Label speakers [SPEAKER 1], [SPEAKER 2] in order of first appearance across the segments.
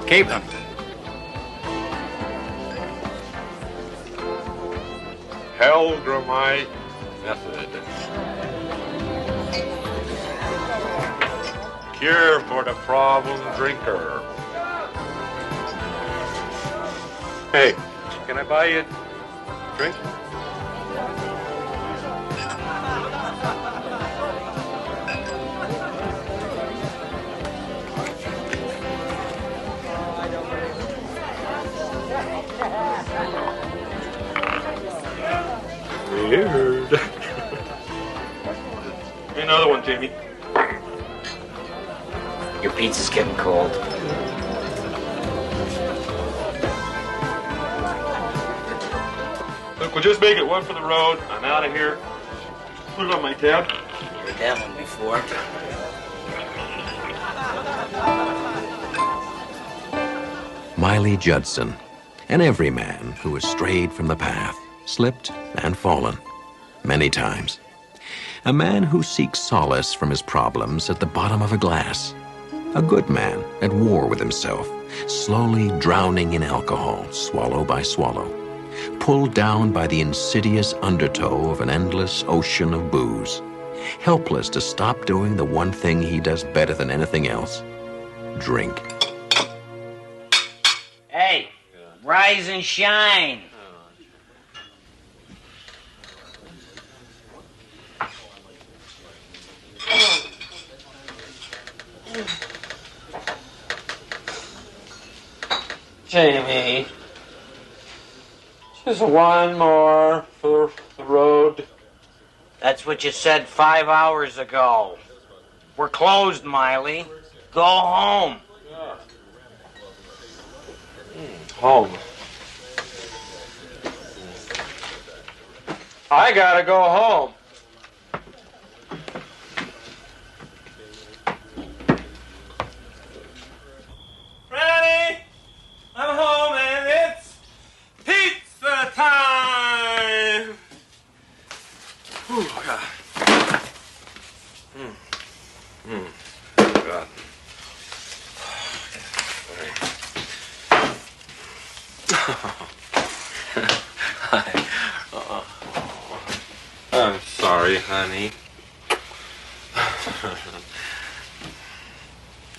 [SPEAKER 1] Keep him.
[SPEAKER 2] Hellgramite method. Cure for the problem drinker. Hey, can I buy you a drink? Weird. Another one, Timmy.
[SPEAKER 1] Your pizza's getting cold.
[SPEAKER 2] Look, we'll just make it one for the road. I'm out of here. Put it on my tab.
[SPEAKER 1] Heard that one before.
[SPEAKER 3] Miley Judson, an everyman who has strayed from the path, slipped and fallen many times. A man who seeks solace from his problems at the bottom of a glass. A good man at war with himself, slowly drowning in alcohol, swallow by swallow, pulled down by the insidious undertow of an endless ocean of booze, helpless to stop doing the one thing he does better than anything else: drink.
[SPEAKER 1] Hey, rise and shine.
[SPEAKER 2] Jamie, just one more for the road.
[SPEAKER 1] That's what you said 5 hours ago. We're closed, Miley. Go home.
[SPEAKER 2] Yeah. Home. I gotta go home. Franny, I'm home and it's pizza time. Whew, God. God. Hi. I'm sorry, honey.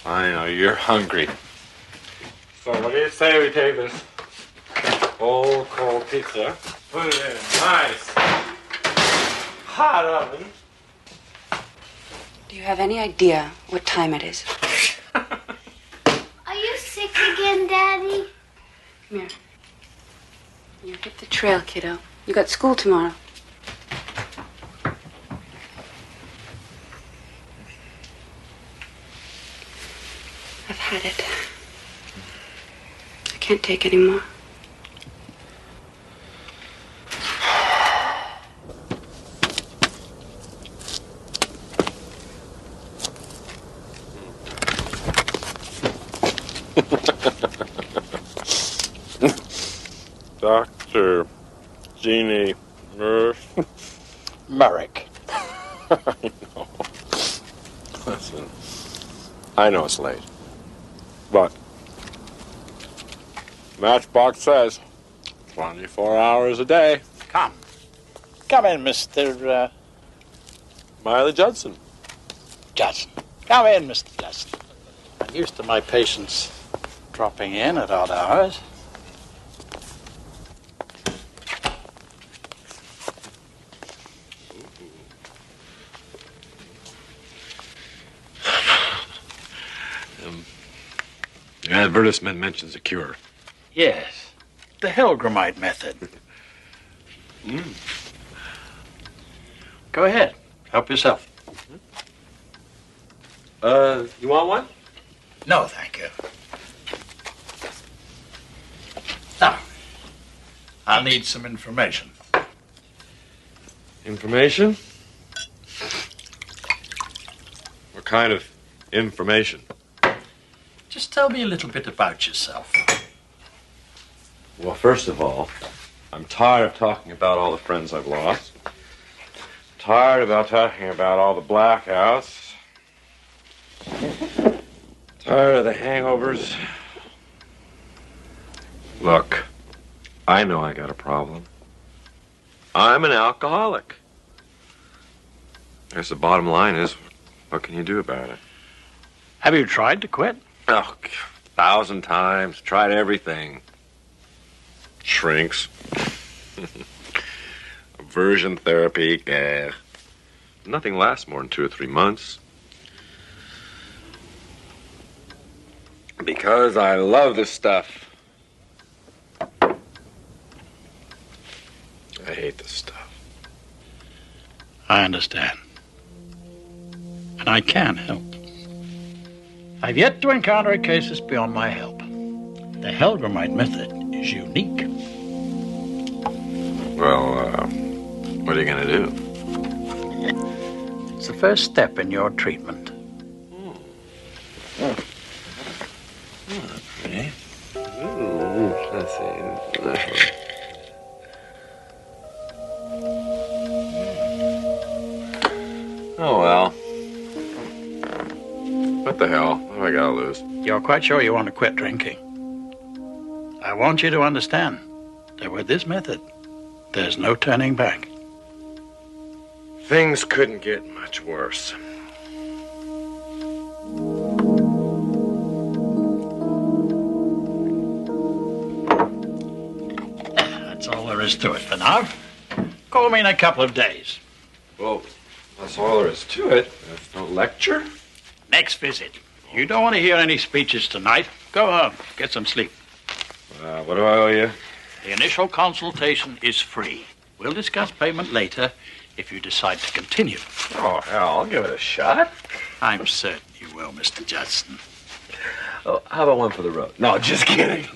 [SPEAKER 2] I know you're hungry. So what do you say we take this old cold pizza, put it in a nice hot oven.
[SPEAKER 4] Do you have any idea what time it is?
[SPEAKER 5] Are you sick again, Daddy?
[SPEAKER 4] Come here. You hit the trail, kiddo. You got school tomorrow. I've had it. I can't take any more.
[SPEAKER 2] Dr. Jeannie
[SPEAKER 6] Merrick.
[SPEAKER 2] I know. Listen, I know it's late, but Matchbox says 24 hours a day.
[SPEAKER 6] Come in, Mr.
[SPEAKER 2] Miley Judson.
[SPEAKER 6] Judson. Come in, Mr. Judson. I'm used to my patients dropping in at odd hours.
[SPEAKER 2] The advertisement mentions a cure.
[SPEAKER 6] Yes, the Hellgramite method. Go ahead, help yourself.
[SPEAKER 2] You want one?
[SPEAKER 6] No, thank you. Now, I'll need some information.
[SPEAKER 2] Information? What kind of information?
[SPEAKER 6] Just tell me a little bit about yourself.
[SPEAKER 2] Well, first of all, I'm tired of talking about all the friends I've lost. Tired about talking about all the blackouts. Tired of the hangovers.
[SPEAKER 7] Look, I know I got a problem. I'm an alcoholic. I guess the bottom line is, what can you do about it?
[SPEAKER 6] Have you tried to quit?
[SPEAKER 7] Oh, 1,000 times. Tried everything. Shrinks. Aversion therapy. Nothing lasts more than 2 or 3 months. Because I love this stuff. I hate this stuff.
[SPEAKER 6] I understand. And I can help. I've yet to encounter a case that's beyond my help. The Hellgramite method is unique.
[SPEAKER 7] Well, what are you going to do?
[SPEAKER 6] It's the first step in your treatment.
[SPEAKER 7] Okay. Ooh, let's see. Oh, well. What the hell? What have I got to lose?
[SPEAKER 6] You're quite sure you want to quit drinking? I want you to understand that with this method, there's no turning back.
[SPEAKER 7] Things couldn't get much worse.
[SPEAKER 6] That's all there is to it for now. Call me in a couple of days.
[SPEAKER 7] Well, that's all there is to it. There's no lecture.
[SPEAKER 6] Next visit. You don't want to hear any speeches tonight. Go home. Get some sleep.
[SPEAKER 7] What do I owe you?
[SPEAKER 6] The initial consultation is free. We'll discuss payment later if you decide to continue.
[SPEAKER 7] Oh, hell, I'll give it a shot.
[SPEAKER 6] I'm certain you will, Mr. Judson.
[SPEAKER 7] Oh, how about one for the road? No, just kidding.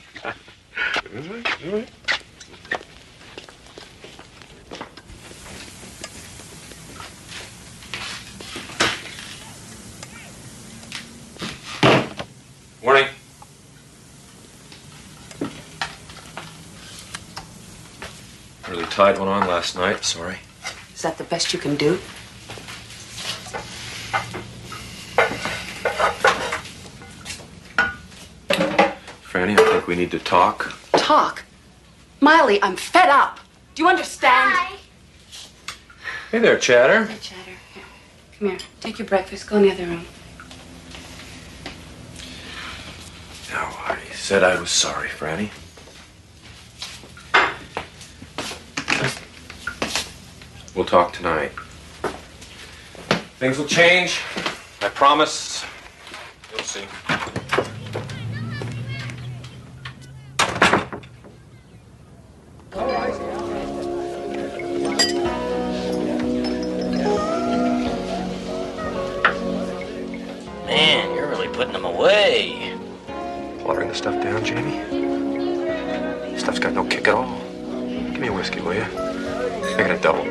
[SPEAKER 7] Morning. Really tied one on last night, sorry.
[SPEAKER 4] Is that the best you can do?
[SPEAKER 7] Franny, I think we need to talk.
[SPEAKER 4] Talk? Miley, I'm fed up. Do you understand?
[SPEAKER 5] Hi.
[SPEAKER 7] Hey there, Chatter.
[SPEAKER 4] Hey, Chatter. Here. Come here. Take your breakfast. Go in the other room.
[SPEAKER 7] No, I said I was sorry, Franny. We'll talk tonight. Things will change. I promise. You'll see.
[SPEAKER 1] Man, you're really putting them away.
[SPEAKER 7] Watering the stuff down, Jamie? Stuff's got no kick at all. Give me a whiskey, will you? Make it a double.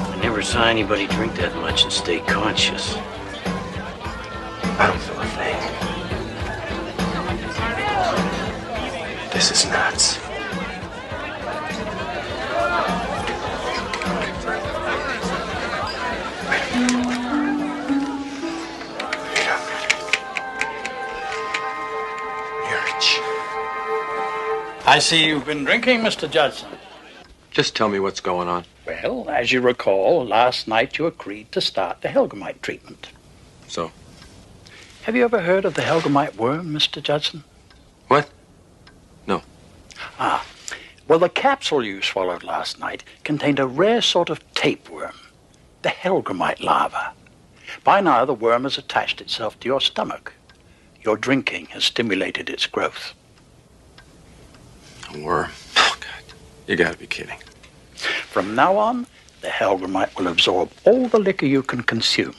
[SPEAKER 1] I never saw anybody drink that much and stay conscious.
[SPEAKER 7] I don't feel a thing. This is nuts.
[SPEAKER 6] I see you've been drinking, Mr. Judson.
[SPEAKER 7] Just tell me what's going on.
[SPEAKER 6] Well, as you recall, last night you agreed to start the Hellgramite treatment.
[SPEAKER 7] So?
[SPEAKER 6] Have you ever heard of the Hellgramite worm, Mr. Judson?
[SPEAKER 7] What? No.
[SPEAKER 6] Ah. Well, the capsule you swallowed last night contained a rare sort of tapeworm, the Hellgramite larva. By now, the worm has attached itself to your stomach. Your drinking has stimulated its growth.
[SPEAKER 7] A worm. Oh, God. You gotta be kidding.
[SPEAKER 6] From now on, the Hellgramite will absorb all the liquor you can consume.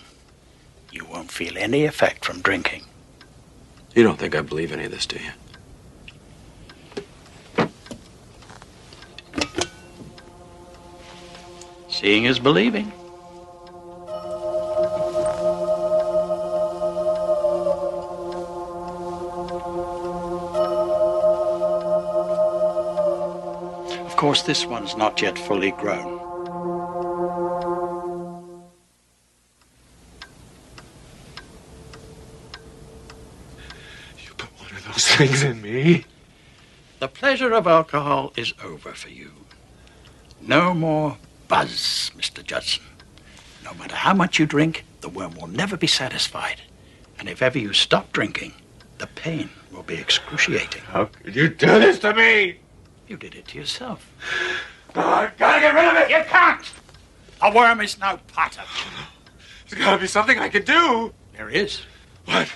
[SPEAKER 6] You won't feel any effect from drinking.
[SPEAKER 7] You don't think I believe any of this, do you?
[SPEAKER 6] Seeing is believing. Of course, this one's not yet fully grown.
[SPEAKER 7] things in me.
[SPEAKER 6] The pleasure of alcohol is over for you. No more buzz, Mr. Judson. No matter how much you drink, the worm will never be satisfied. And if ever you stop drinking, the pain will be excruciating.
[SPEAKER 7] How could you do this to me?
[SPEAKER 6] You did it to yourself.
[SPEAKER 7] I've got to get rid of it.
[SPEAKER 6] You can't! The worm is now part of you.
[SPEAKER 7] There's got to be something I can do.
[SPEAKER 6] There is.
[SPEAKER 7] What?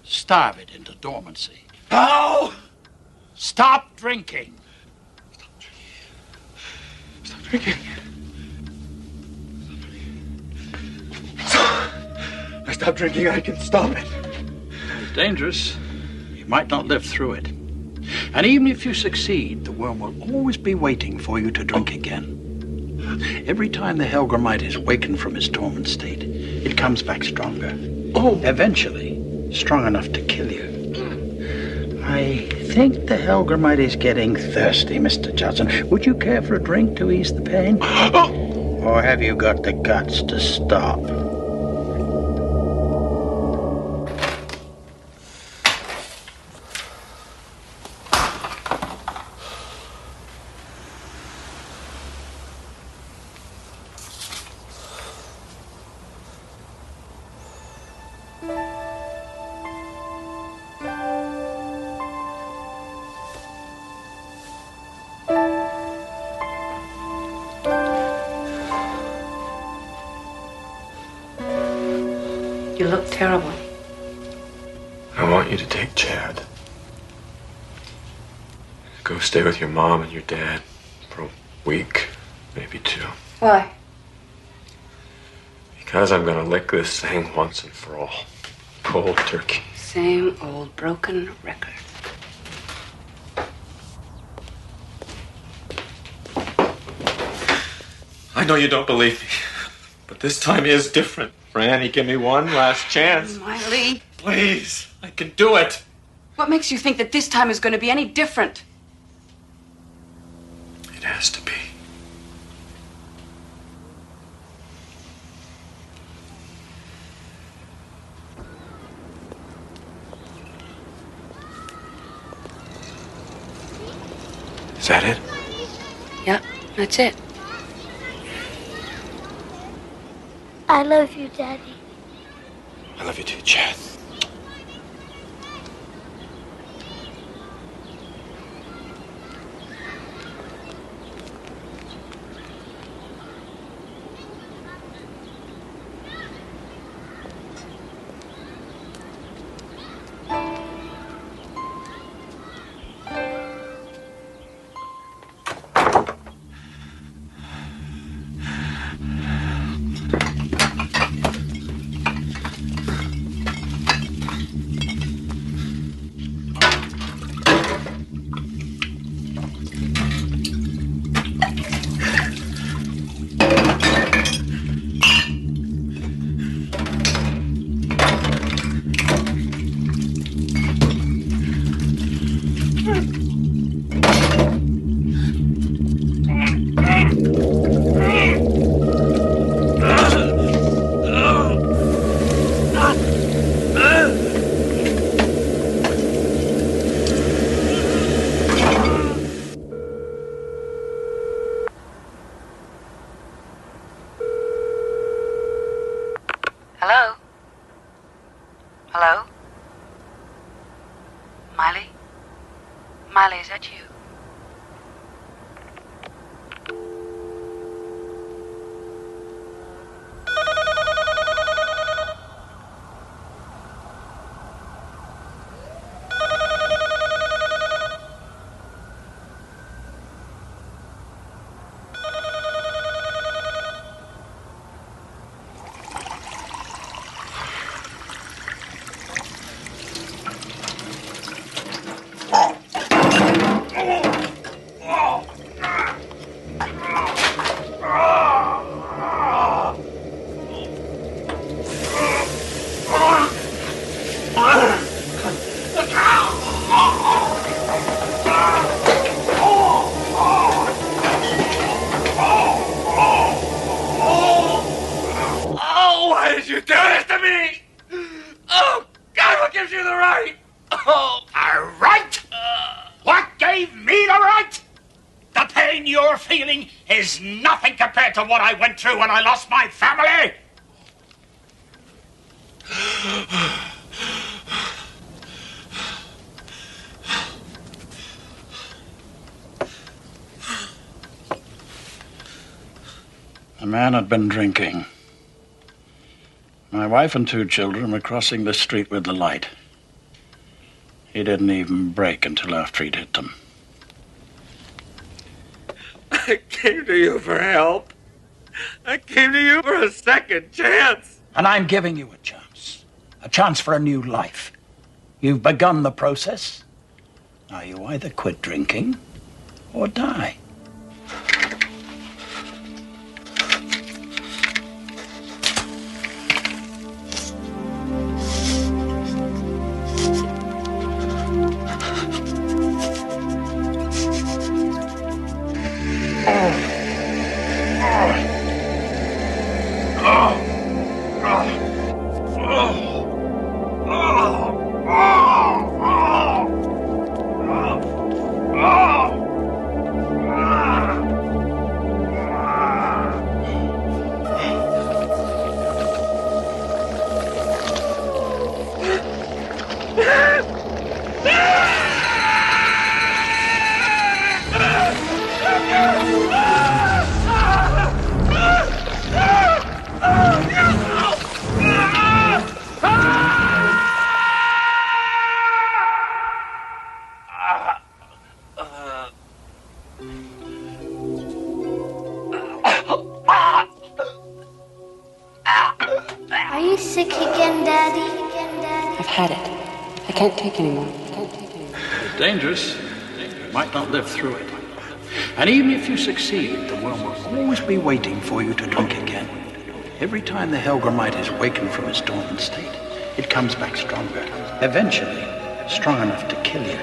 [SPEAKER 6] Starve it into dormancy.
[SPEAKER 7] How?
[SPEAKER 6] Stop drinking.
[SPEAKER 7] Stop drinking. I stop drinking, I can stop it.
[SPEAKER 6] It's dangerous. You might not live through it. And even if you succeed, the worm will always be waiting for you to drink again. Every time the Hellgramite is wakened from its dormant state, it comes back stronger.
[SPEAKER 7] Oh.
[SPEAKER 6] Eventually, strong enough to kill you. I think the Hellgramite is getting thirsty, Mr. Judson. Would you care for a drink to ease the pain? Or have you got the guts to stop?
[SPEAKER 4] You look terrible.
[SPEAKER 7] I want you to take Chad. Go stay with your mom and your dad for a week, maybe 2.
[SPEAKER 4] Why?
[SPEAKER 7] Because I'm gonna lick this thing once and for all. Cold turkey.
[SPEAKER 4] Same old broken record.
[SPEAKER 7] I know you don't believe me, but this time is different. Franny, give me one last chance.
[SPEAKER 4] Miley.
[SPEAKER 7] Please, I can do it.
[SPEAKER 4] What makes you think that this time is going to be any different?
[SPEAKER 7] It has to be. Is that it?
[SPEAKER 4] Yeah, that's it.
[SPEAKER 5] I love you, Daddy.
[SPEAKER 7] I love you too, Chad.
[SPEAKER 4] Hello? Hello? Miley? Miley, is that you?
[SPEAKER 8] drinking is nothing compared to what I went through when I lost my family.
[SPEAKER 6] The man had been drinking. My wife and 2 children were crossing the street with the light. He didn't even brake until after he'd hit them.
[SPEAKER 2] I came to you for help. I came to you for a second chance.
[SPEAKER 6] And I'm giving you a chance. A chance for a new life. You've begun the process. Now you either quit drinking or die.
[SPEAKER 5] Are you sick again, Daddy?
[SPEAKER 4] I've had it. I can't take anymore.
[SPEAKER 6] It's dangerous. You might not live through it. And even if you succeed, the worm will always be waiting for you to drink again. Every time the Hellgramite is wakened from its dormant state, it comes back stronger. Eventually, strong enough to kill you.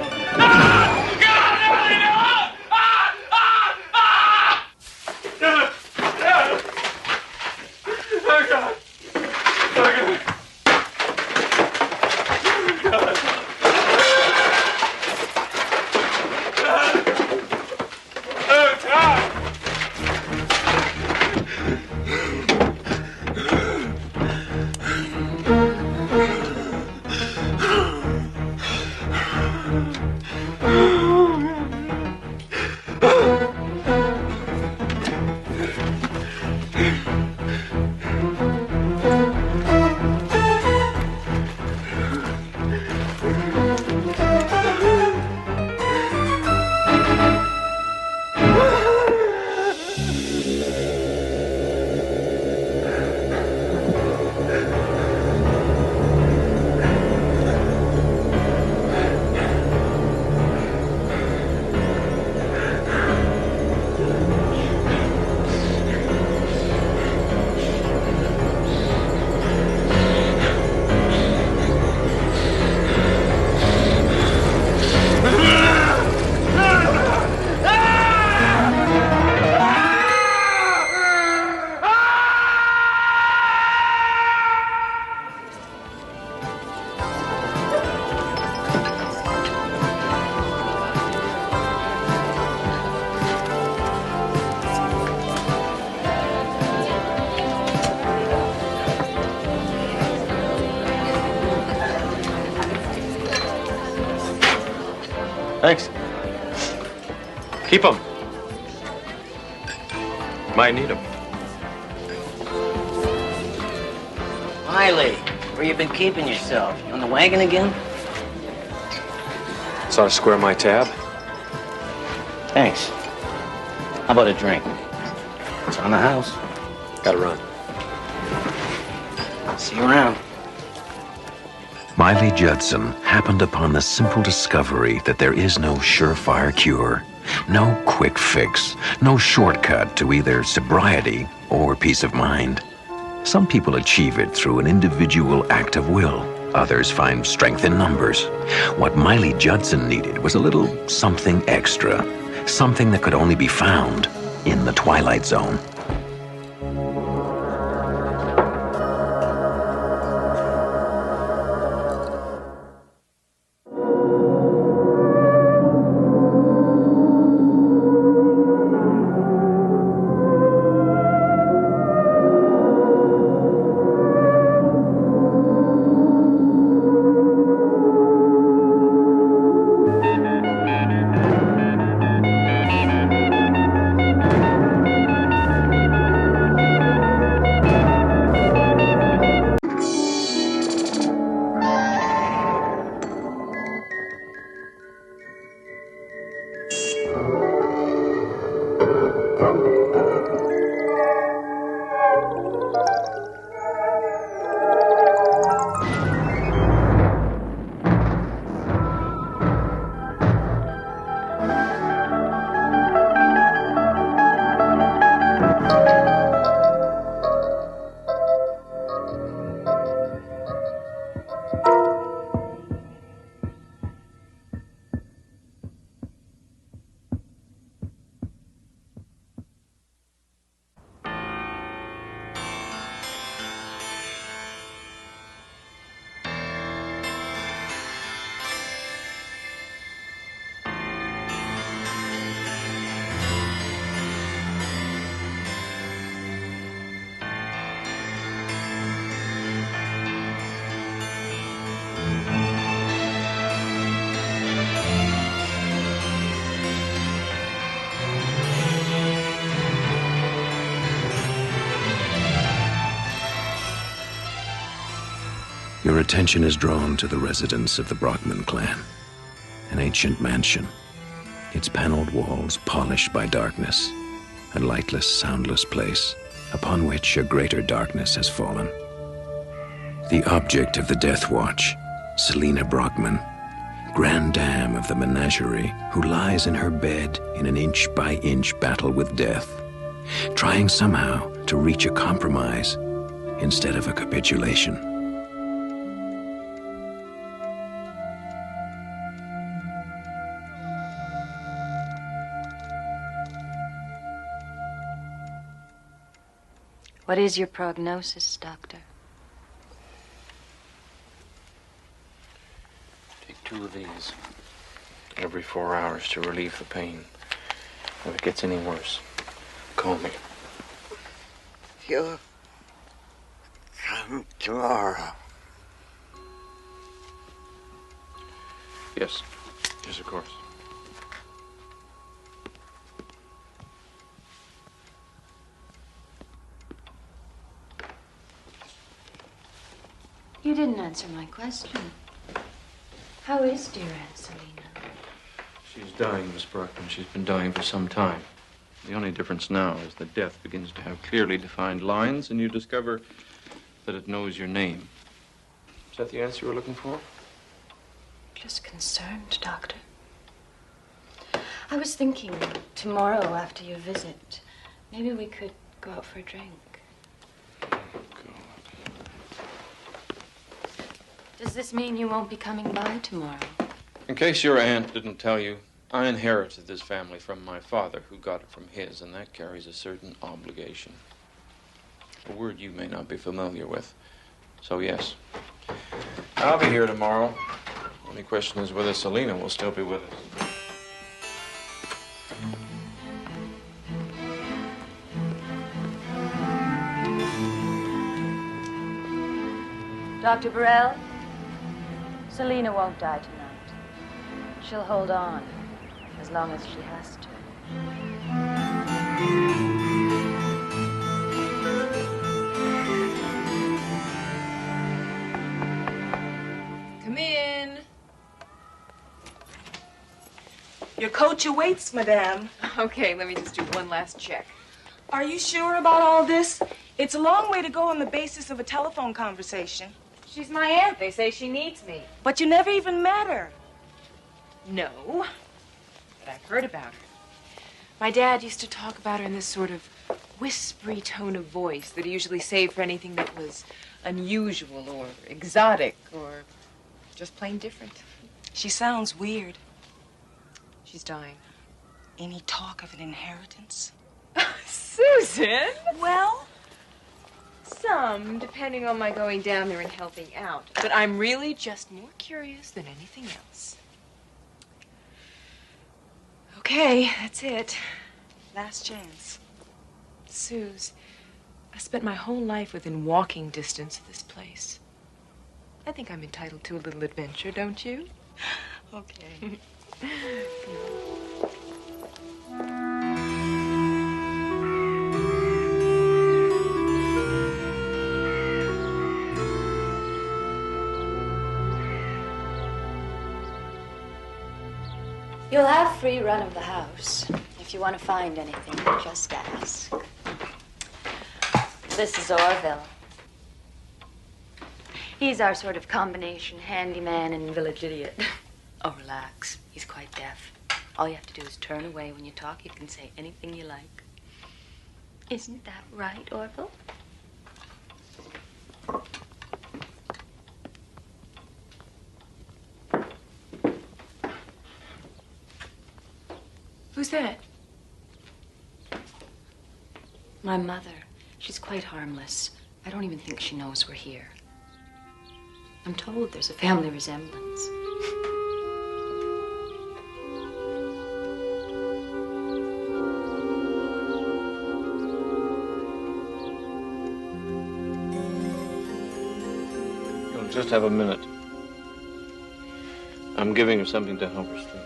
[SPEAKER 7] Thanks. Keep them. Might need them.
[SPEAKER 1] Miley, where you been keeping yourself? You on the wagon again?
[SPEAKER 7] Saw to square my tab.
[SPEAKER 1] Thanks. How about a drink? It's on the house.
[SPEAKER 7] Gotta run.
[SPEAKER 1] See you around.
[SPEAKER 3] Miley Judson happened upon the simple discovery that there is no surefire cure, no quick fix, no shortcut to either sobriety or peace of mind. Some people achieve it through an individual act of will. Others find strength in numbers. What Miley Judson needed was a little something extra, something that could only be found in the Twilight Zone. Your attention is drawn to the residence of the Brockman clan, an ancient mansion, its paneled walls polished by darkness, a lightless, soundless place upon which a greater darkness has fallen. The object of the Death Watch, Selina Brockman, grand dame of the menagerie, who lies in her bed in an inch-by-inch battle with death, trying somehow to reach a compromise instead of a capitulation.
[SPEAKER 4] What is your prognosis, Doctor?
[SPEAKER 9] Take 2 of these every 4 hours to relieve the pain. If it gets any worse, call me.
[SPEAKER 10] You'll come tomorrow.
[SPEAKER 9] Yes. Yes, of course.
[SPEAKER 4] You didn't answer my question. How is dear Aunt Selina?
[SPEAKER 9] She's dying, Miss Brockman. She's been dying for some time. The only difference now is that death begins to have clearly defined lines, and you discover that it knows your name. Is that the answer you were looking for?
[SPEAKER 4] Just concerned, Doctor. I was thinking tomorrow after your visit, maybe we could go out for a drink. Does this mean you won't be coming by tomorrow?
[SPEAKER 9] In case your aunt didn't tell you, I inherited this family from my father, who got it from his, and that carries a certain obligation. A word you may not be familiar with. So, yes, I'll be here tomorrow. Only question is whether Selina will still be with us.
[SPEAKER 4] Dr. Burrell, Selina won't die tonight. She'll hold on as long as she has to.
[SPEAKER 11] Come in. Your coach awaits, madame.
[SPEAKER 12] Okay, let me just do one last check.
[SPEAKER 11] Are you sure about all this? It's a long way to go on the basis of a telephone conversation.
[SPEAKER 12] She's my aunt. They say she needs me.
[SPEAKER 11] But you never even met her.
[SPEAKER 12] No, but I've heard about her. My dad used to talk about her in this sort of whispery tone of voice that he usually saved for anything that was unusual or exotic or just plain different.
[SPEAKER 11] She sounds weird.
[SPEAKER 12] She's dying.
[SPEAKER 11] Any talk of an inheritance?
[SPEAKER 12] Susan!
[SPEAKER 11] Well,
[SPEAKER 12] some, depending on my going down there and helping out. But I'm really just more curious than anything else. Okay, that's it.
[SPEAKER 11] last chance.
[SPEAKER 12] Suze, I spent my whole life within walking distance of this place. I think I'm entitled to a little adventure, don't you?
[SPEAKER 11] Okay.
[SPEAKER 4] You'll have free run of the house. If you want to find anything, just ask. This is Orville. He's our sort of combination handyman and village idiot. Oh, relax. He's quite deaf. All you have to do is turn away when you talk. You can say anything you like. Isn't that right, Orville?
[SPEAKER 12] Who's that?
[SPEAKER 4] My mother. She's quite harmless. I don't even think she knows we're here. I'm told there's a family resemblance.
[SPEAKER 9] You'll just have a minute. I'm giving her something to help her sleep.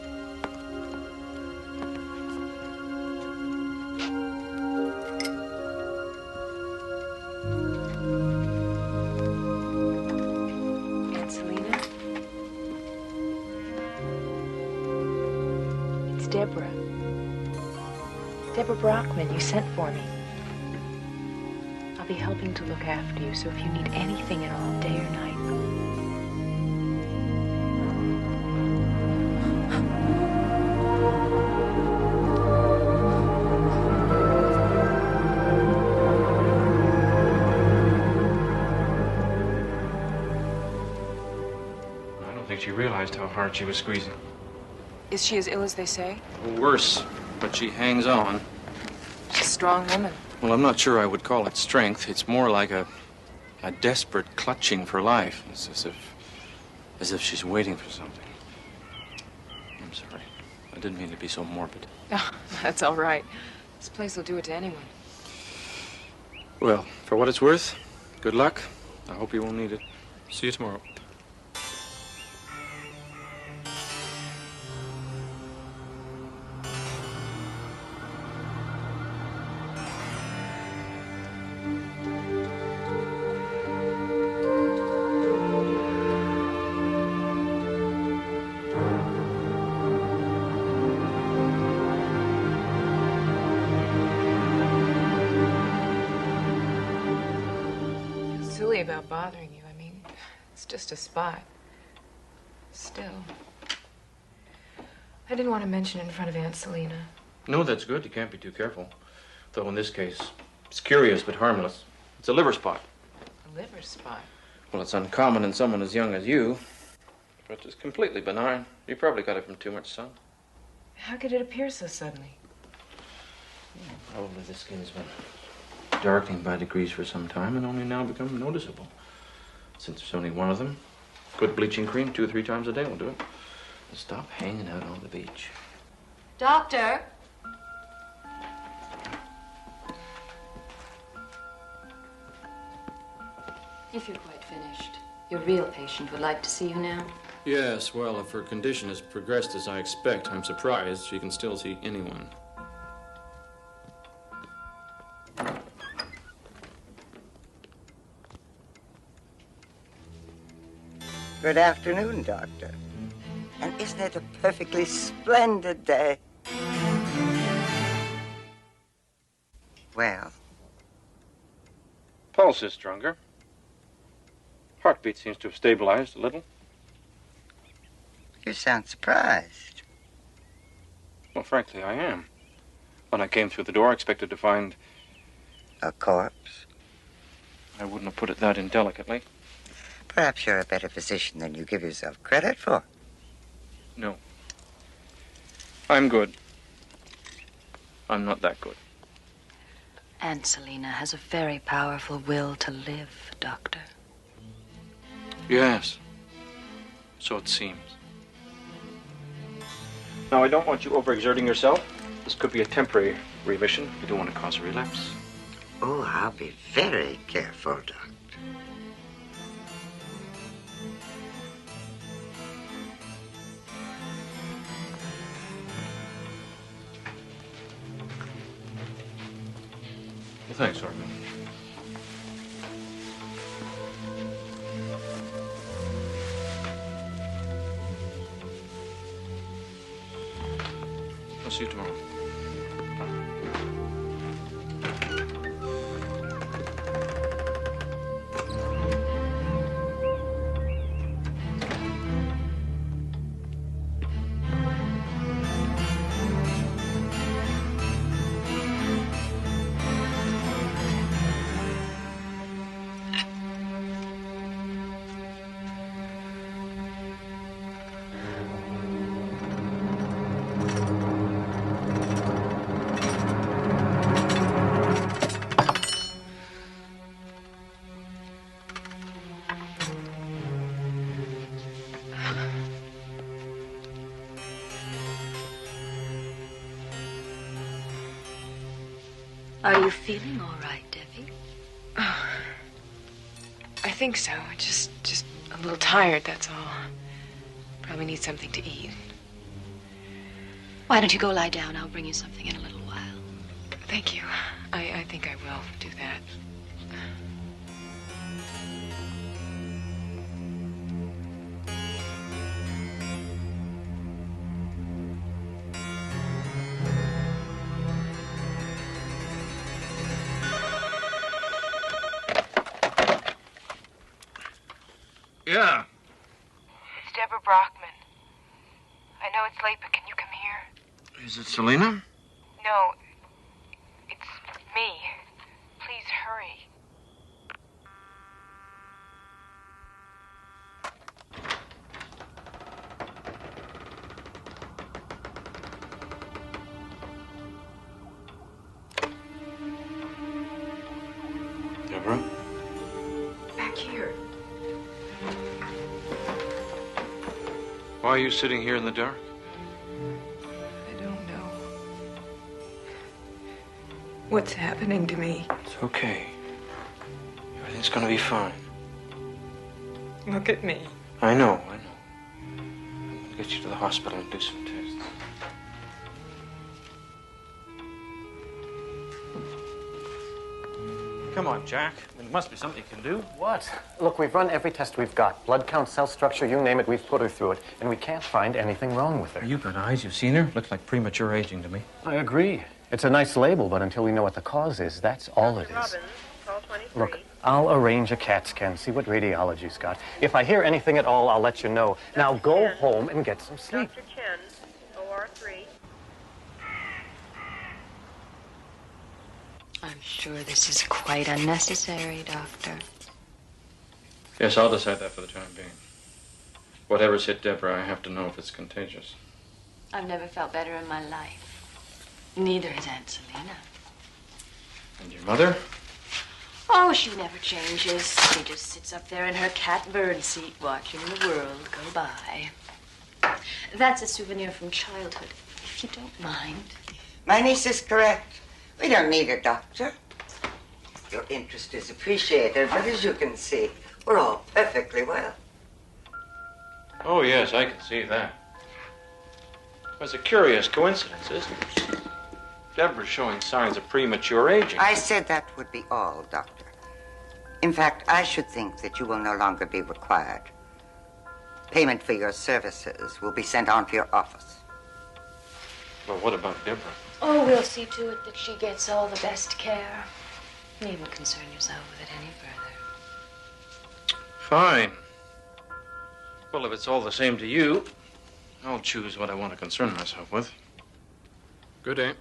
[SPEAKER 12] Deborah Brockman, you sent for me. I'll be helping to look after you, so if you need anything at all, day or night.
[SPEAKER 9] I don't think she realized how hard she was squeezing.
[SPEAKER 12] Is she as ill as they say?
[SPEAKER 9] Worse, but she hangs on.
[SPEAKER 12] She's a strong woman.
[SPEAKER 9] Well, I'm not sure I would call it strength. It's more like a desperate clutching for life. It's as if she's waiting for something. I'm sorry. I didn't mean to be so morbid.
[SPEAKER 12] Oh, that's all right. This place will do it to anyone.
[SPEAKER 9] Well, for what it's worth, good luck. I hope you won't need it. See you tomorrow.
[SPEAKER 12] About bothering you. I mean, it's just a spot. Still. I didn't want to mention it in front of Aunt Selina.
[SPEAKER 9] No, that's good. You can't be too careful. Though in this case, it's curious but harmless. It's a liver spot.
[SPEAKER 12] A liver spot?
[SPEAKER 9] Well, it's uncommon in someone as young as you, but it's completely benign. You probably got it from too much sun.
[SPEAKER 12] How could it appear so suddenly?
[SPEAKER 9] Probably the skin's been darkening by degrees for some time and only now become noticeable. Since there's only one of them, good bleaching cream 2 or 3 times a day will do it. And stop hanging out on the beach.
[SPEAKER 4] Doctor? If you're quite finished, your real patient would like to see you now.
[SPEAKER 9] Yes, well, if her condition has progressed as I expect, I'm surprised she can still see anyone.
[SPEAKER 10] Good afternoon, Doctor. And isn't it a perfectly splendid day? Well?
[SPEAKER 9] Pulse is stronger. Heartbeat seems to have stabilized a little.
[SPEAKER 10] You sound surprised.
[SPEAKER 9] Well, frankly, I am. When I came through the door, I expected to find...
[SPEAKER 10] a corpse?
[SPEAKER 9] I wouldn't have put it that indelicately.
[SPEAKER 10] Perhaps you're a better physician than you give yourself credit for.
[SPEAKER 9] No. I'm good. I'm not that good.
[SPEAKER 4] Aunt Selina has a very powerful will to live, Doctor.
[SPEAKER 9] Yes. So it seems. Now, I don't want you overexerting yourself. This could be a temporary remission. You don't want to cause a relapse.
[SPEAKER 10] Oh, I'll be very careful, Doctor.
[SPEAKER 9] Well, thanks, Orville. I'll see you tomorrow.
[SPEAKER 4] Are you feeling all right, Debbie?
[SPEAKER 12] Oh, I think so. Just a little tired, that's all. Probably need something to eat.
[SPEAKER 4] Why don't you go lie down? I'll bring you something in a little while.
[SPEAKER 12] Thank you. I think I will do that.
[SPEAKER 9] Yeah.
[SPEAKER 12] It's Deborah Brockman. I know it's late, but can you come here?
[SPEAKER 9] Is it Selena?
[SPEAKER 12] No, it's me. Please hurry.
[SPEAKER 9] Deborah?
[SPEAKER 12] Back here.
[SPEAKER 9] Why are you sitting here in the dark?
[SPEAKER 12] I don't know what's happening to me.
[SPEAKER 9] It's okay. Everything's gonna be fine.
[SPEAKER 12] Look at me.
[SPEAKER 9] I know. I'm gonna get you to the hospital and do some tests. Come on, Jack. I mean, there must be something you can do.
[SPEAKER 13] What? Look, we've run every test we've got. Blood count, cell structure, you name it, we've put her through it. And we can't find anything wrong with her.
[SPEAKER 9] You've got eyes. You've seen her. Looks like premature aging to me.
[SPEAKER 13] I agree. It's a nice label, but until we know what the cause is, that's all it is. Look, I'll arrange a CAT scan, see what radiology's got. If I hear anything at all, I'll let you know. Now go home and get some sleep.
[SPEAKER 14] Dr. Chen, OR3.
[SPEAKER 4] I'm sure this is quite unnecessary, Doctor.
[SPEAKER 9] Yes, I'll decide that for the time being. Whatever's hit Deborah, I have to know if it's contagious.
[SPEAKER 4] I've never felt better in my life. Neither has Aunt Selena.
[SPEAKER 9] And your mother?
[SPEAKER 4] Oh, she never changes. She just sits up there in her catbird seat watching the world go by. That's a souvenir from childhood, if you don't mind.
[SPEAKER 10] My niece is correct. We don't need a doctor. Your interest is appreciated, but as you can see, we're all perfectly well.
[SPEAKER 9] Oh, yes, I can see that. It's a curious coincidence, isn't it? Deborah's showing signs of premature aging.
[SPEAKER 10] I said that would be all, Doctor. In fact, I should think that you will no longer be required. Payment for your services will be sent on to your office.
[SPEAKER 9] Well, what about Deborah?
[SPEAKER 4] Oh, we'll see to it that she gets all the best care. You needn't concern yourself with it any further.
[SPEAKER 9] Fine. Well, if it's all the same to you, I'll choose what I want to concern myself with. Good day.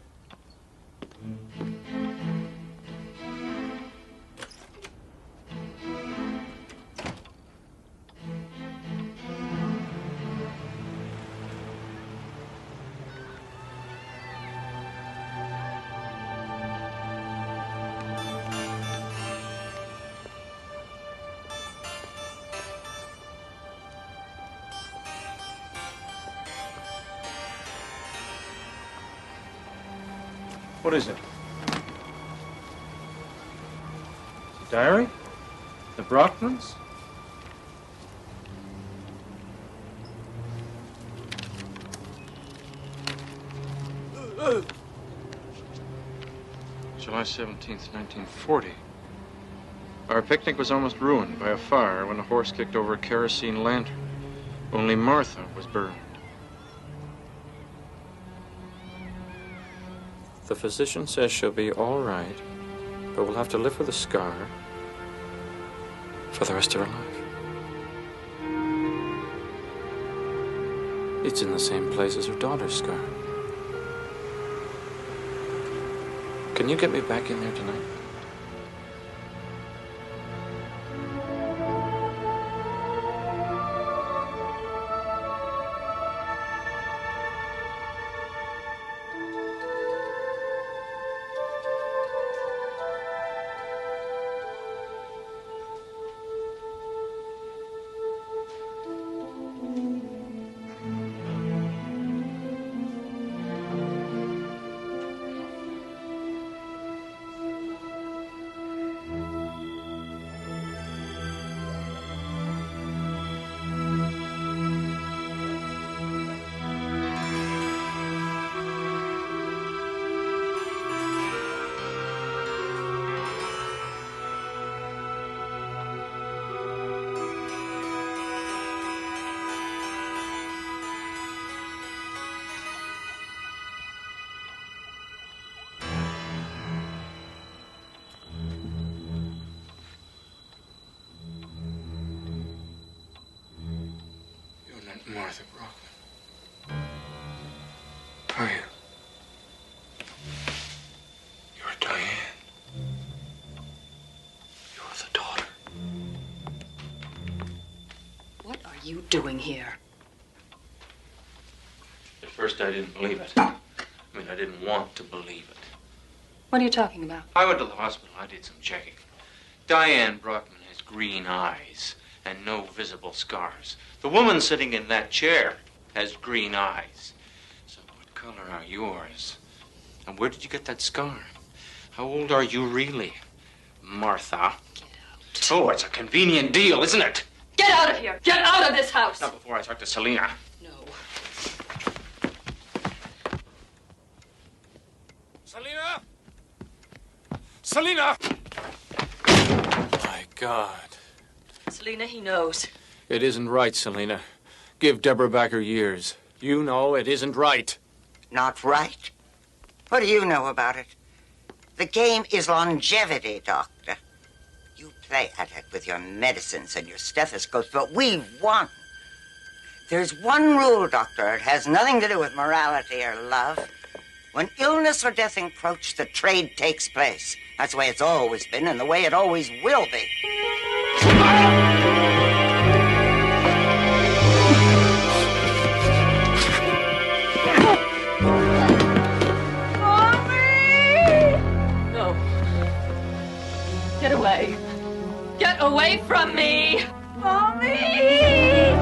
[SPEAKER 9] What is it? The diary? The Brockmans? July 17th, 1940. Our picnic was almost ruined by a fire when a horse kicked over a kerosene lantern. Only Martha was burned. The physician says she'll be all right, but we'll have to live with a scar for the rest of her life. It's in the same place as her daughter's scar. Can you get me back in there tonight? Martha Brockman. Are you? You're Diane. You're the daughter.
[SPEAKER 4] What are you doing here?
[SPEAKER 9] At first, I didn't believe it. I mean, I didn't want to believe it.
[SPEAKER 4] What are you talking about?
[SPEAKER 9] I went to the hospital. I did some checking. Diane Brockman has green eyes and no visible scars. The woman sitting in that chair has green eyes. So what color are yours? And where did you get that scar? How old are you really, Martha?
[SPEAKER 4] Get out.
[SPEAKER 9] Oh, it's a convenient deal, isn't it?
[SPEAKER 4] Get out of here! Get out of this house!
[SPEAKER 9] Not before I talk to Selena.
[SPEAKER 4] No.
[SPEAKER 8] Selena! Selena!
[SPEAKER 9] My God.
[SPEAKER 4] Selena, he knows.
[SPEAKER 9] It isn't right, Selena. Give Deborah back her years. You know it isn't right.
[SPEAKER 10] Not right? What do you know about it? The game is longevity, Doctor. You play at it with your medicines and your stethoscopes, but we've won. There's one rule, Doctor. It has nothing to do with morality or love. When illness or death encroach, the trade takes place. That's the way it's always been and the way it always will be.
[SPEAKER 4] Get away. Get away from me! Mommy!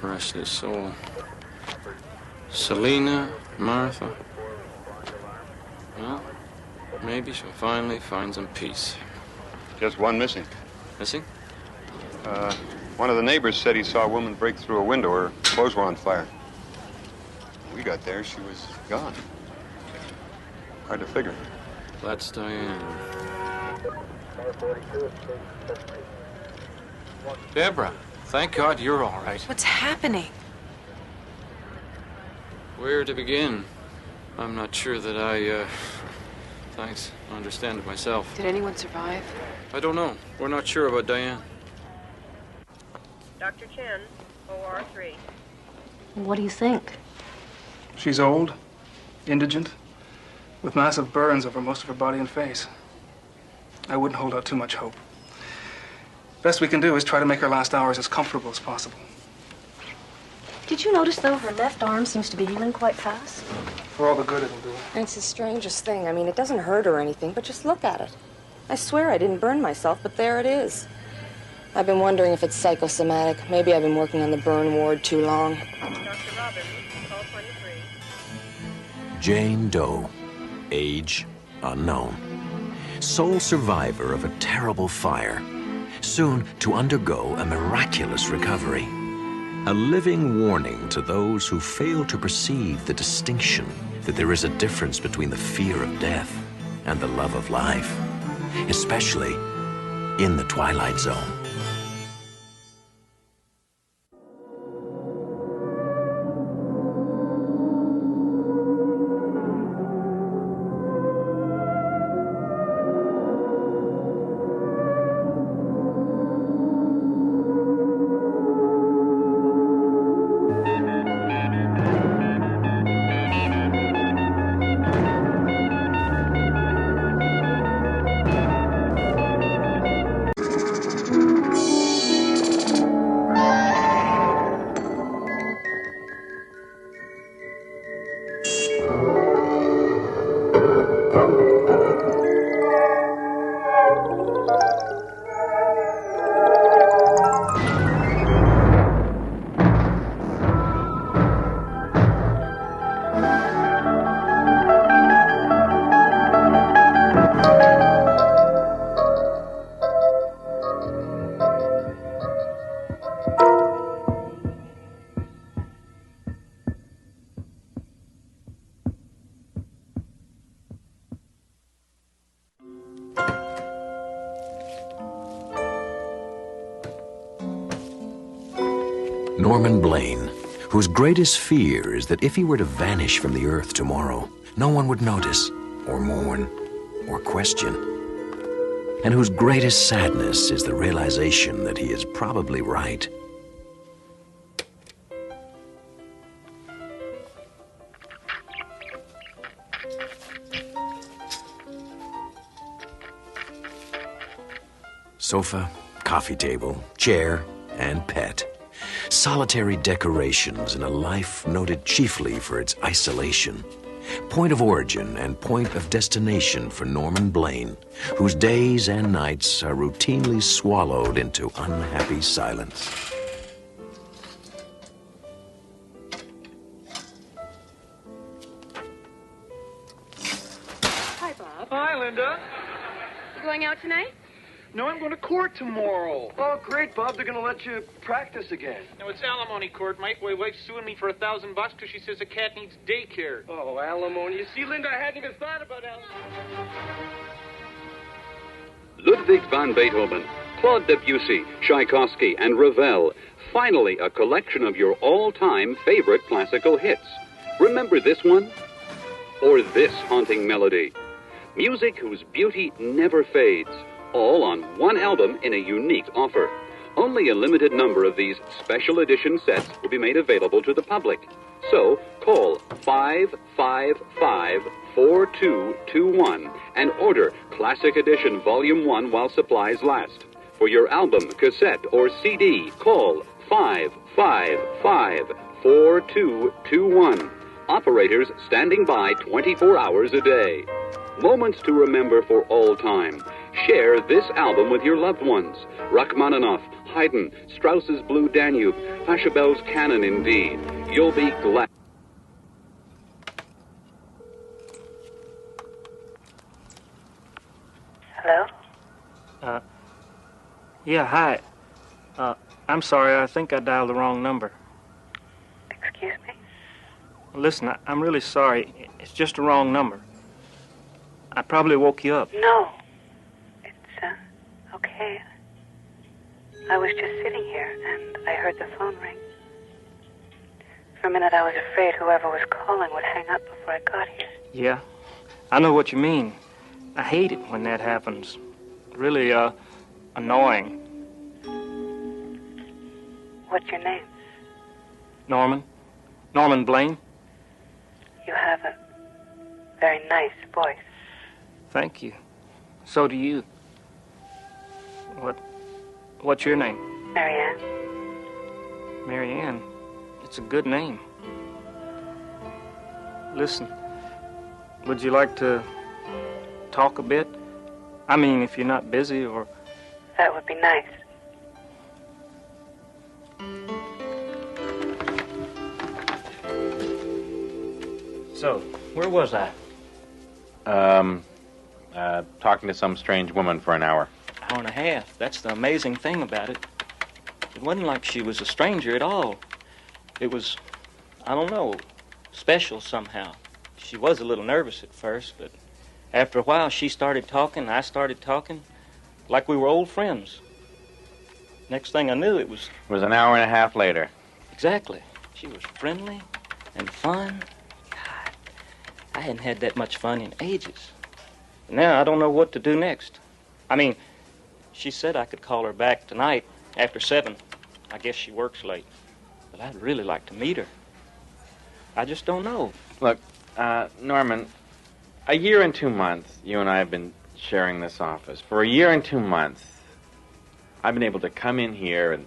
[SPEAKER 9] Rest his soul. Selena, Martha. Well, maybe she'll finally find some peace.
[SPEAKER 15] Just one missing.
[SPEAKER 9] Missing?
[SPEAKER 15] One of the neighbors said he saw a woman break through a window. Her clothes were on fire. When we got there, she was gone. Hard to figure.
[SPEAKER 9] That's Diane. Deborah, thank God you're all right.
[SPEAKER 12] What's happening?
[SPEAKER 9] Where to begin? I'm not sure that I Thanks. I understand it myself.
[SPEAKER 12] Did anyone survive?
[SPEAKER 9] I don't know. We're not sure about Diane.
[SPEAKER 14] Dr. Chen, OR 3.
[SPEAKER 16] What do you think?
[SPEAKER 17] She's old, indigent, with massive burns over most of her body and face. I wouldn't hold out too much hope. Best we can do is try to make her last hours as comfortable as possible.
[SPEAKER 16] Did you notice, though, her left arm seems to be healing quite fast?
[SPEAKER 17] For all the good it'll do her.
[SPEAKER 18] It's the strangest thing. I mean, it doesn't hurt or anything, but just look at it. I swear I didn't burn myself, but there it is. I've been wondering if it's psychosomatic. Maybe I've been working on the burn ward too long.
[SPEAKER 14] Dr. Robbins, call 23.
[SPEAKER 3] Jane Doe, age unknown. Sole survivor of a terrible fire, soon to undergo a miraculous recovery. A living warning to those who fail to perceive the distinction that there is a difference between the fear of death and the love of life, especially in the Twilight Zone. Norman Blaine, whose greatest fear is that if he were to vanish from the earth tomorrow, no one would notice, or mourn, or question. And whose greatest sadness is the realization that he is probably right. Sofa, coffee table, chair, and pet. Solitary decorations in a life noted chiefly for its isolation. Point of origin and point of destination for Norman Blaine, whose days and nights are routinely swallowed into unhappy silence.
[SPEAKER 19] Hi, Bob.
[SPEAKER 20] Hi, Linda.
[SPEAKER 19] You going out tonight?
[SPEAKER 20] No, I'm going to court tomorrow. Oh, great, Bob. They're going to let you practice again.
[SPEAKER 21] No, it's alimony court, Mike. My wife's suing me for $1,000 because she says the cat needs daycare.
[SPEAKER 20] Oh, alimony. You see, Linda, I hadn't even thought about alimony.
[SPEAKER 22] Ludwig van Beethoven, Claude Debussy, Tchaikovsky, and Ravel. Finally, a collection of your all-time favorite classical hits. Remember this one? Or this haunting melody? Music whose beauty never fades. All on one album in a unique offer. Only a limited number of these special edition sets will be made available to the public. So, call 555-4221 and order Classic Edition Volume 1 while supplies last. For your album, cassette, or CD, call 555-4221. Operators standing by 24 hours a day. Moments to remember for all time. Share this album with your loved ones. Rachmaninoff, Haydn, Strauss's Blue Danube, Pachelbel's Canon in D. You'll be glad.
[SPEAKER 23] Hello?
[SPEAKER 17] Yeah, hi. I'm sorry, I think I dialed the wrong number.
[SPEAKER 23] Excuse me?
[SPEAKER 17] Listen, I'm really sorry. It's just a wrong number. I probably woke you up.
[SPEAKER 23] No. It's, okay. I was just sitting here, and I heard the phone ring. For a minute, I was afraid whoever was calling would hang up before I got here.
[SPEAKER 17] Yeah, I know what you mean. I hate it when that happens. Really, annoying.
[SPEAKER 23] What's your name?
[SPEAKER 17] Norman? Norman Blaine?
[SPEAKER 23] You have a very nice voice.
[SPEAKER 17] Thank you. So do you. What's your name?
[SPEAKER 23] Marianne.
[SPEAKER 17] Marianne. It's a good name. Listen, would you like to talk a bit? I mean, if you're not busy or...
[SPEAKER 23] That would be nice.
[SPEAKER 17] So, where was I?
[SPEAKER 2] Talking to some strange woman for an hour.
[SPEAKER 17] Hour and a half. That's the amazing thing about it. It wasn't like she was a stranger at all. It was, I don't know, special somehow. She was a little nervous at first, but after a while she started talking, I started talking, like we were old friends. Next thing I knew, it was...
[SPEAKER 2] It was an hour and a half later.
[SPEAKER 17] Exactly. She was friendly and fun. God, I hadn't had that much fun in ages. Now I don't know what to do next. I mean, she said I could call her back tonight after 7. I guess she works late. But I'd really like to meet her. I just don't know.
[SPEAKER 2] Look, Norman, a year and 2 months, you and I have been sharing this office. For a year and 2 months, I've been able to come in here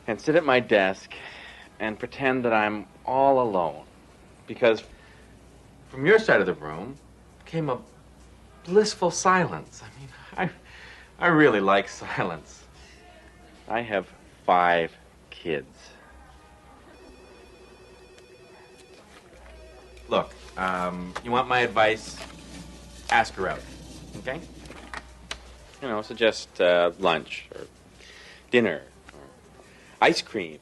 [SPEAKER 2] and sit at my desk and pretend that I'm all alone. Because from your side of the room came a blissful silence. I mean, I really like silence. I have 5 kids. Look, you want my advice? Ask her out, okay? You know, suggest lunch or dinner or ice cream,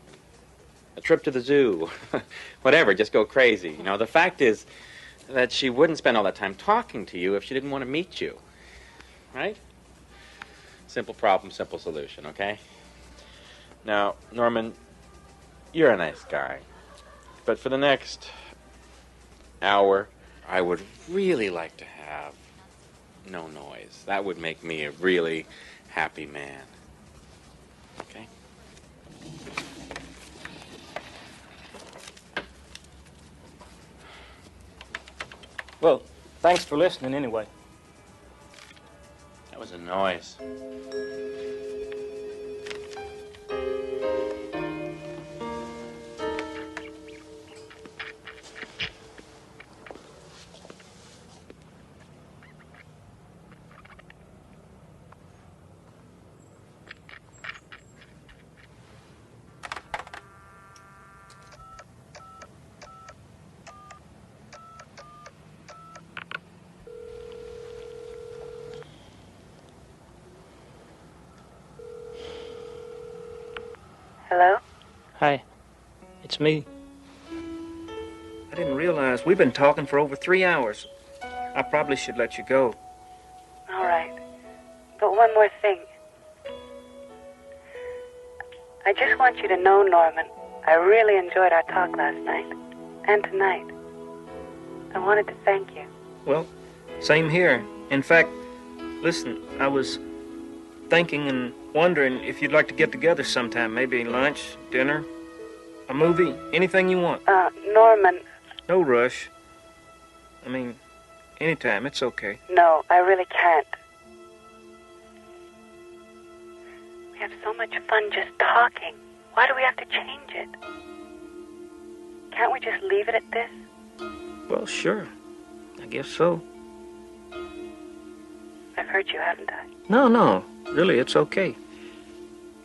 [SPEAKER 2] a trip to the zoo, whatever, just go crazy. You know, the fact is that she wouldn't spend all that time talking to you if she didn't want to meet you, right? Simple problem, simple solution, okay? Now, Norman, you're a nice guy, but for the next hour, I would really like to have no noise. That would make me a really happy man. Okay?
[SPEAKER 17] Well, thanks for listening anyway.
[SPEAKER 2] That was a noise.
[SPEAKER 23] Hello?
[SPEAKER 17] Hi, it's me. I didn't realize we've been talking for over 3 hours. I probably should let you go.
[SPEAKER 23] All right. But one more thing. I just want you to know, Norman, I really enjoyed our talk last night. And tonight. I wanted to thank you.
[SPEAKER 17] Well, same here. In fact, listen, I was thinking and wondering if you'd like to get together sometime. Maybe lunch, dinner, a movie, anything you want.
[SPEAKER 23] Norman.
[SPEAKER 17] No rush. I mean, anytime, it's okay.
[SPEAKER 23] No, I really can't. We have so much fun just talking. Why do we have to change it? Can't we just leave it at this?
[SPEAKER 17] Well, sure. I guess so.
[SPEAKER 23] I've hurt you, haven't I?
[SPEAKER 17] No. Really, it's okay.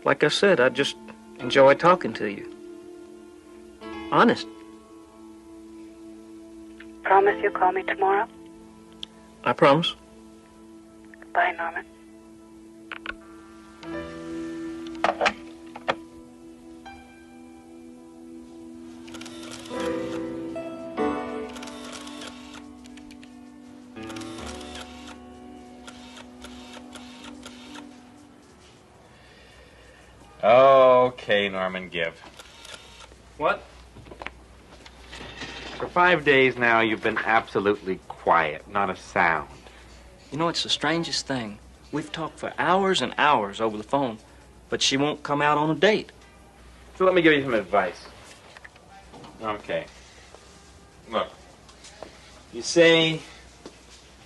[SPEAKER 17] Like I said, I just enjoy talking to you. Honest.
[SPEAKER 23] Promise you'll call me tomorrow?
[SPEAKER 17] I promise.
[SPEAKER 23] Bye, Norman.
[SPEAKER 2] Okay, Norman, give.
[SPEAKER 17] What?
[SPEAKER 2] For 5 days now, you've been absolutely quiet, not a sound.
[SPEAKER 5] You know, it's the strangest thing. We've talked for hours and hours over the phone, but she won't come out on a date.
[SPEAKER 2] So let me give you some advice. Okay. Look. You say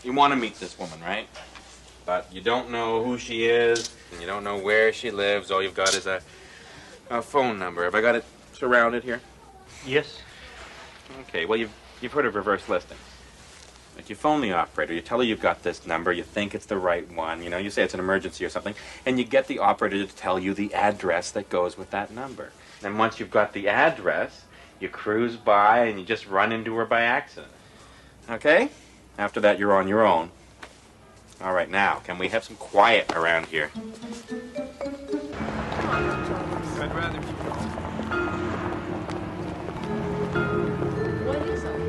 [SPEAKER 2] you want to meet this woman, right? But you don't know who she is, and you don't know where she lives. All you've got is a phone number. Have I got it surrounded here?
[SPEAKER 5] Yes.
[SPEAKER 2] Okay, well, you've heard of reverse listings. Like, you phone the operator, you tell her you've got this number, you think it's the right one, you know, you say it's an emergency or something, and you get the operator to tell you the address that goes with that number. And once you've got the address, you cruise by and you just run into her by accident. Okay? After that, you're on your own. All right, now, can we have some quiet around here?
[SPEAKER 9] I'd rather...
[SPEAKER 16] What is it?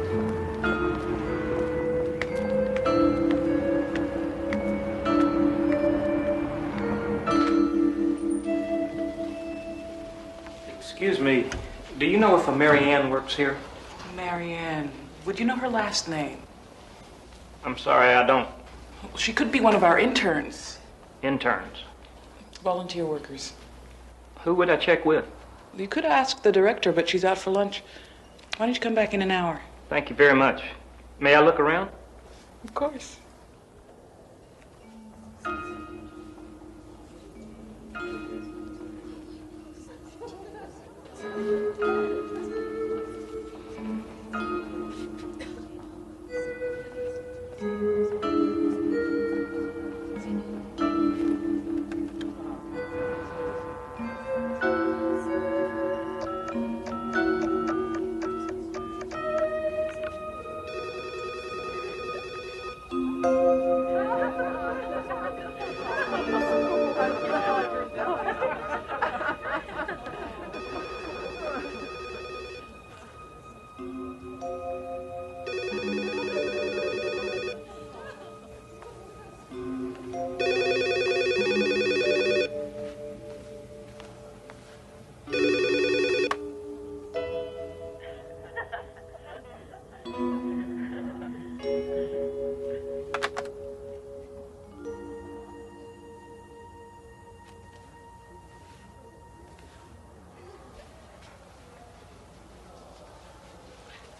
[SPEAKER 5] Excuse me, do you know if a Mary Ann works here?
[SPEAKER 11] Mary Ann. Would you know her last name?
[SPEAKER 5] I'm sorry, I don't.
[SPEAKER 11] Well, she could be one of our interns.
[SPEAKER 5] Interns.
[SPEAKER 11] Volunteer workers.
[SPEAKER 5] Who would I check with?
[SPEAKER 11] You could ask the director, but she's out for lunch. Why don't you come back in an hour?
[SPEAKER 5] Thank you very much. May I look around?
[SPEAKER 11] Of course.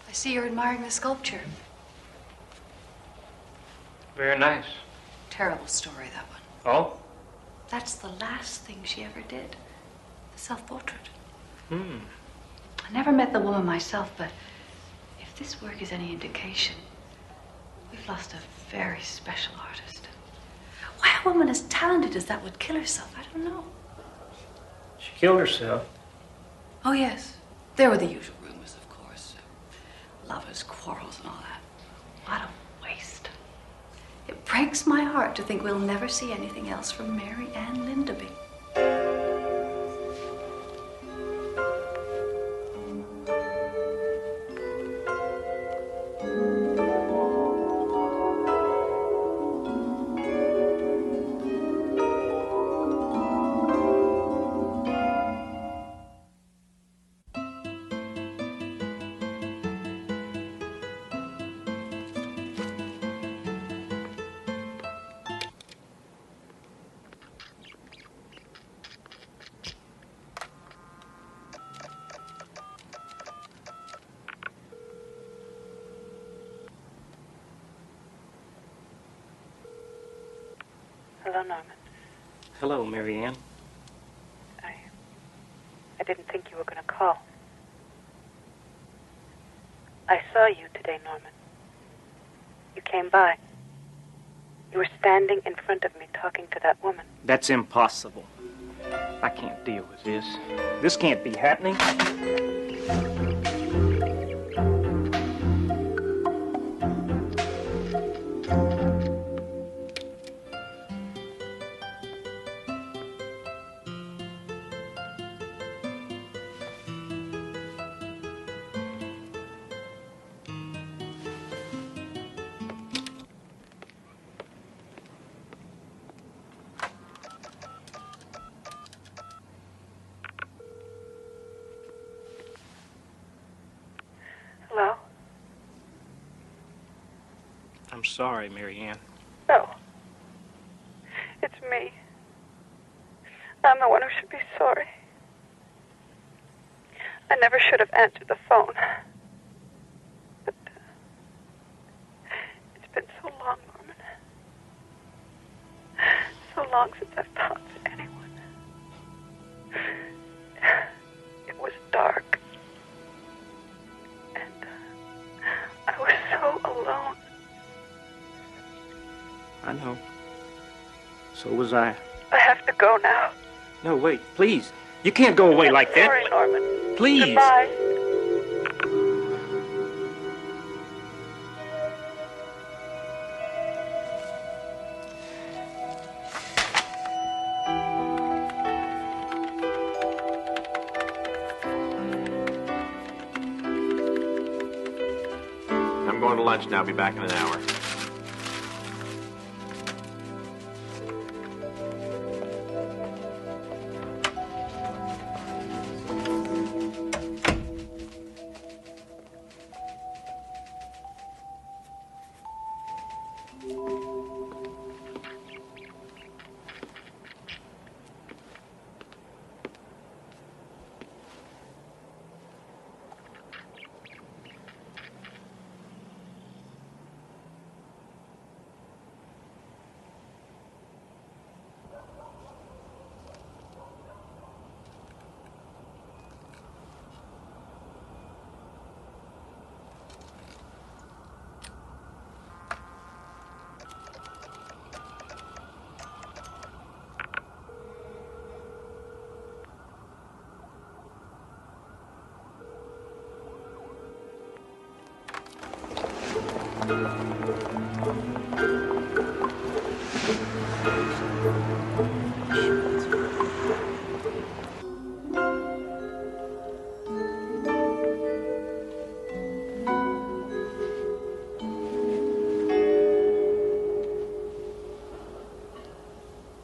[SPEAKER 4] I see you're admiring the sculpture.
[SPEAKER 5] Very nice.
[SPEAKER 4] Terrible story, that one.
[SPEAKER 5] Oh?
[SPEAKER 4] That's the last thing she ever did. The self-portrait. I never met the woman myself, but if this work is any indication, we've lost a very special artist. Why a woman as talented as that would kill herself, I don't know.
[SPEAKER 5] She killed herself.
[SPEAKER 4] Oh, yes. There were the usual rumors, of course. Lovers, quarrels, and all that. What a waste. It breaks my heart to think we'll never see anything else from Mary Ann Lindaby.
[SPEAKER 23] Hello, Norman.
[SPEAKER 5] Hello, Mary Ann.
[SPEAKER 23] I didn't think you were going to call. I saw you today, Norman. You came by. You were standing in front of me talking to that woman.
[SPEAKER 5] That's impossible. I can't deal with this. This can't be happening.
[SPEAKER 23] Hello?
[SPEAKER 5] I'm sorry, Mary Ann.
[SPEAKER 23] No, It's me. I'm the one who should be sorry. I never should have answered the phone. But it's been so long, Norman. So long since I've talked to anyone. It was dark. And I was so alone.
[SPEAKER 5] I know. So was I.
[SPEAKER 23] I have to go now.
[SPEAKER 5] No, wait, please. You can't go away like that.
[SPEAKER 23] Sorry, Norman.
[SPEAKER 5] Please.
[SPEAKER 23] Goodbye.
[SPEAKER 2] I'm going to lunch now. I'll be back in an hour.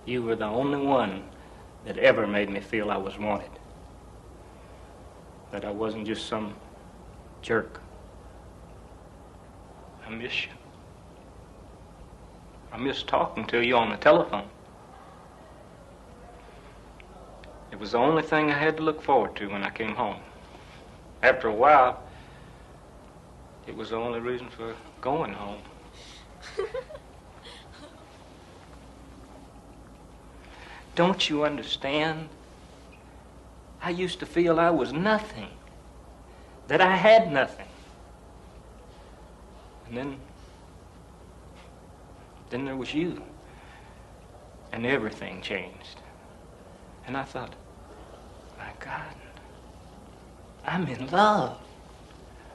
[SPEAKER 5] You were the only one that ever made me feel I was wanted. That I wasn't just some jerk. I miss you. I miss talking to you on the telephone. It was the only thing I had to look forward to when I came home. After a while, it was the only reason for going home. Don't you understand? I used to feel I was nothing, that I had nothing. And then there was you, and everything changed. And I thought, my God, I'm in love.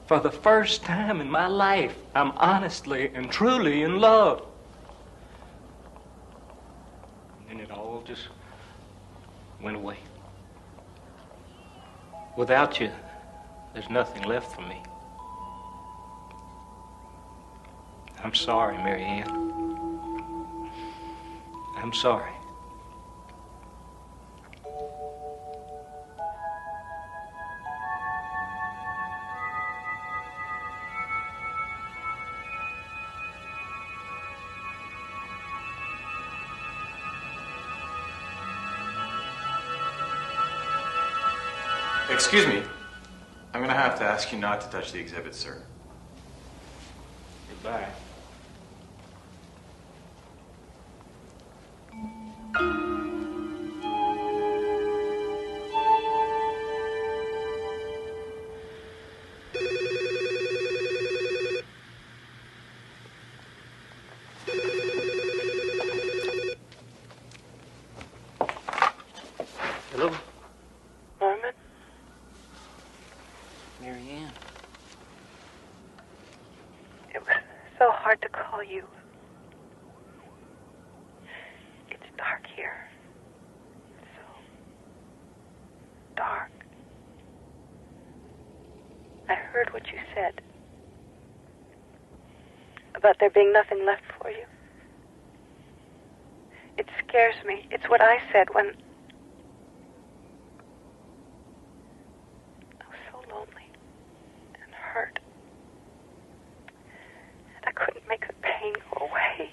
[SPEAKER 5] For the first time in my life, I'm honestly and truly in love. And it all just went away. Without you, there's nothing left for me. I'm sorry, Mary Ann. I'm sorry.
[SPEAKER 1] Excuse me. I'm gonna have to ask you not to touch the exhibit, sir.
[SPEAKER 5] Goodbye. Hello?
[SPEAKER 23] Norman?
[SPEAKER 5] Mary Ann.
[SPEAKER 23] It was so hard to call you. It's dark here. So dark. I heard what you said about there being nothing left for you. It scares me. It's what I said when I was so lonely and hurt. And I couldn't make the pain go away.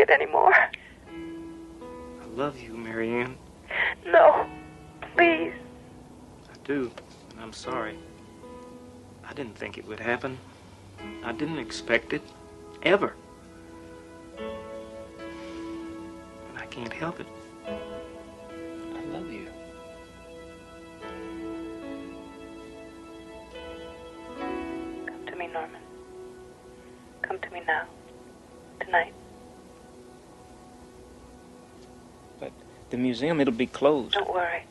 [SPEAKER 23] it anymore.
[SPEAKER 5] I love you, Marianne.
[SPEAKER 23] No, please.
[SPEAKER 5] I do, and I'm sorry. I didn't think it would happen. I didn't expect it, ever. And I can't help it. I love you.
[SPEAKER 23] Come to me, Norman. Come to me now. Tonight.
[SPEAKER 5] But the museum, it'll be closed.
[SPEAKER 23] Don't worry.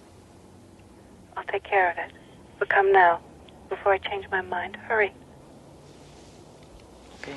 [SPEAKER 23] I'll take care of it. But come now, before I change my mind. Hurry.
[SPEAKER 5] Okay.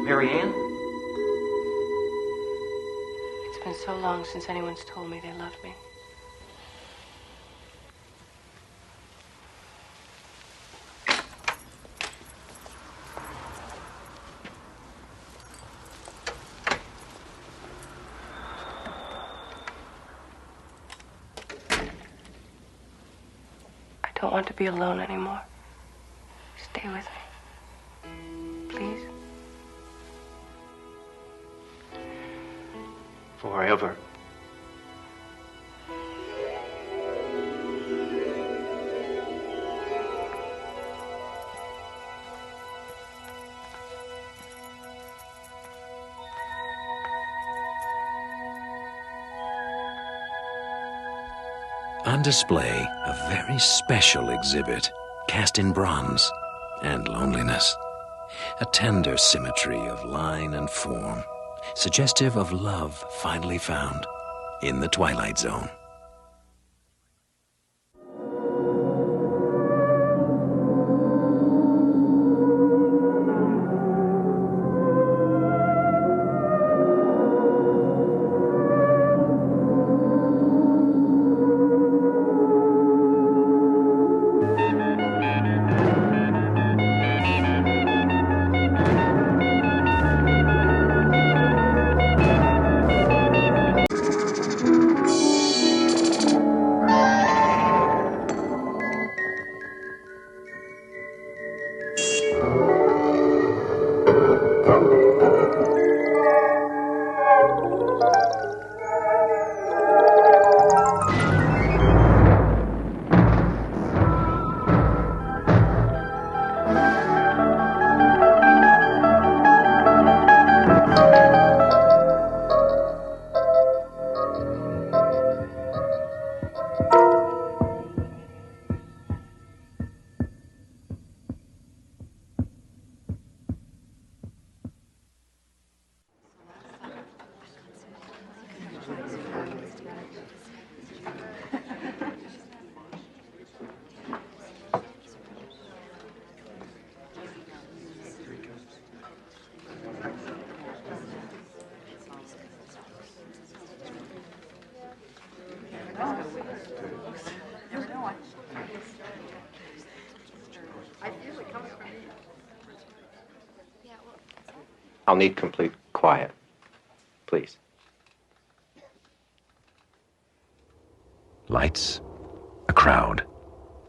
[SPEAKER 5] Marianne?
[SPEAKER 23] It's been so long since anyone's told me they loved me. I don't want to be alone anymore. Stay with me. Please.
[SPEAKER 5] Forever.
[SPEAKER 3] On display, a very special exhibit, cast in bronze and loneliness. A tender symmetry of line and form, suggestive of love finally found in the Twilight Zone.
[SPEAKER 6] I'll need complete quiet, please.
[SPEAKER 3] Lights, a crowd,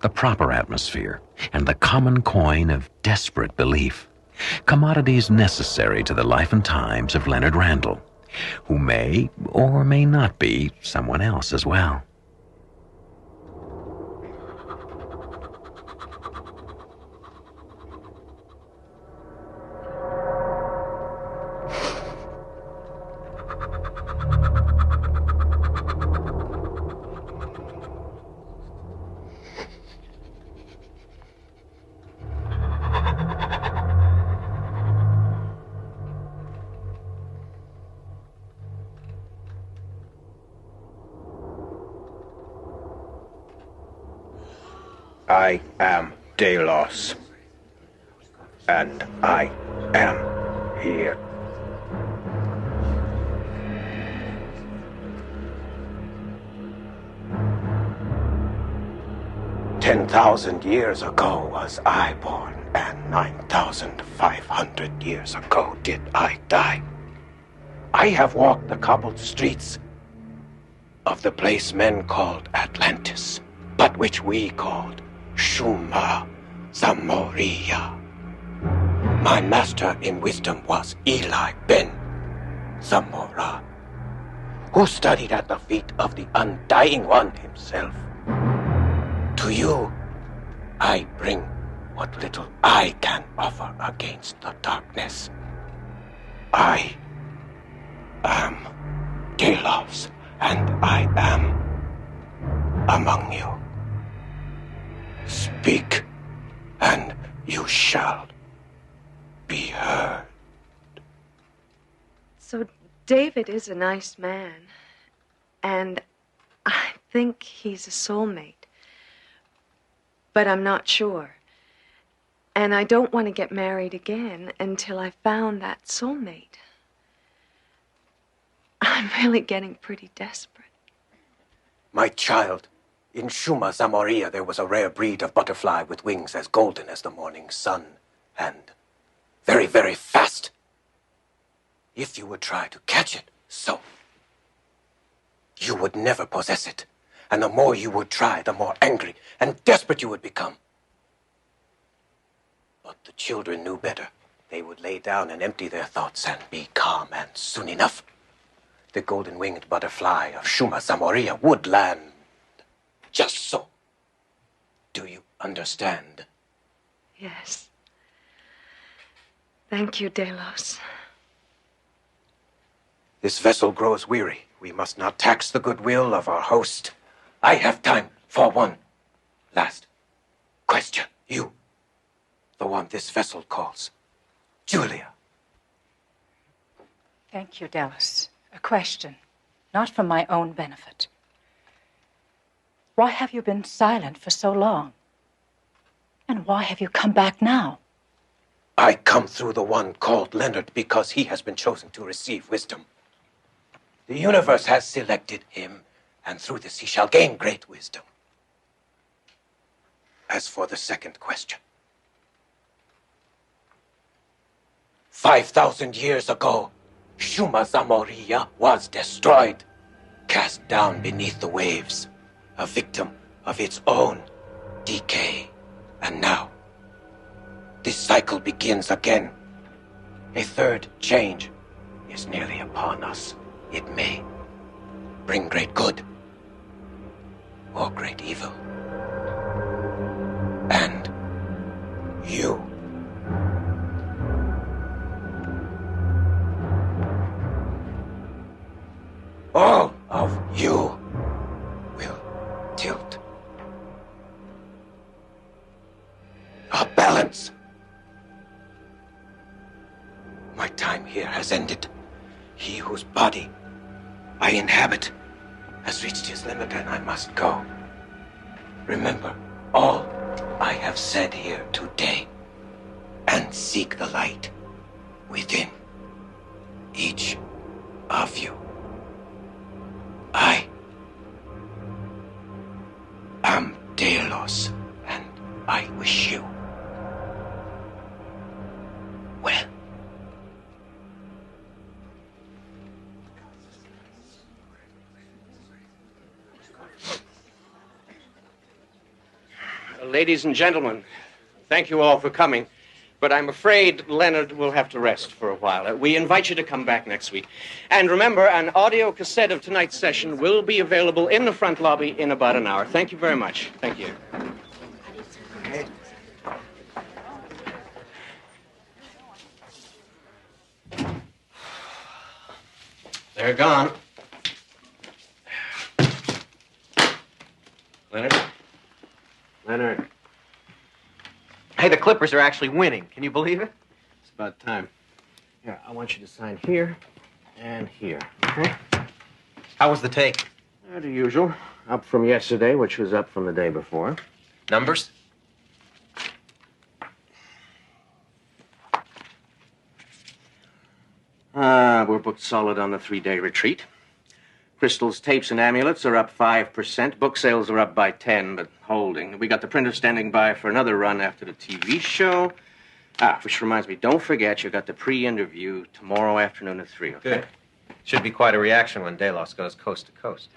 [SPEAKER 3] the proper atmosphere, and the common coin of desperate belief. Commodities necessary to the life and times of Leonard Randall, who may or may not be someone else as well.
[SPEAKER 7] I am Delos. And I am here. $10,000 ago was I born, and 9,500 years ago did I die. I have walked the cobbled streets of the place men called Atlantis, but which we called Shuma Zamoria. My master in wisdom was Eli Ben Zamora, who studied at the feet of the Undying One himself. To you, I bring what little I can offer against the darkness. I am Delos, and I am among you. Speak, and you shall be heard.
[SPEAKER 8] So David is a nice man, and I think he's a soulmate. But I'm not sure. And I don't want to get married again until I found that soulmate. I'm really getting pretty desperate.
[SPEAKER 7] My child, in Shuma Zamoria there was a rare breed of butterfly with wings as golden as the morning sun, and very, very fast. If you would try to catch it, so you would never possess it. And the more you would try, the more angry and desperate you would become. But the children knew better. They would lay down and empty their thoughts and be calm, and soon enough, the golden-winged butterfly of Shuma Zamoria would land. Just so. Do you understand?
[SPEAKER 8] Yes. Thank you, Delos.
[SPEAKER 7] This vessel grows weary. We must not tax the goodwill of our host. I have time for one last question. You, the one this vessel calls Julia.
[SPEAKER 13] Thank you, Dallas. A question, not for my own benefit. Why have you been silent for so long? And why have you come back now?
[SPEAKER 7] I come through the one called Leonard because he has been chosen to receive wisdom. The universe has selected him, and through this he shall gain great wisdom. As for the second question, 5,000 years ago, Shuma Zamoria was destroyed, cast down beneath the waves, a victim of its own decay. And now, this cycle begins again. A third change is nearly upon us. It may bring great good or great evil. And you, all of you, will tilt a balance. My time here has ended. He whose body I inhabit has reached his limit, and I must go. Remember all I have said here today, and seek the light within each of you. I am Delos, and I wish you well.
[SPEAKER 24] Ladies and gentlemen, thank you all for coming, but I'm afraid Leonard will have to rest for a while. We invite you to come back next week. And remember, an audio cassette of tonight's session will be available in the front lobby in about an hour. Thank you very much. Thank you. They're gone. Leonard? Leonard. Hey, the Clippers are actually winning. Can you believe it? It's about time. Here, I want you to sign here and here, okay?
[SPEAKER 2] How was the take?
[SPEAKER 24] The usual. Up from yesterday, which was up from the day before.
[SPEAKER 2] Numbers?
[SPEAKER 24] We're booked solid on the 3-day retreat. Crystals, tapes, and amulets are up 5%. Book sales are up by 10, but holding. We got the printer standing by for another run after the TV show. Which reminds me, don't forget you got the pre-interview tomorrow afternoon at 3, okay?
[SPEAKER 6] Good. Should be quite a reaction when Delos goes coast to coast.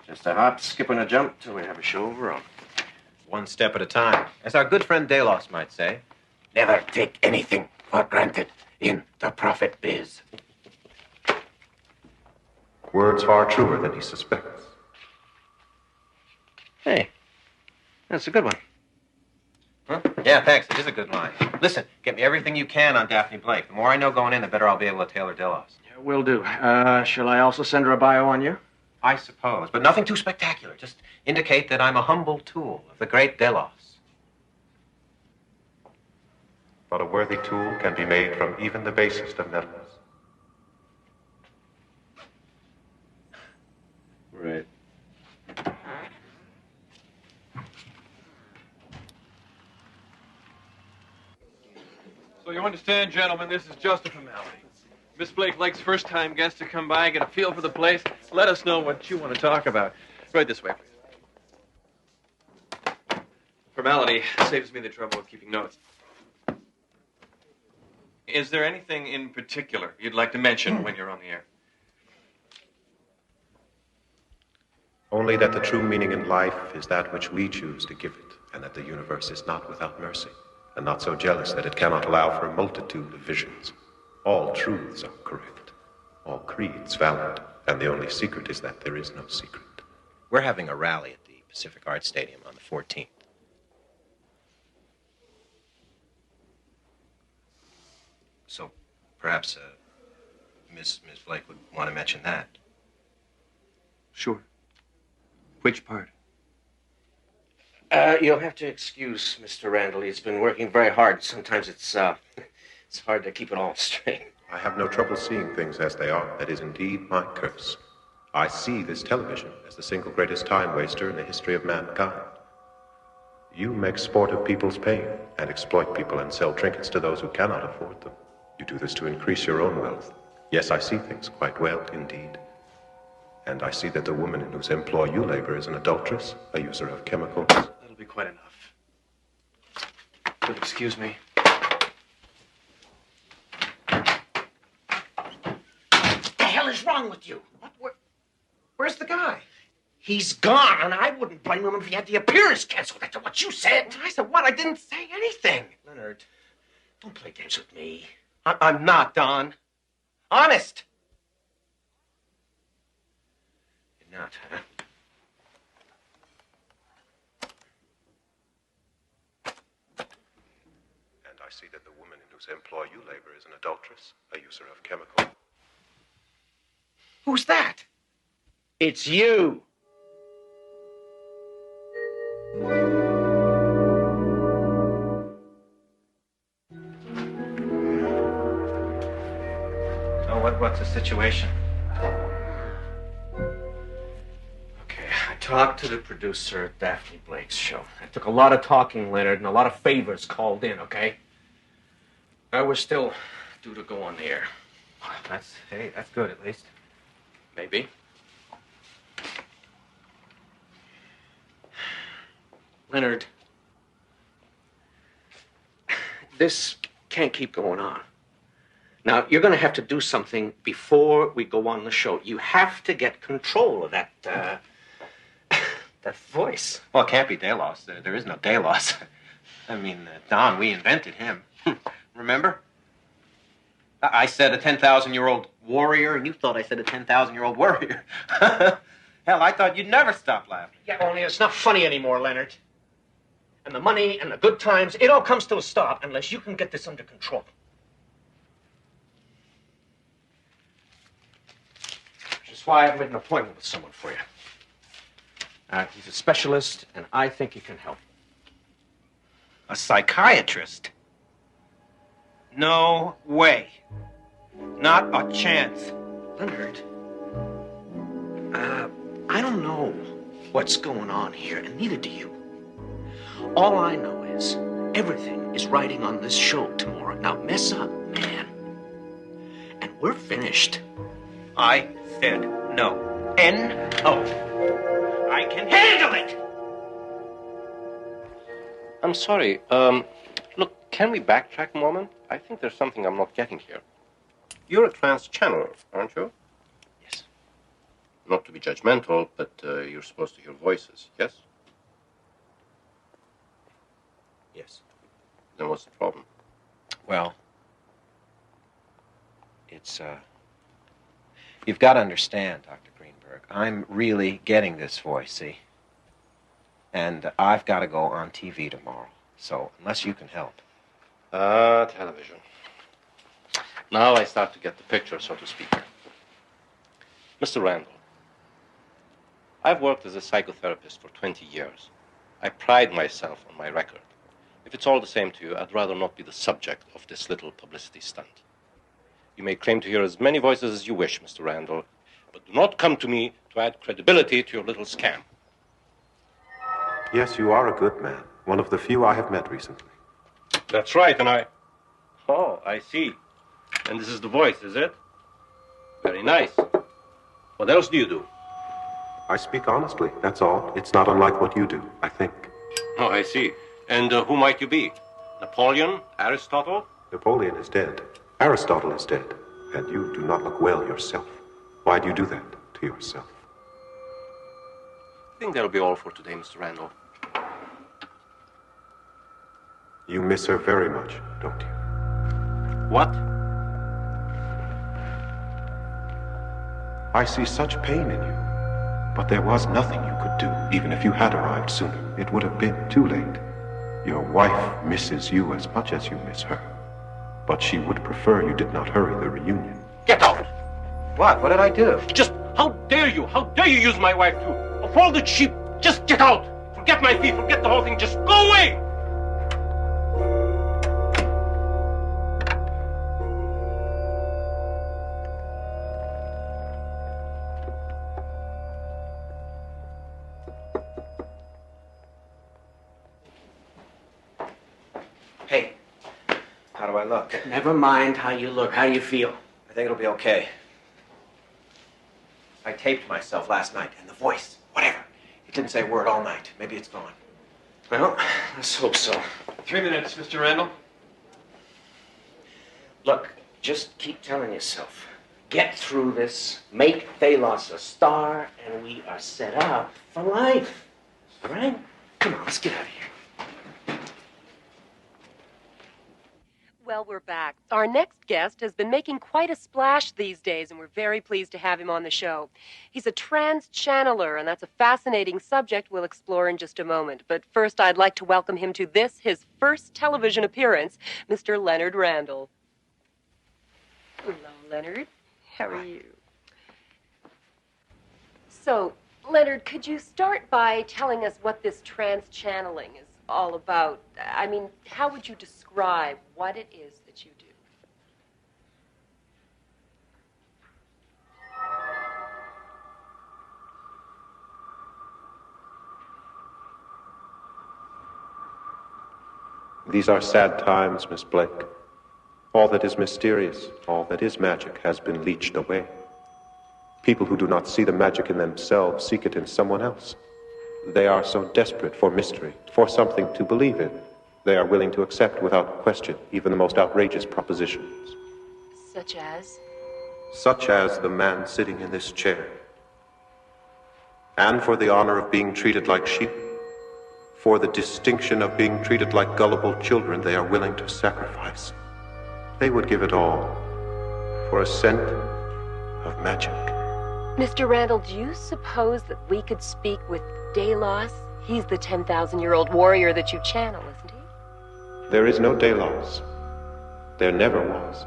[SPEAKER 24] Just a hop, skip, and a jump till we have a show of our own.
[SPEAKER 6] One step at a time. As our good friend Delos might say.
[SPEAKER 7] Never take anything for granted in the profit biz.
[SPEAKER 10] Words far truer than he suspects.
[SPEAKER 24] Hey, that's a good one.
[SPEAKER 6] Huh? Yeah, thanks. It is a good line. Listen, get me everything you can on Daphne Blake. The more I know going in, the better I'll be able to tailor Delos.
[SPEAKER 24] Yeah, will do. Shall I also send her a bio on you?
[SPEAKER 6] I suppose, but nothing too spectacular. Just indicate that I'm a humble tool of the great Delos.
[SPEAKER 10] But a worthy tool can be made from even the basest of metals.
[SPEAKER 24] Right.
[SPEAKER 21] So you understand, gentlemen, this is just a formality. Miss Blake Lake's first-time guest to come by, get a feel for the place. Let us know what you want to talk about. Right this way, please. Formality saves me the trouble of keeping notes. Is there anything in particular you'd like to mention when you're on the air?
[SPEAKER 10] Only that the true meaning in life is that which we choose to give it, and that the universe is not without mercy, and not so jealous that it cannot allow for a multitude of visions. All truths are correct, all creeds valid, and the only secret is that there is no secret.
[SPEAKER 6] We're having a rally at the Pacific Arts Stadium on the 14th. So perhaps Miss Blake would want to mention that.
[SPEAKER 21] Sure. Which part?
[SPEAKER 24] You'll have to excuse Mr. Randall. He's been working very hard. Sometimes it's hard to keep it all straight.
[SPEAKER 10] I have no trouble seeing things as they are. That is indeed my curse. I see this television as the single greatest time waster in the history of mankind. You make sport of people's pain and exploit people and sell trinkets to those who cannot afford them. You do this to increase your own wealth. Yes, I see things quite well indeed. And I see that the woman in whose employ you labor is an adulteress, a user of chemicals.
[SPEAKER 21] That'll be quite enough. You'll excuse me.
[SPEAKER 24] What the hell is wrong with you? Where's the guy? He's gone, and I wouldn't blame him if he had the appearance canceled after what you said. I said what? I didn't say anything.
[SPEAKER 6] Leonard,
[SPEAKER 24] Don't play games with me. I'm not, Don. Honest.
[SPEAKER 6] you're not, huh?
[SPEAKER 10] And I see that the woman in whose employ you labor is an adulteress, a user of chemicals.
[SPEAKER 24] Who's that? It's you.
[SPEAKER 6] So what's the situation?
[SPEAKER 24] Okay, I talked to the producer at Daphne Blake's show. I took a lot of talking, Leonard, and a lot of favors called in, okay? We're still due to go on the air.
[SPEAKER 6] That's good at least.
[SPEAKER 24] Maybe. Leonard, this can't keep going on. Now, you're going to have to do something before we go on the show. You have to get control of that, that voice.
[SPEAKER 6] Well, it can't be Delos. There is no Delos. I mean, Don, we invented him. Remember? I said a 10,000-year-old warrior, and you thought I said a 10,000-year-old warrior. Hell, I thought you'd never stop laughing.
[SPEAKER 24] Yeah, only it's not funny anymore, Leonard. And the money and the good times, it all comes to a stop unless you can get this under control. Which is why I've made an appointment with someone for you. He's a specialist, and I think he can help. A psychiatrist? No way. Not a chance. Leonard, I don't know what's going on here, and neither do you. All I know is everything is riding on this show tomorrow. Now, mess up, man. And
[SPEAKER 6] we're finished. I said no. N-O. I can handle it!
[SPEAKER 10] I'm sorry. Look, can we backtrack a moment? I think there's something I'm not getting here. You're a trance channeler, aren't you?
[SPEAKER 6] Yes.
[SPEAKER 10] Not to be judgmental, but you're supposed to hear voices, yes?
[SPEAKER 6] Yes.
[SPEAKER 10] Then what's the problem?
[SPEAKER 6] Well, it's, you've got to understand, Dr. Greenberg, I'm really getting this voice, see? And I've got to go on TV tomorrow. So, unless you can help.
[SPEAKER 10] Television. Now I start to get the picture, so to speak. Mr. Randall, I've worked as a psychotherapist for 20 years. I pride myself on my record. If it's all the same to you, I'd rather not be the subject of this little publicity stunt. You may claim to hear as many voices as you wish, Mr. Randall, but do not come to me to add credibility to your little scam. Yes, you are a good man. One of the few I have met recently.
[SPEAKER 21] That's right, and I...
[SPEAKER 10] Oh, I see. And this is the voice, is it? Very nice. What else do you do? I speak honestly, that's all. It's not unlike what you do, I think.
[SPEAKER 21] Oh, I see. And who might you be? Napoleon? Aristotle?
[SPEAKER 10] Napoleon is dead. Aristotle is dead. And you do not look well yourself. Why do you do that to yourself?
[SPEAKER 21] I think that'll be all for today, Mr. Randall.
[SPEAKER 10] You miss her very much, don't you?
[SPEAKER 21] What?
[SPEAKER 10] I see such pain in you. But there was nothing you could do, even if you had arrived sooner. It would have been too late. Your wife misses you as much as you miss her. But she would prefer you did not hurry the reunion.
[SPEAKER 21] Get out!
[SPEAKER 6] What? What did I do?
[SPEAKER 21] Just, how dare you? How dare you use my wife to... A folded sheep! Just get out! Forget my fee, forget the whole thing, just go away!
[SPEAKER 6] Hey, how do I look?
[SPEAKER 24] Never mind how you look. How do you feel?
[SPEAKER 6] I think it'll be okay. I taped myself last night, and the voice, whatever. It didn't say a word all night. Maybe it's gone.
[SPEAKER 24] Well, let's hope so.
[SPEAKER 21] 3 minutes, Mr. Randall.
[SPEAKER 24] Look, just keep telling yourself, get through this, make Thalos a star, and we are set up for life. All right? Come on, let's get out of here.
[SPEAKER 19] Well, we're back. Our next guest has been making quite a splash these days, and we're very pleased to have him on the show. He's a trans channeler, and that's a fascinating subject we'll explore in just a moment. But first, I'd like to welcome him to this, his first television appearance, Mr. Leonard Randall. Hello, Leonard. How are you? So, Leonard, could you start by telling us what this trans channeling is all about? I mean, how would you describe what it is that you do?
[SPEAKER 10] These are sad times, Miss Blake. All that is mysterious, all that is magic, has been leached away. People who do not see the magic in themselves seek it in someone else. They are so desperate for mystery, for something to believe in. They are willing to accept without question even the most outrageous propositions.
[SPEAKER 19] Such as?
[SPEAKER 10] Such as the man sitting in this chair. And for the honor of being treated like sheep, for the distinction of being treated like gullible children, they are willing to sacrifice. They would give it all for a scent of magic.
[SPEAKER 19] Mr. Randall, do you suppose that we could speak with Delos? He's the 10,000-year-old warrior that you channel, isn't he?
[SPEAKER 10] There is no Delos. There never was.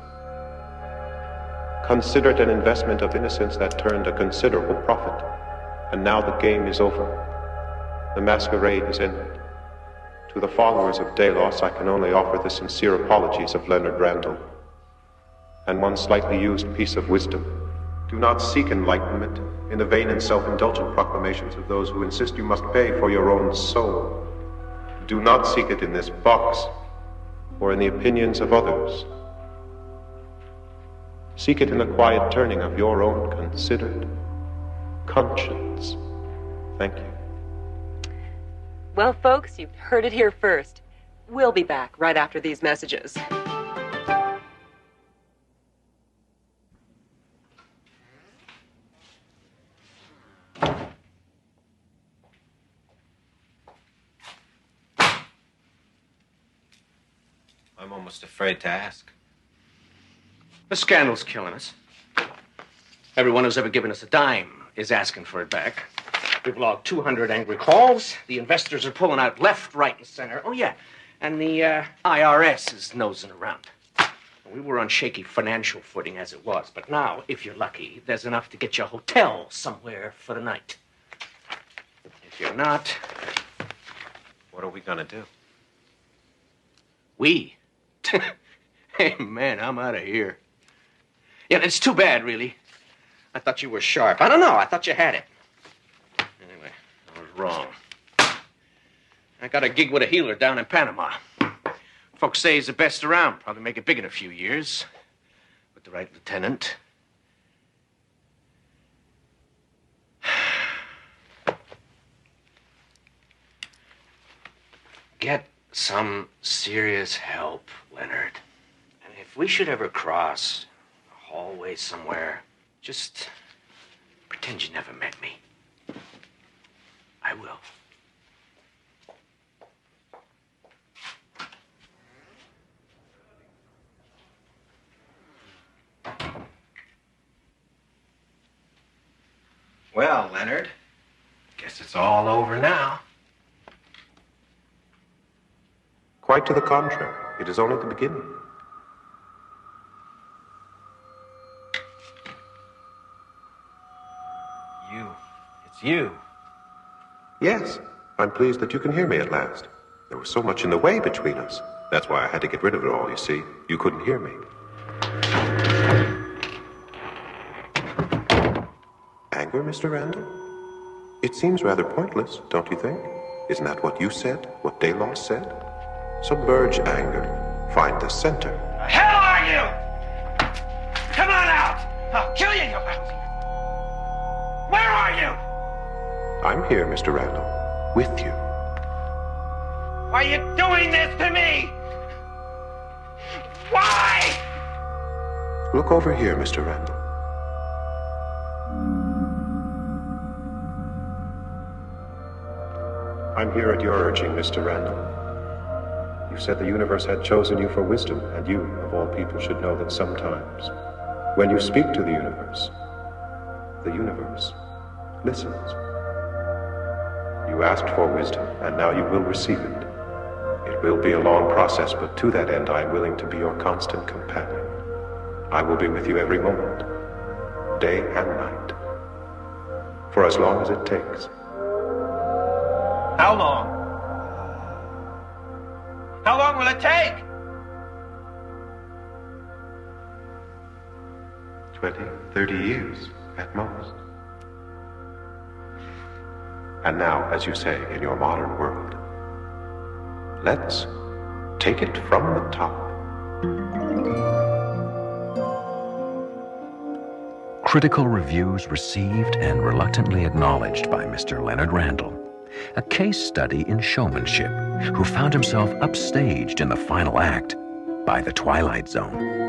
[SPEAKER 10] Consider it an investment of innocence that turned a considerable profit. And now the game is over. The masquerade is ended. To the followers of Delos, I can only offer the sincere apologies of Leonard Randall. And one slightly used piece of wisdom. Do not seek enlightenment in the vain and self-indulgent proclamations of those who insist you must pay for your own soul. Do not seek it in this box or in the opinions of others. Seek it in the quiet turning of your own considered conscience. Thank you.
[SPEAKER 19] Well, folks, you've heard it here first. We'll be back right after these messages.
[SPEAKER 6] I'm almost afraid to ask.
[SPEAKER 24] The scandal's killing us. Everyone who's ever given us a dime is asking for it back. We've logged 200 angry calls. The investors are pulling out left, right, and center. Oh, yeah. And the IRS is nosing around. We were on shaky financial footing as it was, but now, if you're lucky, there's enough to get you a hotel somewhere for the night. If you're not...
[SPEAKER 10] What are we gonna do?
[SPEAKER 24] We? Hey, man, I'm out of here. Yeah, it's too bad, really. I thought you were sharp. I don't know. I thought you had it. Anyway, I was wrong. I got a gig with a healer down in Panama. Folks say he's the best around. Probably make it big in a few years. With the right lieutenant. Get some serious help, Leonard. And if we should ever cross a hallway somewhere, just pretend you never met me. I will.
[SPEAKER 6] Well, Leonard, guess it's all over now.
[SPEAKER 10] Quite to the contrary. It is only the beginning.
[SPEAKER 6] It's you.
[SPEAKER 10] Yes, I'm pleased that you can hear me at last. There was so much in the way between us. That's why I had to get rid of it all, you see. You couldn't hear me. Anger, Mr. Randall? It seems rather pointless, don't you think? Isn't that what you said? What Delos said? Submerge anger. Find the center.
[SPEAKER 20] The hell are you? Come on out! I'll kill you, you bastard! Where are you?
[SPEAKER 10] I'm here, Mr. Randall. With you.
[SPEAKER 20] Why are you doing this to me? Why?
[SPEAKER 10] Look over here, Mr. Randall. I'm here at your urging, Mr. Randall. You said the universe had chosen you for wisdom, and you, of all people, should know that sometimes, when you speak to the universe listens. You asked for wisdom, and now you will receive it. It will be a long process, but to that end I am willing to be your constant companion. I will be with you every moment, day and night, for as long as it takes.
[SPEAKER 20] How long? How long will it take?
[SPEAKER 10] 20, 30 years at most. And now, as you say in your modern world, let's take it from the top.
[SPEAKER 3] Critical reviews received and reluctantly acknowledged by Mr. Leonard Randall, a case study in showmanship, who found himself upstaged in the final act by the Twilight Zone.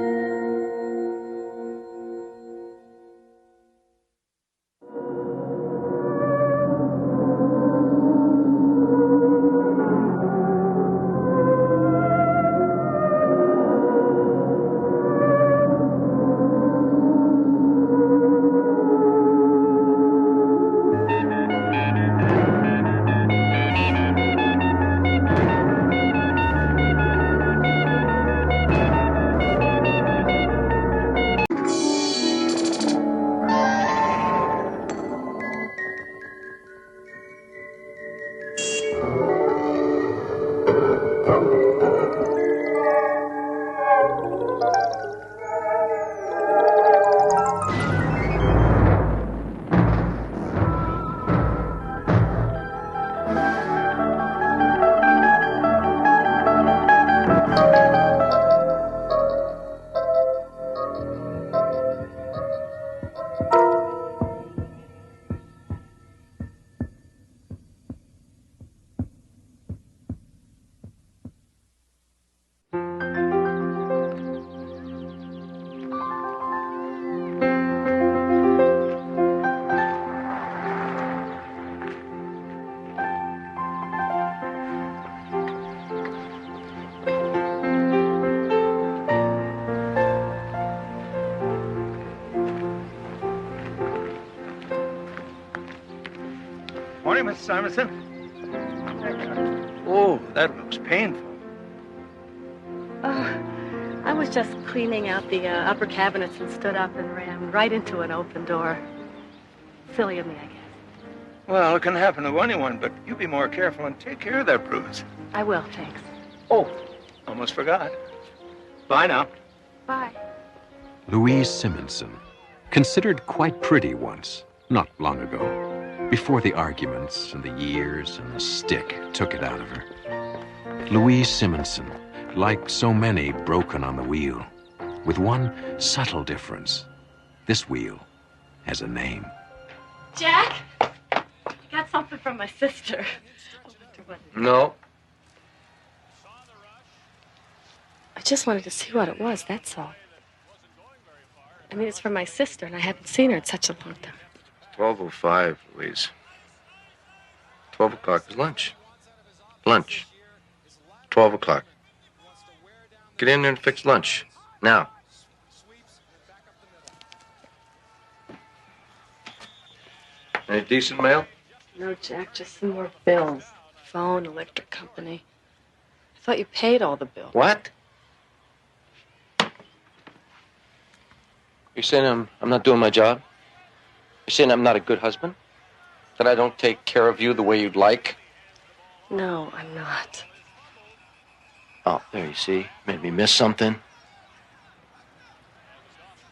[SPEAKER 20] morning, Mrs. Simonson. Oh, that looks painful.
[SPEAKER 16] Oh, I was just cleaning out the upper cabinets and stood up and ran right into an open door. Silly of me, I guess.
[SPEAKER 20] Well, it can happen to anyone, but you be more careful and take care of that bruise.
[SPEAKER 16] I will, thanks.
[SPEAKER 20] Oh, almost forgot. Bye now.
[SPEAKER 16] Bye.
[SPEAKER 3] Louise Simonson, considered quite pretty once, not long ago, before the arguments and the years and the stick took it out of her. Louise Simonson, like so many broken on the wheel, with one subtle difference. This wheel has a name.
[SPEAKER 16] Jack? I got something from my sister.
[SPEAKER 12] No.
[SPEAKER 16] I just wanted to see what it was, that's all. I mean, it's from my sister, and I haven't seen her in such a long time.
[SPEAKER 12] 12:05, Louise. 12 o'clock is lunch. Lunch. 12 o'clock. Get in there and fix lunch. Now. Any decent mail?
[SPEAKER 16] No, Jack, just some more bills. Phone, electric company. I thought you paid all the bills.
[SPEAKER 12] What? You're saying I'm not doing my job? You're saying I'm not a good husband? That I don't take care of you the way you'd like?
[SPEAKER 16] No, I'm not.
[SPEAKER 12] Oh, there you see. Made me miss something.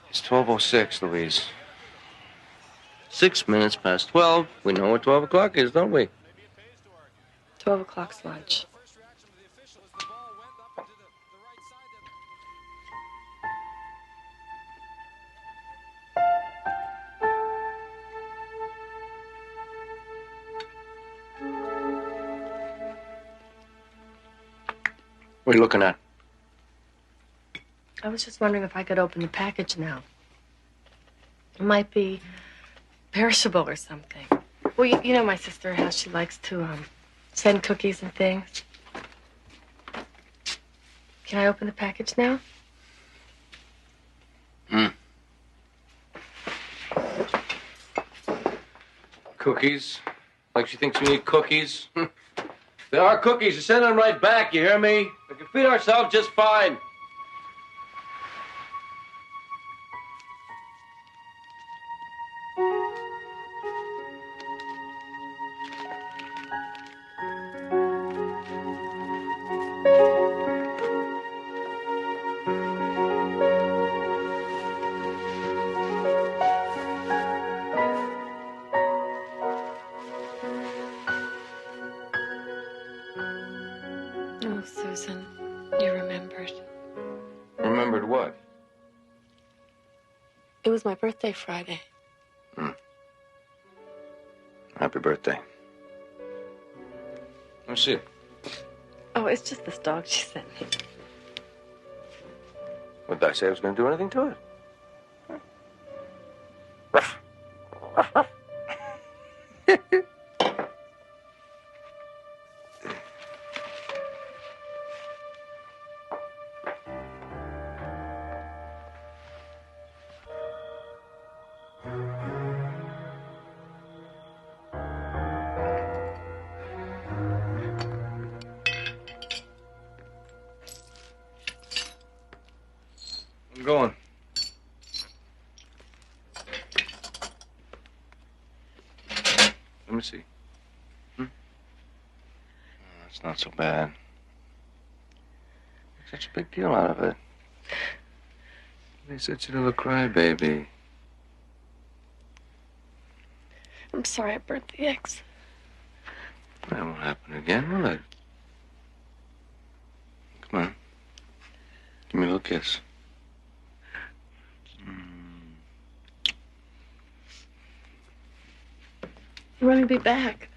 [SPEAKER 12] It's 12:06, Louise. 6 minutes past 12. We know what 12 o'clock is, don't we?
[SPEAKER 16] 12 o'clock's lunch.
[SPEAKER 12] What are you looking at?
[SPEAKER 16] I was just wondering if I could open the package now. It might be perishable or something. Well, you know my sister, how she likes to send cookies and things. Can I open the package now?
[SPEAKER 12] Cookies? Like she thinks we need cookies? There are cookies. You send them right back, you hear me? We can feed ourselves just fine.
[SPEAKER 16] Oh, Susan, you remembered.
[SPEAKER 12] Remembered what?
[SPEAKER 16] It was my birthday Friday.
[SPEAKER 12] Happy birthday. Let me see it.
[SPEAKER 16] Oh, it's just this dog she sent me.
[SPEAKER 12] What did I say I was going to do anything to it? I'm going. Let me see. That's not so bad. Make such a big deal out of it. You're such a little crybaby.
[SPEAKER 16] I'm sorry I burnt the eggs.
[SPEAKER 12] That won't happen again, will it? Come on. Give me a little kiss.
[SPEAKER 16] When will you be back?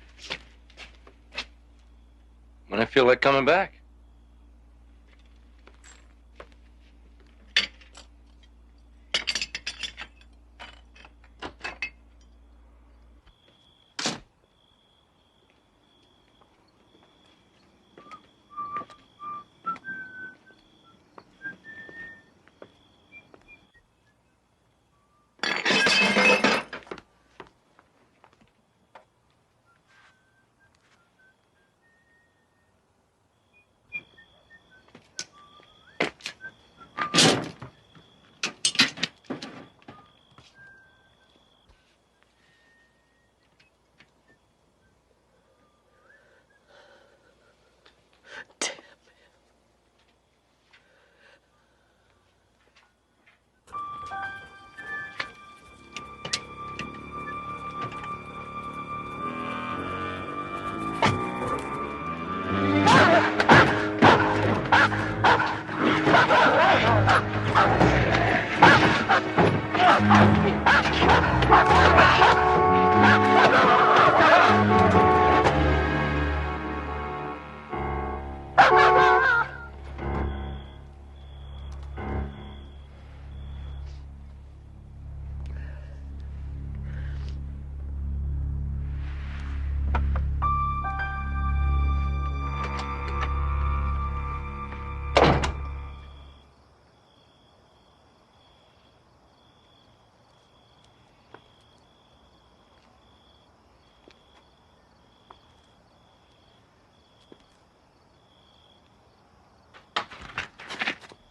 [SPEAKER 12] When I feel like coming back.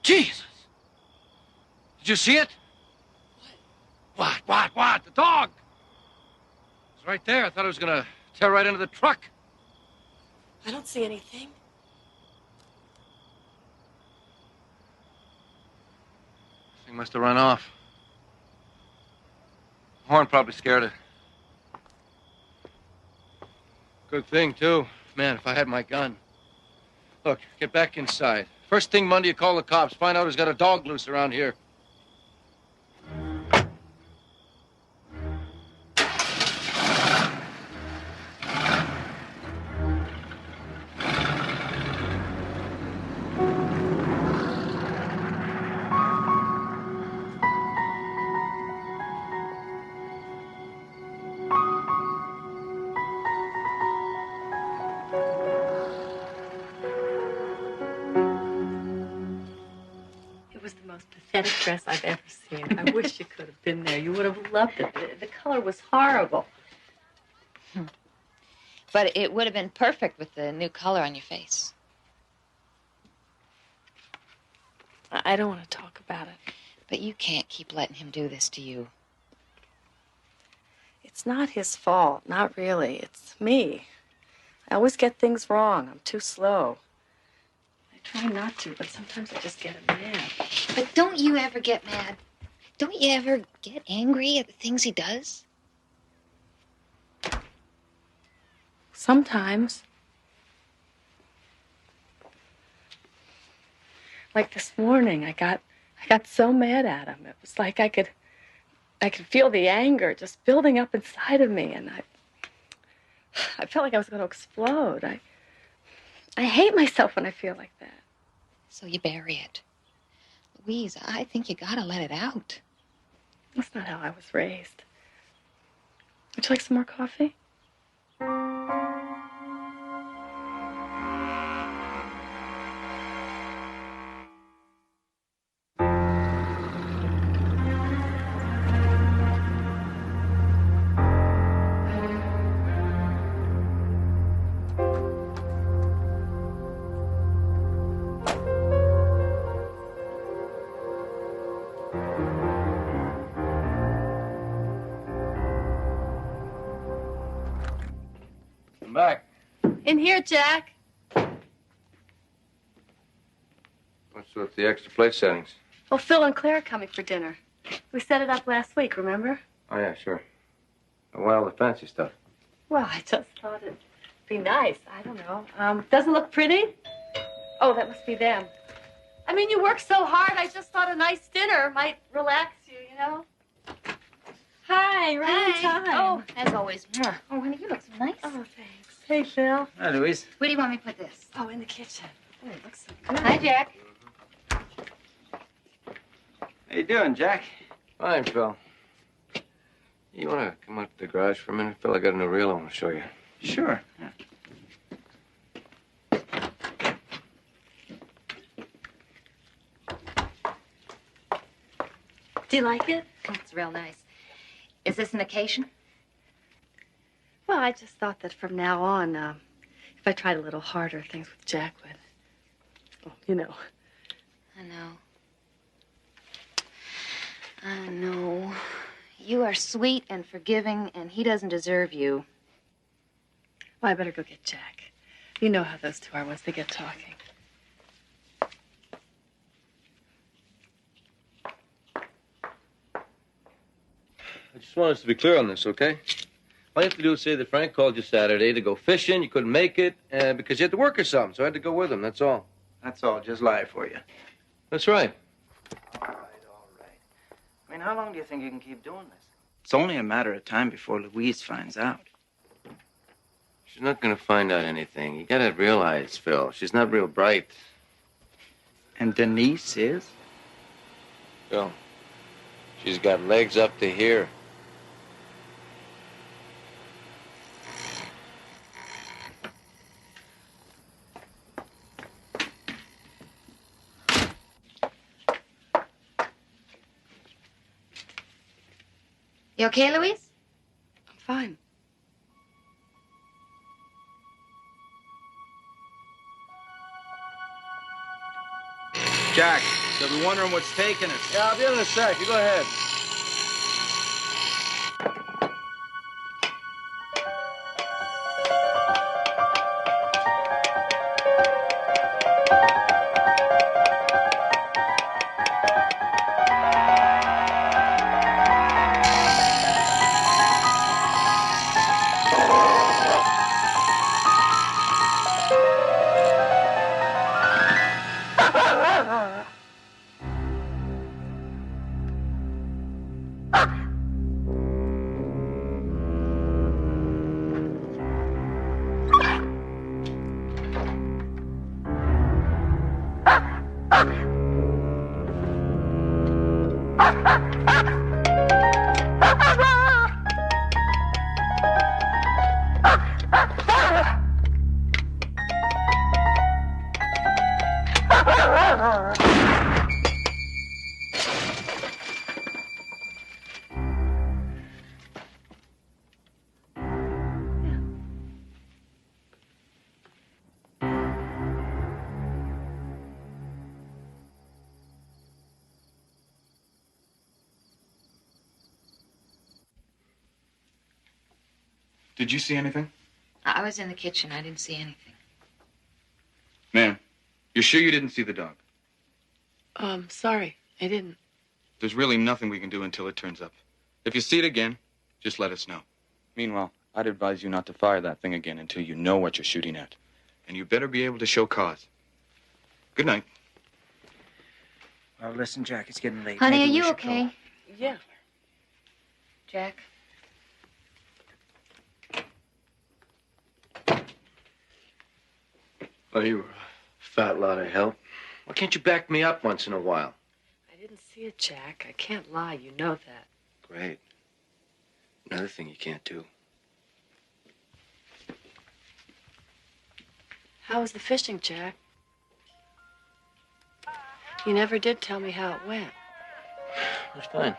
[SPEAKER 12] Jesus! Did you see it? What? The dog! It was right there. I thought it was gonna tear right into the truck.
[SPEAKER 16] I don't see anything.
[SPEAKER 12] Thing must have run off. Horn probably scared it. Good thing, too. Man, if I had my gun. Look, get back inside. First thing Monday, you call the cops. Find out who's got a dog loose around here.
[SPEAKER 16] It was the most pathetic dress I've ever seen. I wish you could have been there. You would have loved it. The color was horrible.
[SPEAKER 4] But it would have been perfect with the new color on your face.
[SPEAKER 16] I don't want to talk about it.
[SPEAKER 4] But you can't keep letting him do this to you.
[SPEAKER 16] It's not his fault. Not really. It's me. I always get things wrong. I'm too slow. I try not to, but sometimes I just get mad.
[SPEAKER 4] But don't you ever get mad? Don't you ever get angry at the things he does?
[SPEAKER 16] Sometimes. Like this morning, I got so mad at him. It was like I could feel the anger just building up inside of me, and I felt like I was going to explode. I hate myself when I feel like that.
[SPEAKER 4] So you bury it. Louise, I think you gotta let it out.
[SPEAKER 16] That's not how I was raised. Would you like some more coffee?
[SPEAKER 12] I'm back.
[SPEAKER 16] In here, Jack.
[SPEAKER 12] What's with the extra plate settings?
[SPEAKER 16] Well, Phil and Claire are coming for dinner. We set it up last week, remember?
[SPEAKER 12] Oh, yeah, sure. Well, the fancy stuff.
[SPEAKER 16] Well, I just thought it'd be nice. I don't know. Doesn't look pretty? Oh, that must be them. I mean, you work so hard, I just thought a nice dinner might relax you, you know? Hi, right on time.
[SPEAKER 4] Oh, as always. Oh, honey, you look so nice.
[SPEAKER 16] Oh, thanks. Hey, Phil.
[SPEAKER 21] Hi, Louise.
[SPEAKER 4] Where do you want me to put this?
[SPEAKER 16] Oh, in the kitchen. Oh, it looks so good.
[SPEAKER 4] Hi, Jack.
[SPEAKER 21] How you doing, Jack?
[SPEAKER 12] Fine, Phil. You want to come out to the garage for a minute, Phil? I got a new reel I want to show you.
[SPEAKER 21] Sure. Yeah.
[SPEAKER 16] Do you like it?
[SPEAKER 4] It's real nice. Is this an occasion?
[SPEAKER 16] Well, I just thought that from now on, if I tried a little harder, things with Jack would, well, you know.
[SPEAKER 4] I know. I know. You are sweet and forgiving, and he doesn't deserve you.
[SPEAKER 16] Well, I better go get Jack. You know how those two are once they get talking.
[SPEAKER 12] I just want us to be clear on this, okay? All you have to do is say that Frank called you Saturday to go fishing. You couldn't make it because you had to work or something, so I had to go with him. That's all.
[SPEAKER 21] That's all. Just lie for you.
[SPEAKER 12] That's right.
[SPEAKER 21] All right. I mean, how long do you think you can keep doing this? It's only a matter of time before Louise finds out.
[SPEAKER 12] She's not going to find out anything. You got to realize, Phil, she's not real bright.
[SPEAKER 21] And Denise is?
[SPEAKER 12] Phil, she's got legs up to here.
[SPEAKER 4] You okay, Louise?
[SPEAKER 16] I'm fine.
[SPEAKER 21] Jack.
[SPEAKER 17] They'll be wondering what's taking us.
[SPEAKER 12] Yeah, I'll be in a sec. You go ahead.
[SPEAKER 1] Did you see anything?
[SPEAKER 4] I was in the kitchen. I didn't see anything.
[SPEAKER 1] Ma'am, you're sure you didn't see the dog?
[SPEAKER 16] Sorry, I didn't.
[SPEAKER 1] There's really nothing we can do until it turns up. If you see it again, just let us know. Meanwhile, I'd advise you not to fire that thing again until you know what you're shooting at. And you better be able to show cause. Good night.
[SPEAKER 14] Oh, listen, Jack, it's getting late.
[SPEAKER 4] Honey,
[SPEAKER 14] Maybe
[SPEAKER 4] are
[SPEAKER 14] we
[SPEAKER 4] you
[SPEAKER 14] should
[SPEAKER 4] okay?
[SPEAKER 14] call.
[SPEAKER 16] Yeah.
[SPEAKER 4] Jack?
[SPEAKER 12] Oh, you were a fat lot of help. Why can't you back me up once in a while?
[SPEAKER 16] I didn't see it, Jack. I can't lie. You know that.
[SPEAKER 12] Great. Another thing you can't do.
[SPEAKER 16] How was the fishing, Jack? You never did tell me how it went.
[SPEAKER 12] It was fine.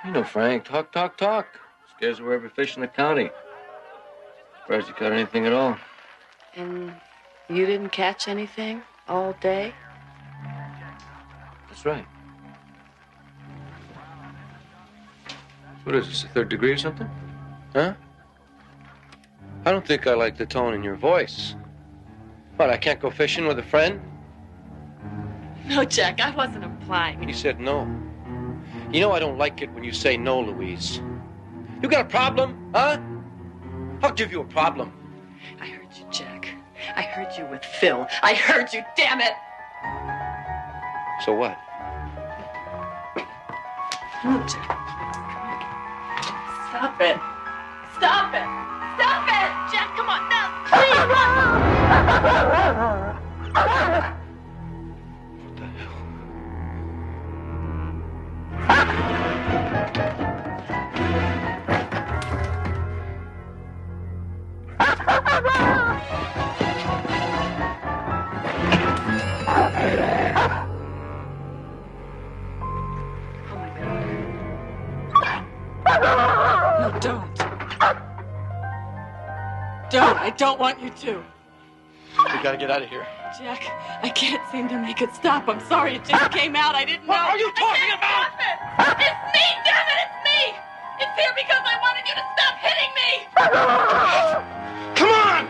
[SPEAKER 12] You know, Frank, talk. Scares away every fish in the county. Surprised you caught anything at all.
[SPEAKER 16] And you didn't catch anything all day?
[SPEAKER 12] That's right. What is this, the third degree or something? Huh? I don't think I like the tone in your voice. What, I can't go fishing with a friend?
[SPEAKER 16] No, Jack, I wasn't implying.
[SPEAKER 12] You said no. You know I don't like it when you say no, Louise. You got a problem, huh? I'll give you a problem.
[SPEAKER 16] I heard you, Jack. I heard you with Phil. I heard you, damn it!
[SPEAKER 12] So what?
[SPEAKER 16] No, Jack. Stop it. Stop it. Stop it! Jack, come on, now, please! No, don't. Don't. I don't want you to.
[SPEAKER 12] We gotta get out of here.
[SPEAKER 16] Jack, I can't seem to make it stop. I'm sorry, it just came out. I didn't know.
[SPEAKER 12] What are you talking about?
[SPEAKER 16] Stop it! It's me, damn it! It's me! It's here because I wanted you to stop hitting me!
[SPEAKER 12] Come on!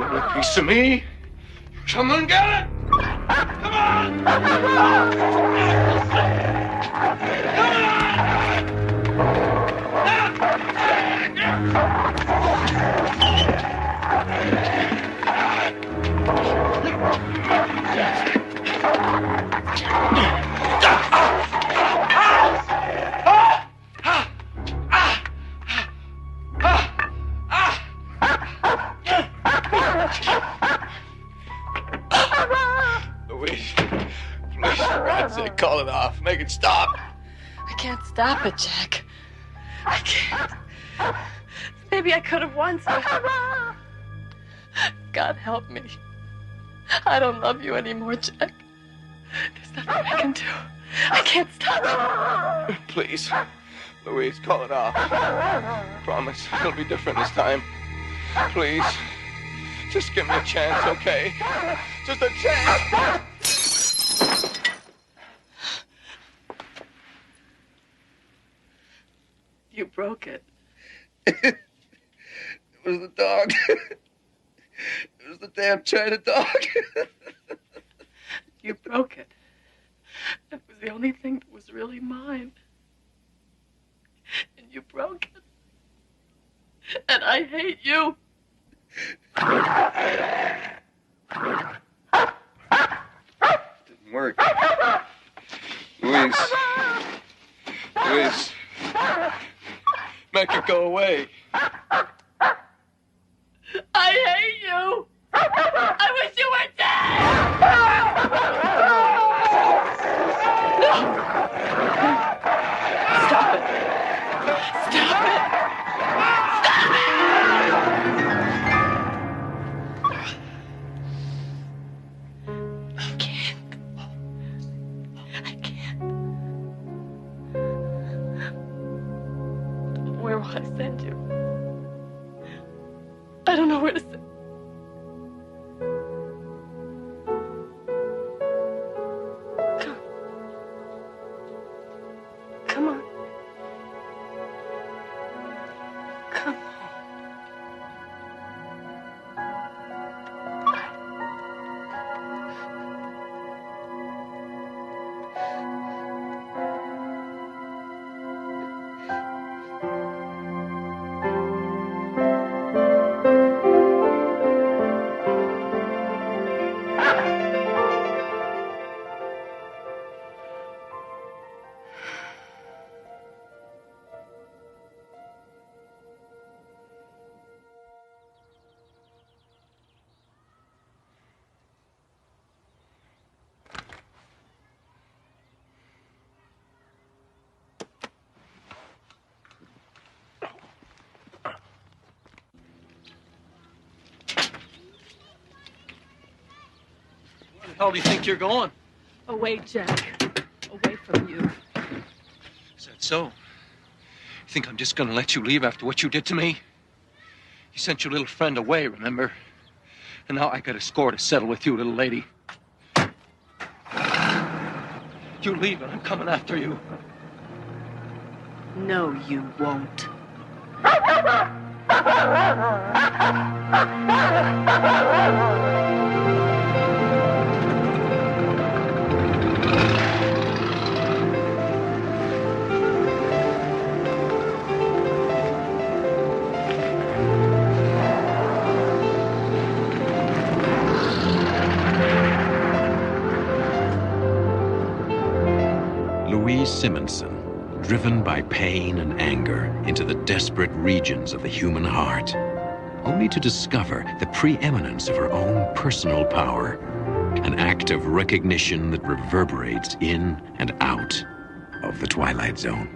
[SPEAKER 12] A piece of me? Someone get it! Come on! Louise, please, for God's sake, call it off. Make it stop.
[SPEAKER 16] I can't stop it, Jack. I can't. Maybe I could have once, but... God help me. I don't love you anymore, Jack. There's nothing I can do. I can't stop it.
[SPEAKER 9] Please, Louise, call it off. Promise, it'll be different this time. Please, just give me a chance, okay? Just a chance!
[SPEAKER 16] You broke it.
[SPEAKER 12] It was the dog. It was the damn China dog.
[SPEAKER 16] You broke it. It was the only thing that was really mine. And you broke it. And I hate you.
[SPEAKER 12] Didn't work. Louise. Louise. Make it go away.
[SPEAKER 16] I hate you. I wish you were dead. No. Stop it. Stop it. Stop it. I can't. I can't. Where will I send you? I don't know where to send. Come on. Come on.
[SPEAKER 12] Where the hell do you think you're going?
[SPEAKER 16] Away, Jack. Away from you.
[SPEAKER 12] Is that so? You think I'm just gonna let you leave after what you did to me? You sent your little friend away, remember? And now I got a score to settle with you, little lady. You leave and I'm coming after you.
[SPEAKER 16] No, you won't.
[SPEAKER 3] Louise Simonson, driven by pain and anger into the desperate regions of the human heart, only to discover the preeminence of her own personal power, an act of recognition that reverberates in and out of the Twilight Zone.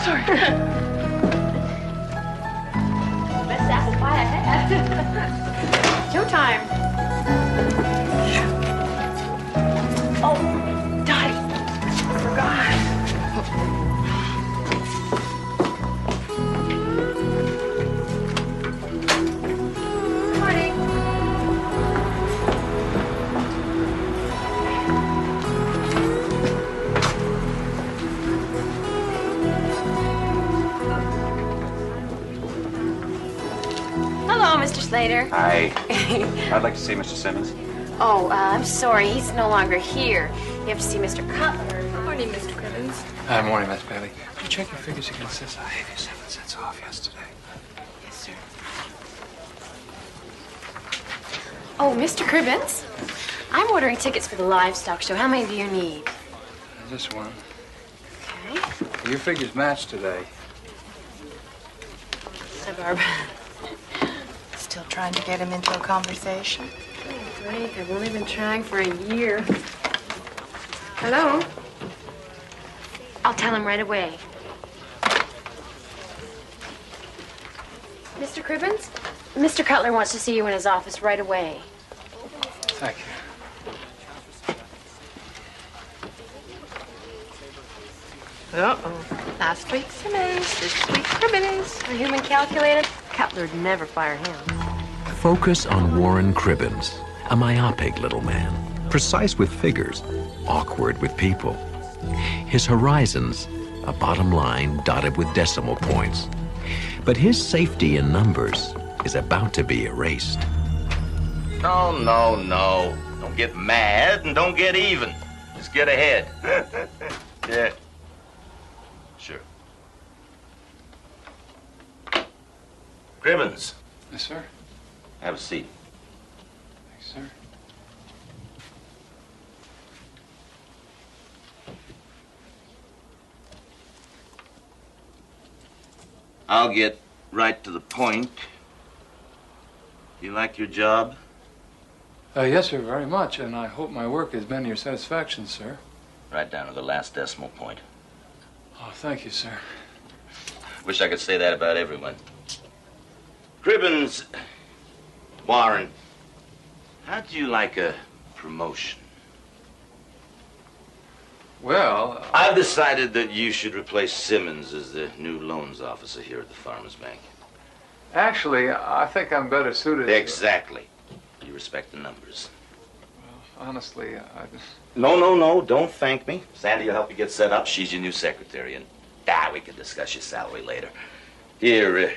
[SPEAKER 16] sorry.
[SPEAKER 4] Best apple pie I had.
[SPEAKER 16] Showtime. Oh, Dottie. Forgot.
[SPEAKER 4] Morning.
[SPEAKER 14] Hello, Mr. Slater.
[SPEAKER 15] Hi. I'd like to see Mr. Simmons.
[SPEAKER 14] Oh, I'm sorry. He's no longer here. You have to see Mr. Cutler.
[SPEAKER 16] Good morning, Mr. Cribbins.
[SPEAKER 17] Hi, morning, Miss Bailey. Did you check your figures against this? I gave you 7 cents off yesterday.
[SPEAKER 16] Yes, sir. Oh, Mr. Cribbins?
[SPEAKER 14] I'm ordering tickets for the livestock show. How many do you need?
[SPEAKER 17] Just one.
[SPEAKER 14] Okay.
[SPEAKER 17] Your figures match today.
[SPEAKER 16] Hi, Barb.
[SPEAKER 18] Still trying to get him into a conversation?
[SPEAKER 16] Great. I've only been trying for a year. Hello?
[SPEAKER 14] I'll tell him right away. Mr. Cribbins? Mr. Cutler wants to see you in his office right away.
[SPEAKER 17] Thank you.
[SPEAKER 16] Uh-oh. Last week Simmons, this week Cribbins.
[SPEAKER 14] A human calculator?
[SPEAKER 16] Cutler'd never fire him.
[SPEAKER 3] Focus on Warren Cribbins, a myopic little man, precise with figures, awkward with people. His horizons, a bottom line dotted with decimal points. But his safety in numbers is about to be erased.
[SPEAKER 22] No, no, no. Don't get mad and don't get even. Just get ahead. Yeah. Sure. Cribbins.
[SPEAKER 17] Yes, sir.
[SPEAKER 22] Have a seat.
[SPEAKER 17] Thanks, sir.
[SPEAKER 22] I'll get right to the point. You like your job?
[SPEAKER 17] Yes, sir, very much, and I hope my work has been to your satisfaction, sir.
[SPEAKER 22] Right down to the last decimal point.
[SPEAKER 17] Oh, thank you, sir.
[SPEAKER 22] Wish I could say that about everyone. Cribbins, Warren, how'd you like a promotion?
[SPEAKER 17] Well,
[SPEAKER 22] I've decided that you should replace Simmons as the new loans officer here at the Farmers Bank.
[SPEAKER 17] actually, I think I'm better suited.
[SPEAKER 22] Exactly. You respect the numbers.
[SPEAKER 17] Honestly,
[SPEAKER 22] No, don't thank me. Sandy will help you get set up. She's your new secretary, and we can discuss your salary later. Here,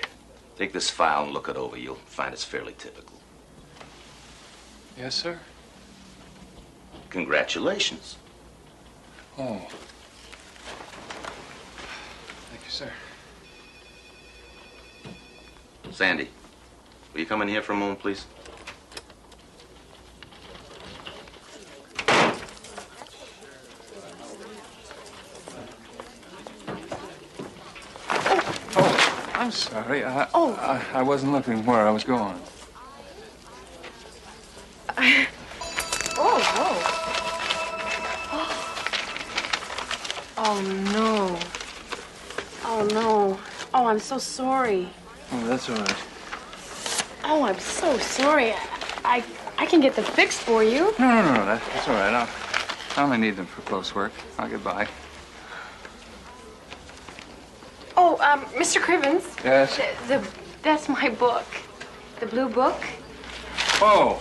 [SPEAKER 22] take this file and look it over. You'll find it's fairly typical.
[SPEAKER 17] Yes, sir.
[SPEAKER 22] Congratulations.
[SPEAKER 17] Oh. Thank you, sir.
[SPEAKER 22] Sandy, will you come in here for a moment, please?
[SPEAKER 17] I'm sorry. I wasn't looking where I was going.
[SPEAKER 16] Oh, no. Oh, no. Oh, I'm so sorry.
[SPEAKER 17] Oh, that's all right.
[SPEAKER 16] Oh, I'm so sorry. I can get them fixed for you.
[SPEAKER 17] No. That's all right. I only need them for close work. I'll get by.
[SPEAKER 16] Oh, Mr. Cribbins.
[SPEAKER 17] Yes?
[SPEAKER 16] That's my book. The blue book.
[SPEAKER 17] Oh.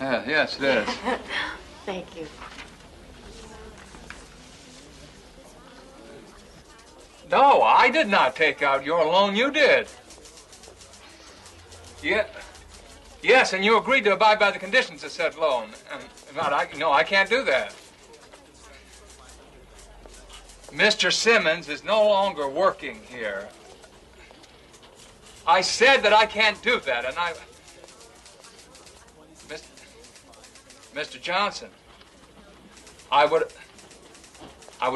[SPEAKER 17] Yeah, yes, it is.
[SPEAKER 16] Thank you.
[SPEAKER 17] No, I did not take out your loan. You did. Yeah. Yes, and you agreed to abide by the conditions of said loan. No, I can't do that. Mr. Simmons is no longer working here. I said that I can't do that, and Mr. Johnson, I would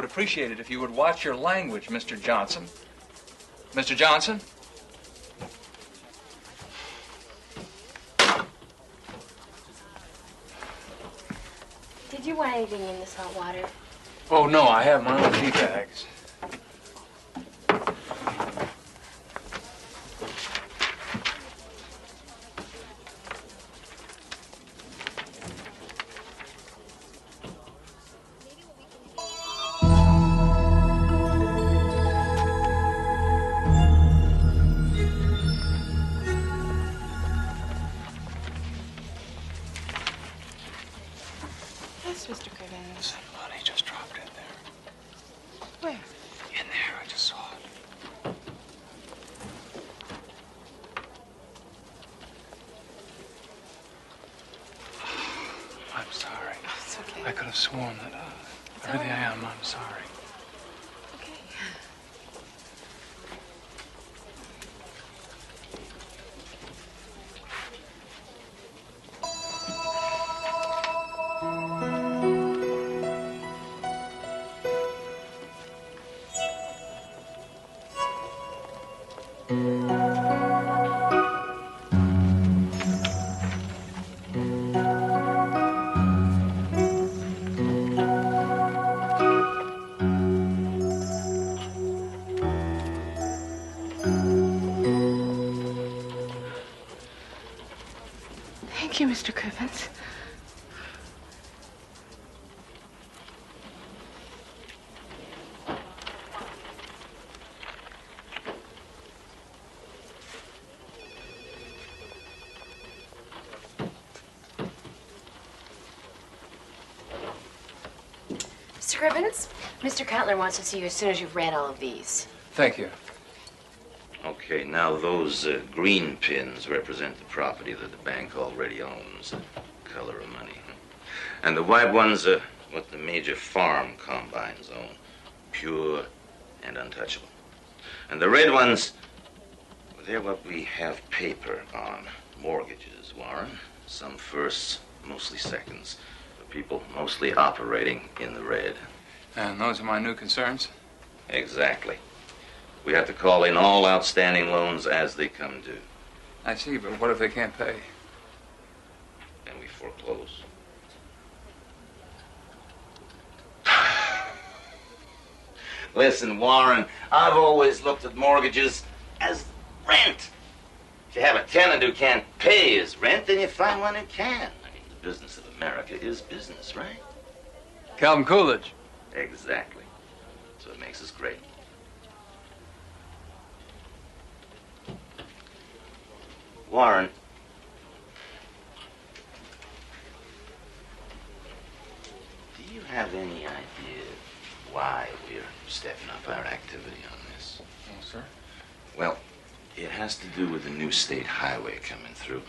[SPEAKER 17] appreciate it if you would watch your language, Mr. Johnson. Mr. Johnson?
[SPEAKER 14] Did you want anything in this hot water?
[SPEAKER 17] Oh, no, I have my own tea bags. have sworn that really I am. I'm sorry.
[SPEAKER 16] Thank you, Mr. Cribbins.
[SPEAKER 14] Mr. Cribbins, Mr. Cutler wants to see you as soon as you've read all of these.
[SPEAKER 17] Thank you.
[SPEAKER 22] Okay, now those green pins represent the property that the bank already owns, the color of money. And the white ones are what the major farm combines own, pure and untouchable. And the red ones, well, they're what we have paper on, mortgages, Warren. Some firsts, mostly seconds, for people mostly operating in the red.
[SPEAKER 17] And those are my new concerns?
[SPEAKER 22] Exactly. We have to call in all outstanding loans as they come due.
[SPEAKER 17] I see, but what if they can't pay?
[SPEAKER 22] Then we foreclose. Listen, Warren, I've always looked at mortgages as rent. If you have a tenant who can't pay his rent, then you find one who can. I mean, the business of America is business, right?
[SPEAKER 17] Calvin Coolidge.
[SPEAKER 22] Exactly. That's what makes us great. Warren. Do you have any idea why we're stepping up our activity on this?
[SPEAKER 17] No, sir.
[SPEAKER 22] Well, it has to do with the new state highway coming through.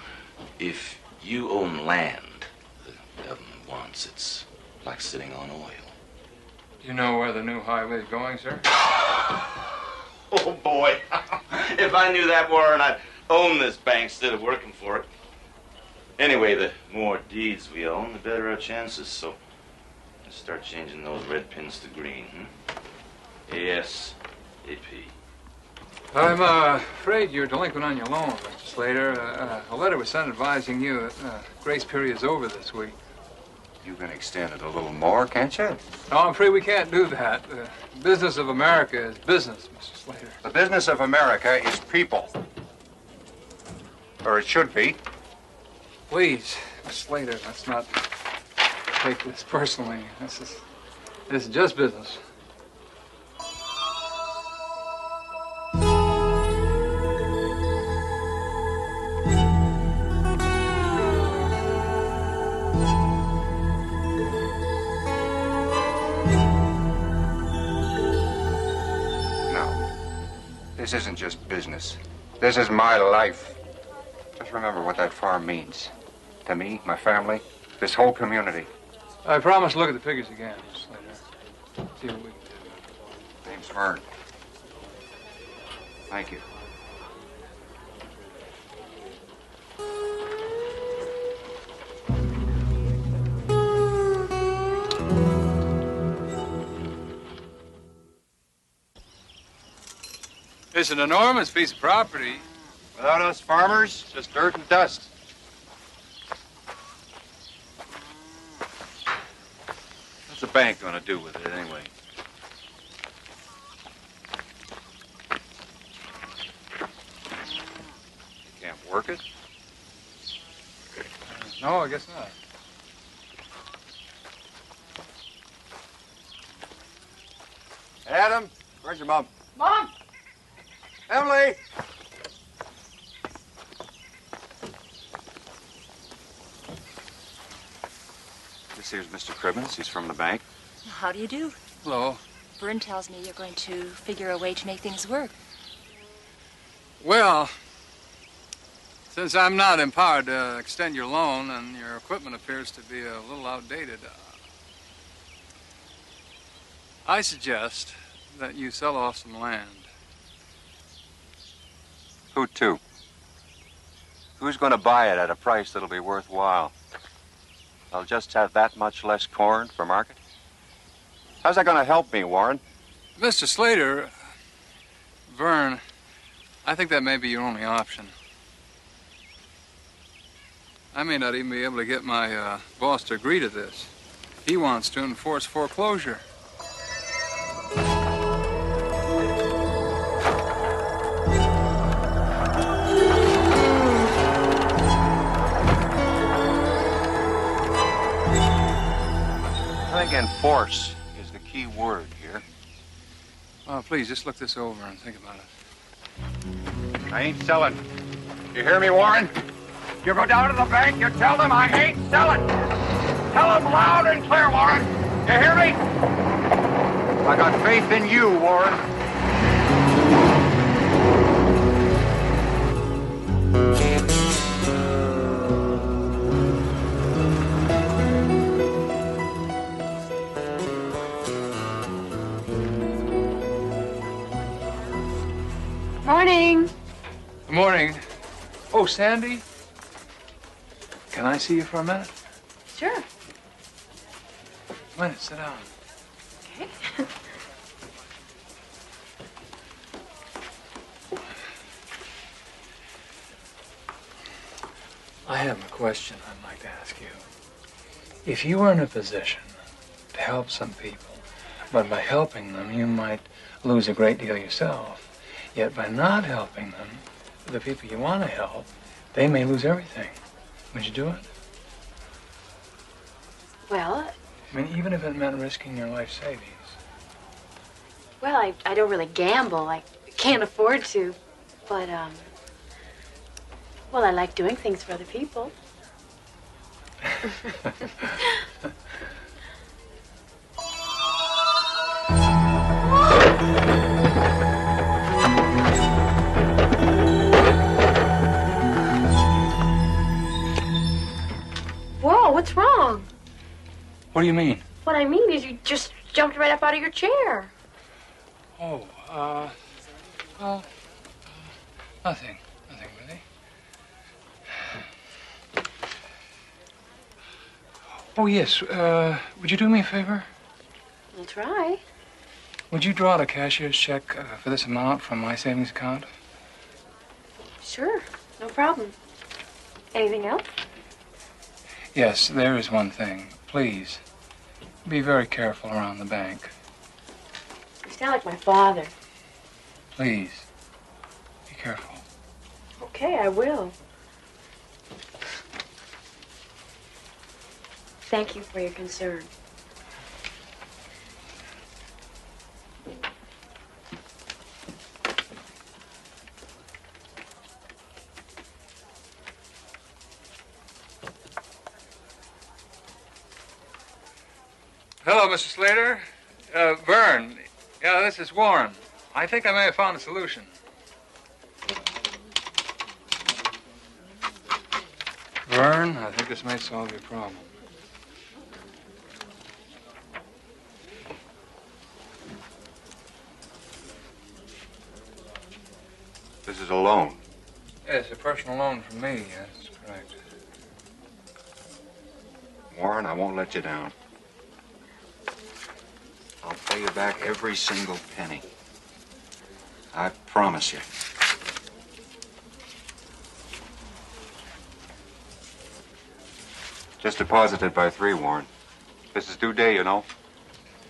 [SPEAKER 22] If you own land the government wants, it's like sitting on oil.
[SPEAKER 17] Do you know where the new highway is going, sir?
[SPEAKER 22] Oh, boy. If I knew that, Warren, I'd own this bank instead of working for it. Anyway, the more deeds we own, the better our chances. So let's start changing those red pins to green. ASAP.
[SPEAKER 17] I'm afraid you're delinquent on your loan, Mr. Slater. A letter was sent advising you that grace period is over this week.
[SPEAKER 15] You can extend it a little more, can't you?
[SPEAKER 17] No, I'm afraid we can't do that. The business of America is business, Mr. Slater.
[SPEAKER 15] The business of America is people. Or it should be.
[SPEAKER 17] Please, Mr. Slater, let's not take this personally. This is just business.
[SPEAKER 15] This isn't just business. This is my life. Just remember what that farm means. To me, my family, this whole community.
[SPEAKER 17] I promise to look at the figures again, Mr. Slater. See what we can do.
[SPEAKER 15] Name's Vern. Thank you.
[SPEAKER 17] It's an enormous piece of property.
[SPEAKER 15] Without us farmers, just dirt and dust. What's the bank going to do with it anyway? You can't work it?
[SPEAKER 17] No, I guess not.
[SPEAKER 15] Adam, where's your mom?
[SPEAKER 18] Mom!
[SPEAKER 15] Emily! This here's Mr. Cribbins. He's from the bank.
[SPEAKER 4] How do you do?
[SPEAKER 17] Hello.
[SPEAKER 4] Vern tells me you're going to figure a way to make things work.
[SPEAKER 17] Well, since I'm not empowered to extend your loan and your equipment appears to be a little outdated, I suggest that you sell off some land.
[SPEAKER 15] Who to? Who's going to buy it at a price that'll be worthwhile? I'll just have that much less corn for market. How's that going to help me, Warren?
[SPEAKER 17] Mr. Slater, Vern, I think that may be your only option. I may not even be able to get my boss to agree to this. He wants to enforce foreclosure.
[SPEAKER 15] I think enforce is the key word here.
[SPEAKER 17] Oh, please, just look this over and think about it.
[SPEAKER 15] I ain't selling. You hear me, Warren? You go down to the bank, you tell them I ain't selling. Tell them loud and clear, Warren. You hear me? I got faith in you, Warren.
[SPEAKER 16] Morning.
[SPEAKER 17] Good morning. Oh, Sandy? Can I see you for a minute?
[SPEAKER 16] Sure.
[SPEAKER 17] A minute, sit down.
[SPEAKER 16] Okay.
[SPEAKER 17] I have a question I'd like to ask you. If you were in a position to help some people, but by helping them you might lose a great deal yourself, yet by not helping them, the people you want to help, they may lose everything. Would you do it?
[SPEAKER 16] Well,
[SPEAKER 17] I mean, even if it meant risking your life savings.
[SPEAKER 16] well, I don't really gamble. I can't afford to. But, well, I like doing things for other people. Whoa, what's wrong?
[SPEAKER 17] What do you mean?
[SPEAKER 16] What I mean is you just jumped right up out of your chair.
[SPEAKER 17] Oh, well, nothing. Nothing really. Oh, yes, would you do me a favor?
[SPEAKER 16] I'll try.
[SPEAKER 17] Would you draw the cashier's check for this amount from my savings account?
[SPEAKER 16] Sure, no problem. Anything else?
[SPEAKER 17] Yes, there is one thing. Please, be very careful around the bank.
[SPEAKER 16] You sound like my father.
[SPEAKER 17] Please, be careful.
[SPEAKER 16] Okay, I will. Thank you for your concern.
[SPEAKER 17] Hello, Mr. Slater. Vern. Yeah, this is Warren. I think I may have found a solution. Vern, I think this may solve your problem.
[SPEAKER 15] This is a loan.
[SPEAKER 17] Yes, a personal loan from me. Yes, correct.
[SPEAKER 15] Warren, I won't let you down. I'll pay you back every single penny. I promise you. Just deposited by 3, Warren. This is due day, you know.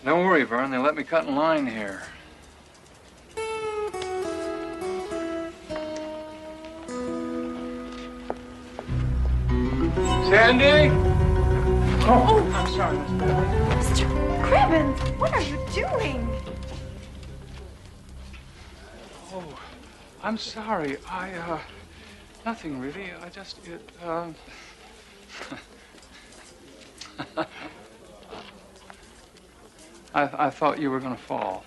[SPEAKER 17] Don't worry, Vern. They let me cut in line here. Sandy? Oh, I'm sorry, Miss Bailey.
[SPEAKER 16] Mr. Cribbins, what are you doing?
[SPEAKER 17] Oh, I'm sorry. Nothing really. I thought you were going to fall.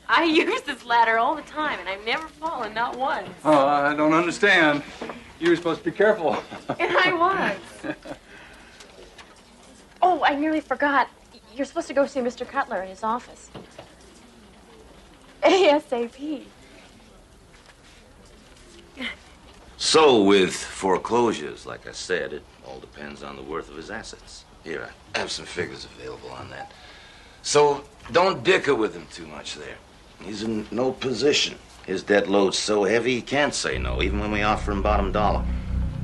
[SPEAKER 16] I use this ladder all the time, and I've never fallen, not once.
[SPEAKER 17] Oh, I don't understand. You were supposed to be careful.
[SPEAKER 16] And I was. Oh, I nearly forgot. You're supposed to go see Mr. Cutler in his office. ASAP.
[SPEAKER 22] So, with foreclosures, like I said, it all depends on the worth of his assets. Here, I have some figures available on that. So, don't dicker with him too much there. He's in no position. His debt load's so heavy he can't say no, even when we offer him bottom dollar.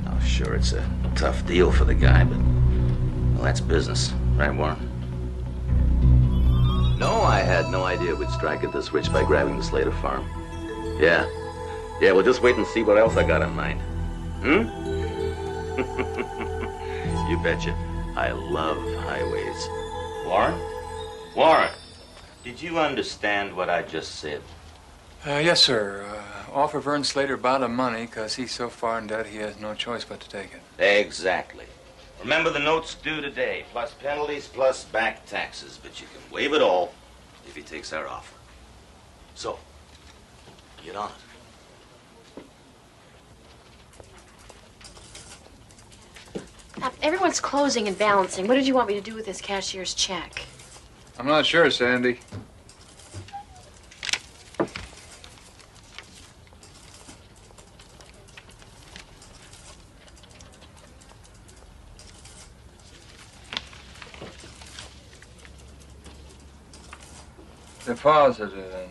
[SPEAKER 22] Now, sure, it's a tough deal for the guy, but, well, that's business. Right, Warren? No, I had no idea we'd strike it this rich by grabbing the Slater farm. Yeah. Yeah, well, just wait and see what else I got in mind. Hmm? You betcha. I love highways. Warren? Warren, did you understand what I just said?
[SPEAKER 17] Yes, sir. Offer Vern Slater bottom money because he's so far in debt he has no choice but to take it.
[SPEAKER 22] Exactly. Remember the note's due today, plus penalties, plus back taxes. But you can waive it all if he takes our offer. So, get on it.
[SPEAKER 14] Everyone's closing and balancing. What did you want me to do with this cashier's check?
[SPEAKER 17] I'm not sure, Sandy. Deposited in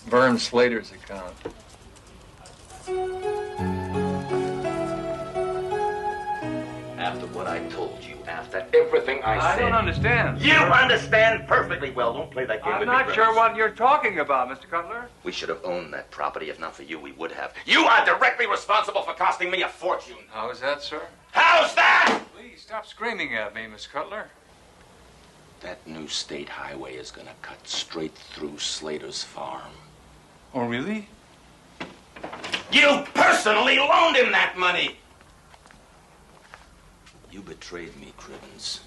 [SPEAKER 17] Vern Slater's account.
[SPEAKER 22] After what I told you, after everything I said.
[SPEAKER 15] don't understand.
[SPEAKER 22] You understand perfectly well. Don't play that game
[SPEAKER 15] I'm
[SPEAKER 22] with me,
[SPEAKER 15] not sure
[SPEAKER 22] Grimes.
[SPEAKER 15] what you're talking about, Mr. Cutler.
[SPEAKER 22] We should have owned that property. If not for you, we would have. You are directly responsible for costing me a fortune.
[SPEAKER 17] How is that, sir?
[SPEAKER 22] How's that?
[SPEAKER 17] Please stop screaming at me, Miss Cutler.
[SPEAKER 22] That new state highway is gonna cut straight through Slater's farm.
[SPEAKER 17] Oh, really?
[SPEAKER 22] You personally loaned him that money! You betrayed me, Cribbins.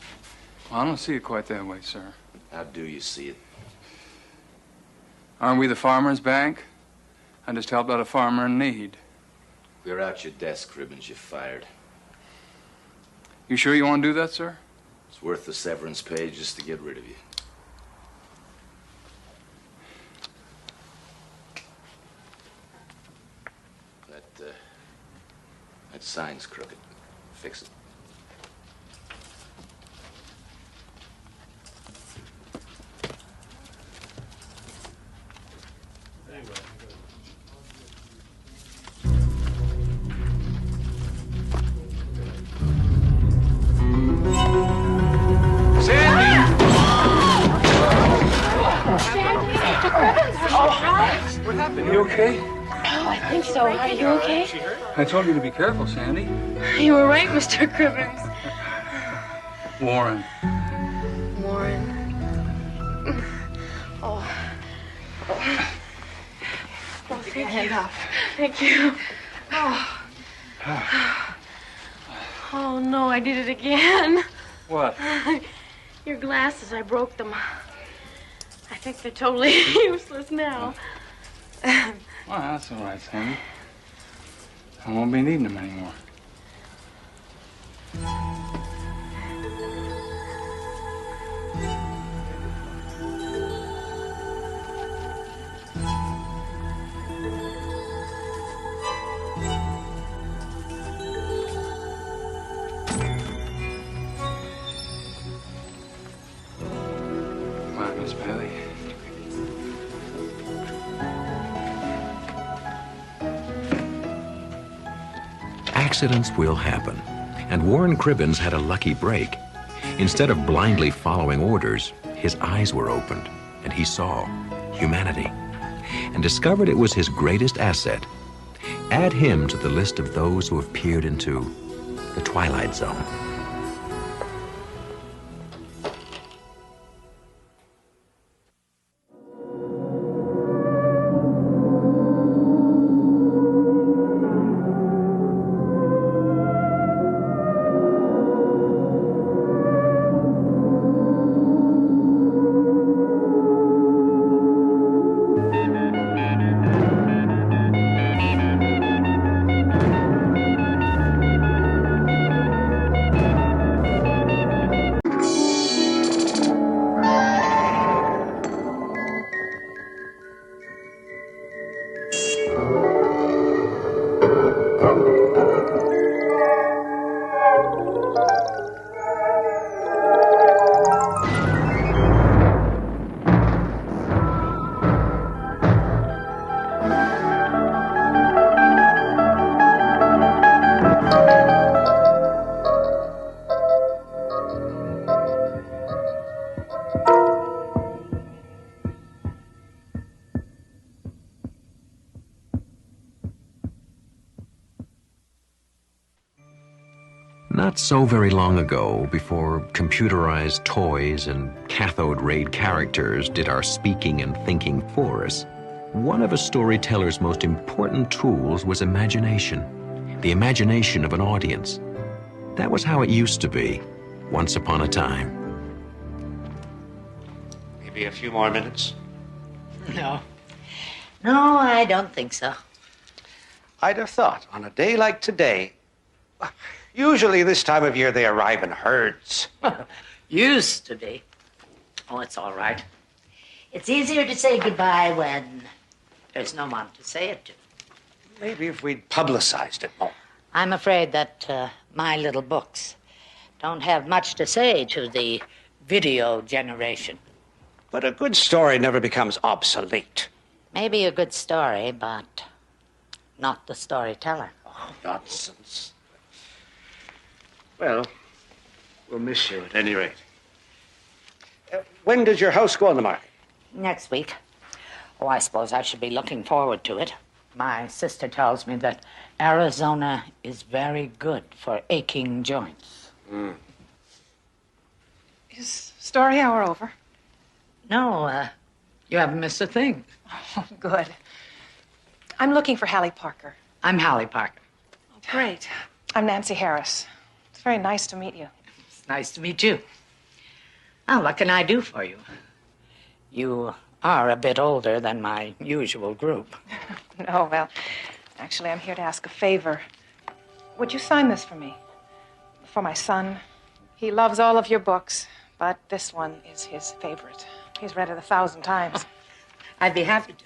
[SPEAKER 17] Well, I don't see it quite that way, sir.
[SPEAKER 22] How do you see it?
[SPEAKER 17] Aren't we the Farmers Bank? I just helped out a farmer in need.
[SPEAKER 22] Clear out your desk, Cribbins. You're fired.
[SPEAKER 17] You sure you want to do that, sir?
[SPEAKER 22] It's worth the severance pay just to get rid of you. That sign's crooked. Fix it.
[SPEAKER 17] What happened? You okay?
[SPEAKER 16] Oh, I think so. Are you okay?
[SPEAKER 17] I told you to be careful, Sandy.
[SPEAKER 16] You were right, Mr. Cribbins.
[SPEAKER 17] Warren.
[SPEAKER 16] Warren. Oh. Oh, thank you. Thank you. Oh. Oh, no, I did it again.
[SPEAKER 17] What?
[SPEAKER 16] Your glasses, I broke them. I think they're totally useless now.
[SPEAKER 17] Well, that's all right, Sandy. I won't be needing them anymore. Come on, Miss Bailey.
[SPEAKER 3] Accidents will happen, and Warren Cribbins had a lucky break. Instead of blindly following orders, his eyes were opened, and he saw humanity, and discovered it was his greatest asset. Add him to the list of those who have peered into the Twilight Zone. Not so very long ago, before computerized toys and cathode rayed characters did our speaking and thinking for us, one of a storyteller's most important tools was imagination. The imagination of an audience. That was how it used to be, once upon a time.
[SPEAKER 5] Maybe a few more minutes?
[SPEAKER 8] No. No, I don't think so.
[SPEAKER 5] I'd have thought, on a day like today, usually this time of year they arrive in herds.
[SPEAKER 8] Used to be. Oh, it's all right. It's easier to say goodbye when there's no one to say it to.
[SPEAKER 5] Maybe if we'd publicized it more.
[SPEAKER 8] I'm afraid that my little books don't have much to say to the video generation.
[SPEAKER 5] But a good story never becomes obsolete.
[SPEAKER 8] Maybe a good story, but not the storyteller.
[SPEAKER 5] Oh, nonsense. Well, we'll miss you at any rate. When does your house go on the market?
[SPEAKER 8] Next week. Oh, I suppose I should be looking forward to it. My sister tells me that Arizona is very good for aching joints.
[SPEAKER 18] Is story hour over?
[SPEAKER 8] No, you haven't missed a thing.
[SPEAKER 18] Oh, good. I'm looking for Hallie Parker.
[SPEAKER 8] I'm Hallie Parker.
[SPEAKER 18] Oh, great. I'm Nancy Harris. It's very nice to meet you.
[SPEAKER 8] It's nice to meet you. Now, what can I do for you? You are a bit older than my usual group.
[SPEAKER 18] No, well, actually, I'm here to ask a favor. Would you sign this for me? For my son. He loves all of your books, but this one is his favorite. He's read it 1,000 times.
[SPEAKER 8] I'd be happy to.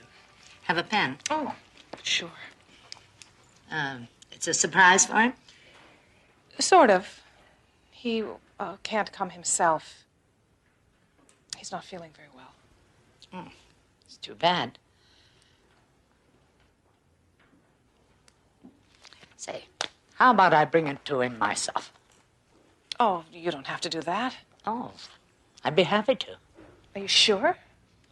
[SPEAKER 8] Have a pen?
[SPEAKER 18] Oh, sure.
[SPEAKER 8] It's a surprise for him?
[SPEAKER 18] Sort of. He can't come himself. He's not feeling very well.
[SPEAKER 8] It's too bad. Say, how about I bring it to him myself?
[SPEAKER 18] Oh, you don't have to do that.
[SPEAKER 8] Oh, I'd be happy to.
[SPEAKER 18] Are you sure?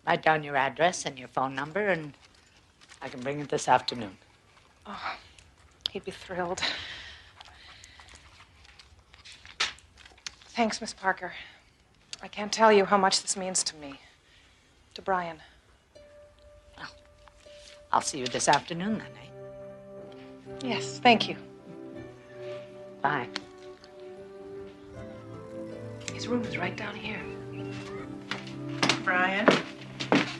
[SPEAKER 8] Write down your address and your phone number, and I can bring it this afternoon.
[SPEAKER 18] Oh, he'd be thrilled. Thanks, Miss Parker. I can't tell you how much this means to me. To Brian.
[SPEAKER 8] Well, I'll see you this afternoon, then, eh?
[SPEAKER 18] Yes, thank you.
[SPEAKER 8] Bye.
[SPEAKER 18] His room is right down here. Brian,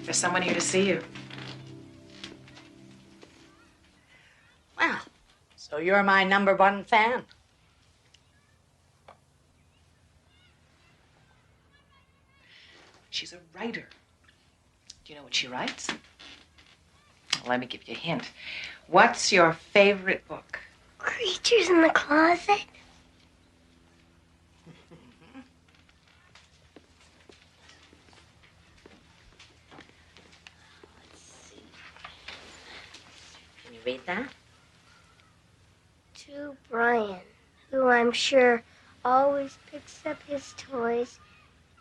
[SPEAKER 18] there's someone here to see you.
[SPEAKER 8] Well, so you're my #1 fan.
[SPEAKER 18] She's a writer. Do you know what she writes? Well, let me give you a hint. What's your favorite book?
[SPEAKER 11] Creatures in the Closet?
[SPEAKER 8] Can you read that?
[SPEAKER 11] To Brian, who I'm sure always picks up his toys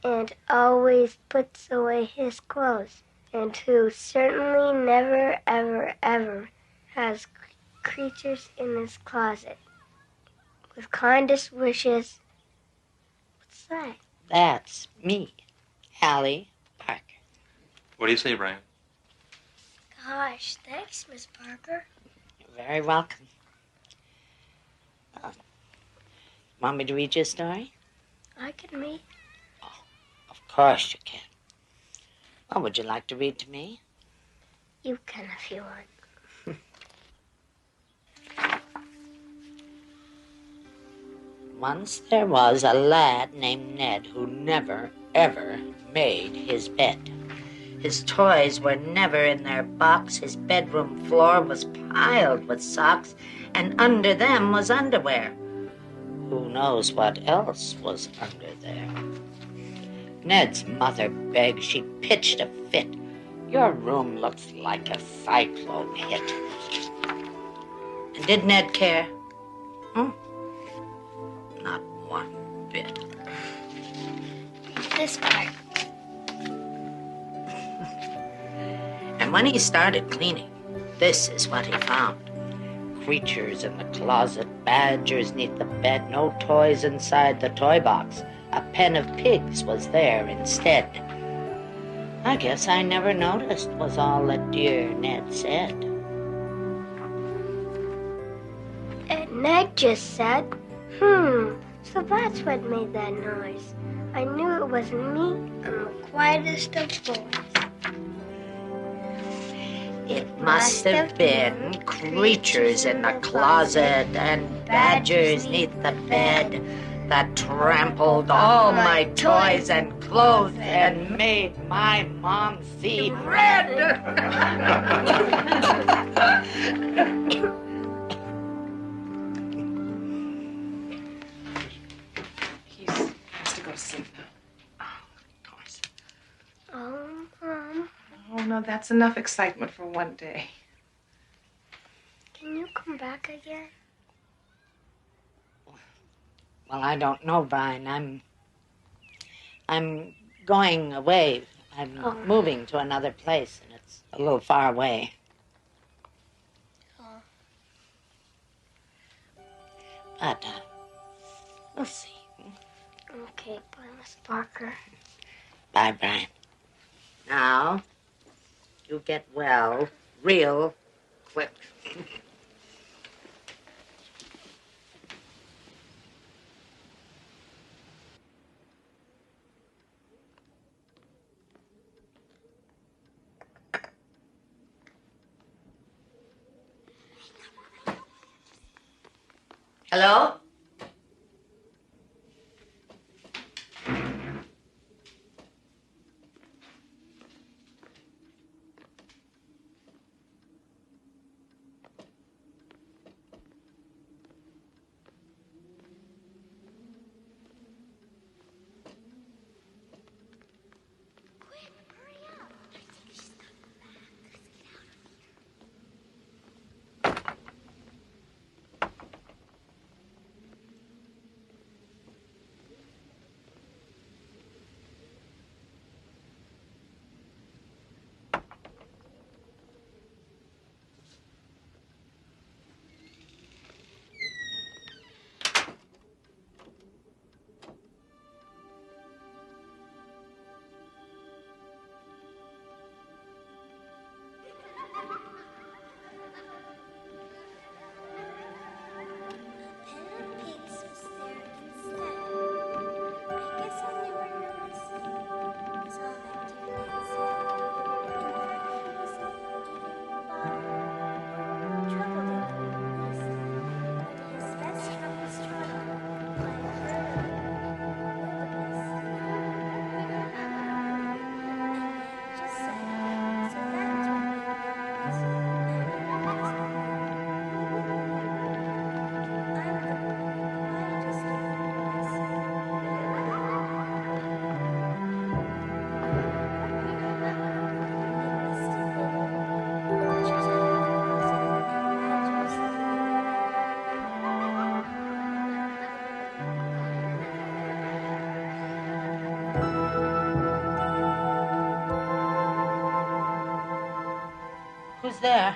[SPEAKER 11] and always puts away his clothes, and who certainly never, ever, ever has creatures in his closet. With kindest wishes. What's that?
[SPEAKER 8] That's me, Hallie Parker.
[SPEAKER 21] What do you say, Brian?
[SPEAKER 11] Gosh, thanks, Miss Parker.
[SPEAKER 8] You're very welcome. Want me to read you a story?
[SPEAKER 11] I can read.
[SPEAKER 8] Of course you can. What would you like to read to me?
[SPEAKER 11] You can if you want.
[SPEAKER 8] Once there was a lad named Ned who never, ever made his bed. His toys were never in their box. His bedroom floor was piled with socks, and under them was underwear. Who knows what else was under there? Ned's mother begged. She pitched a fit. Your room looks like a cyclone hit. And did Ned care? Not one bit.
[SPEAKER 11] This part.
[SPEAKER 8] And when he started cleaning, this is what he found. creatures in the closet, badgers neath the bed, no toys inside the toy box. A pen of pigs was there instead. I guess I never noticed, was all that dear Ned said.
[SPEAKER 11] And Ned just said, so that's what made that noise. I knew it wasn't me. I'm the quietest of boys.
[SPEAKER 8] It must have been creatures in the closet and badgers neath the bed that trampled all my toys and clothes and made my mom see red.
[SPEAKER 18] He has to go to sleep now.
[SPEAKER 11] Mom,
[SPEAKER 18] Oh, no, that's enough excitement for one day.
[SPEAKER 11] can you come back again?
[SPEAKER 8] Well, I don't know, Brian. I'm going away. I'm moving to another place, and it's a little far away. But we'll see.
[SPEAKER 11] Okay, bye, Miss Parker.
[SPEAKER 8] Bye, Brian. Now, you get well real quick. Hello? Who's there?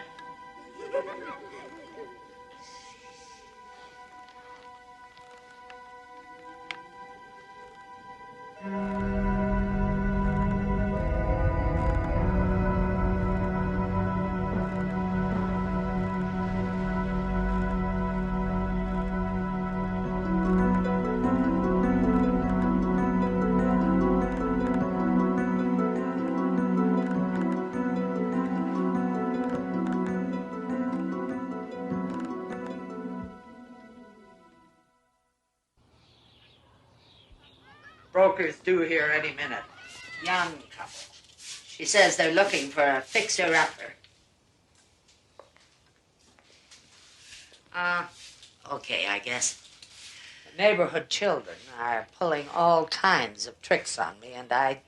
[SPEAKER 8] Broker's due here any minute. Young couple. She says they're looking for a fixer-upper. Okay, I guess. The neighborhood children are pulling all kinds of tricks on me, and I...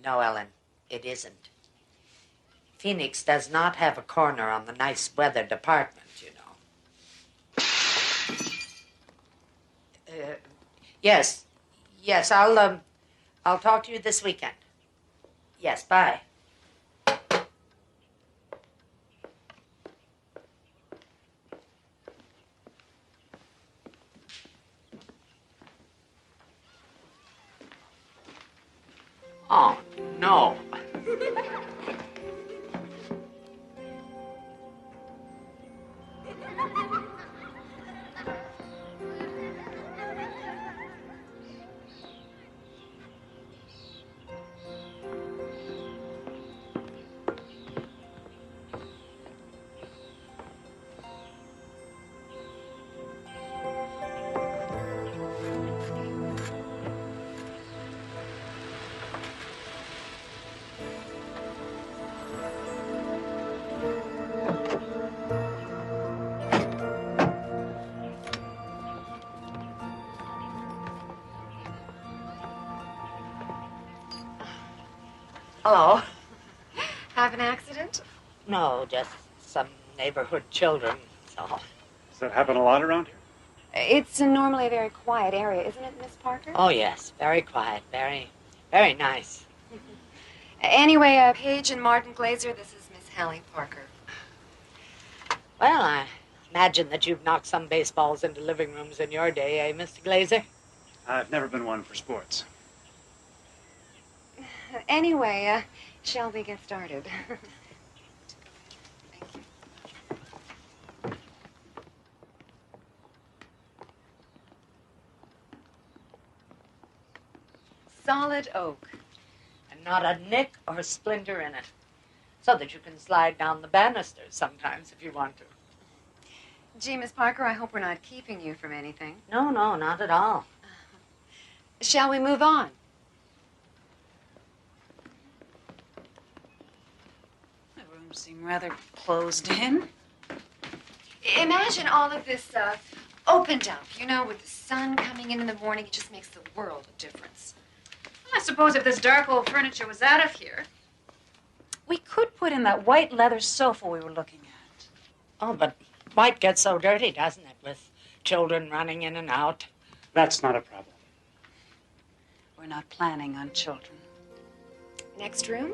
[SPEAKER 8] No, Ellen, it isn't. Phoenix does not have a corner on the nice weather department, you know. Yes, I'll talk to you this weekend. Yes, bye. Oh, no.
[SPEAKER 14] Hello. Have an accident?
[SPEAKER 8] No, just some neighborhood children, so.
[SPEAKER 2] Does that happen a lot around here?
[SPEAKER 14] It's normally a very quiet area, isn't it, Miss Parker?
[SPEAKER 8] Oh, yes, very quiet, very, very nice.
[SPEAKER 14] Anyway, Paige and Martin Glazer, this is Miss Hallie Parker.
[SPEAKER 8] Well, I imagine that you've knocked some baseballs into living rooms in your day, eh, Mr. Glazer?
[SPEAKER 2] I've never been one for sports.
[SPEAKER 14] Anyway, shall we get started? Solid oak.
[SPEAKER 8] And not a nick or a splinter in it. So that you can slide down the banisters sometimes if you want to.
[SPEAKER 14] Gee, Miss Parker, I hope we're not keeping you from anything.
[SPEAKER 8] No, no, not at all.
[SPEAKER 14] Shall we move on?
[SPEAKER 7] The room seemed rather closed in.
[SPEAKER 14] Imagine all of this opened up, you know, with the sun coming in the morning. It just makes the world a difference.
[SPEAKER 7] I suppose if this dark old furniture was out of here, we could put in that white leather sofa we were looking at.
[SPEAKER 8] Oh, but white gets so dirty, doesn't it, with children running in and out?
[SPEAKER 2] That's not a problem.
[SPEAKER 7] We're not planning on children.
[SPEAKER 14] Next room?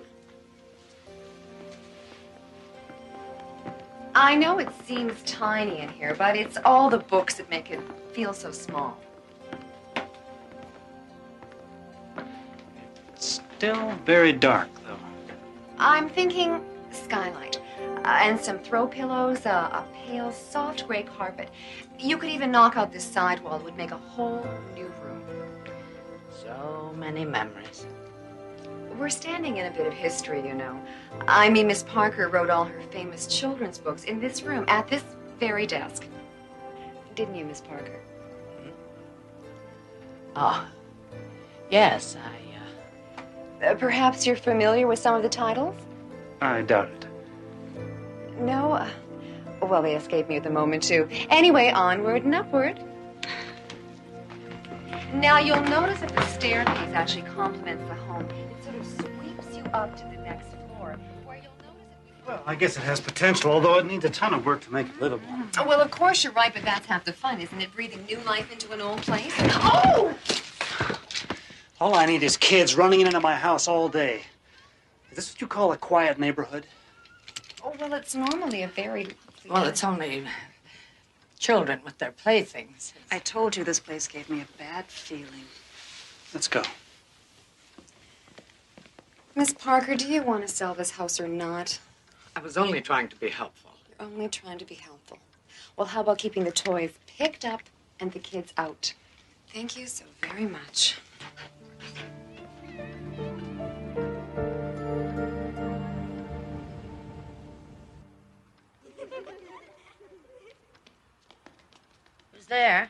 [SPEAKER 14] I know it seems tiny in here, but it's all the books that make it feel so small.
[SPEAKER 2] Still very dark, though.
[SPEAKER 14] I'm thinking skylight. And some throw pillows, a pale, soft gray carpet. You could even knock out this side wall. It would make a whole new room.
[SPEAKER 8] So many memories.
[SPEAKER 14] We're standing in a bit of history, you know. I mean, Miss Parker wrote all her famous children's books in this room, at this very desk. Didn't you, Miss Parker?
[SPEAKER 8] Oh, yes,
[SPEAKER 14] Perhaps you're familiar with some of the titles?
[SPEAKER 2] I doubt it.
[SPEAKER 14] No? Well, they escaped me at the moment, too. Anyway, onward and upward. Now, you'll notice that the staircase actually complements the home. It sort of sweeps you up to the next floor, where you'll notice that
[SPEAKER 2] Well, I guess it has potential, although it needs a ton of work to make it livable.
[SPEAKER 14] Well, of course you're right, but that's half the fun, isn't it? Breathing new life into an old place. Oh!
[SPEAKER 2] All I need is kids running into my house all day. Is this what you call a quiet neighborhood?
[SPEAKER 14] Oh, well, it's normally a very...
[SPEAKER 8] Well, it's only children with their playthings.
[SPEAKER 7] I told you this place gave me a bad feeling.
[SPEAKER 2] Let's go.
[SPEAKER 14] Miss Parker, do you want to sell this house or not?
[SPEAKER 8] I was only trying to be helpful.
[SPEAKER 14] You're only trying to be helpful. Well, how about keeping the toys picked up and the kids out? Thank you so very much.
[SPEAKER 8] Who's there?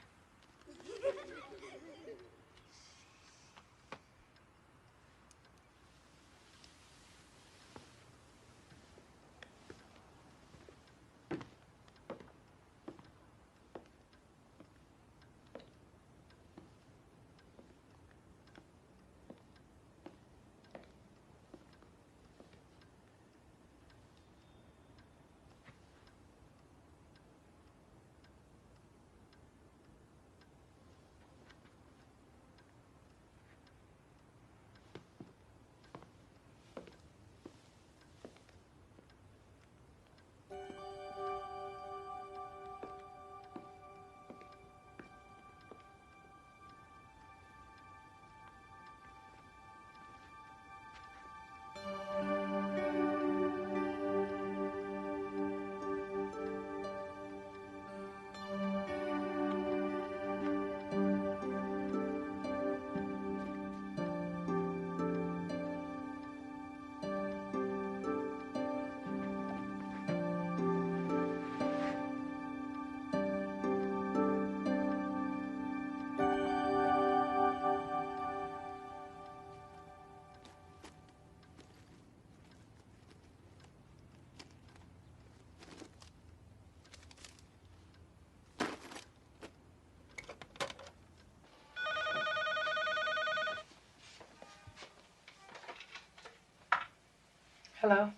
[SPEAKER 16] Hello?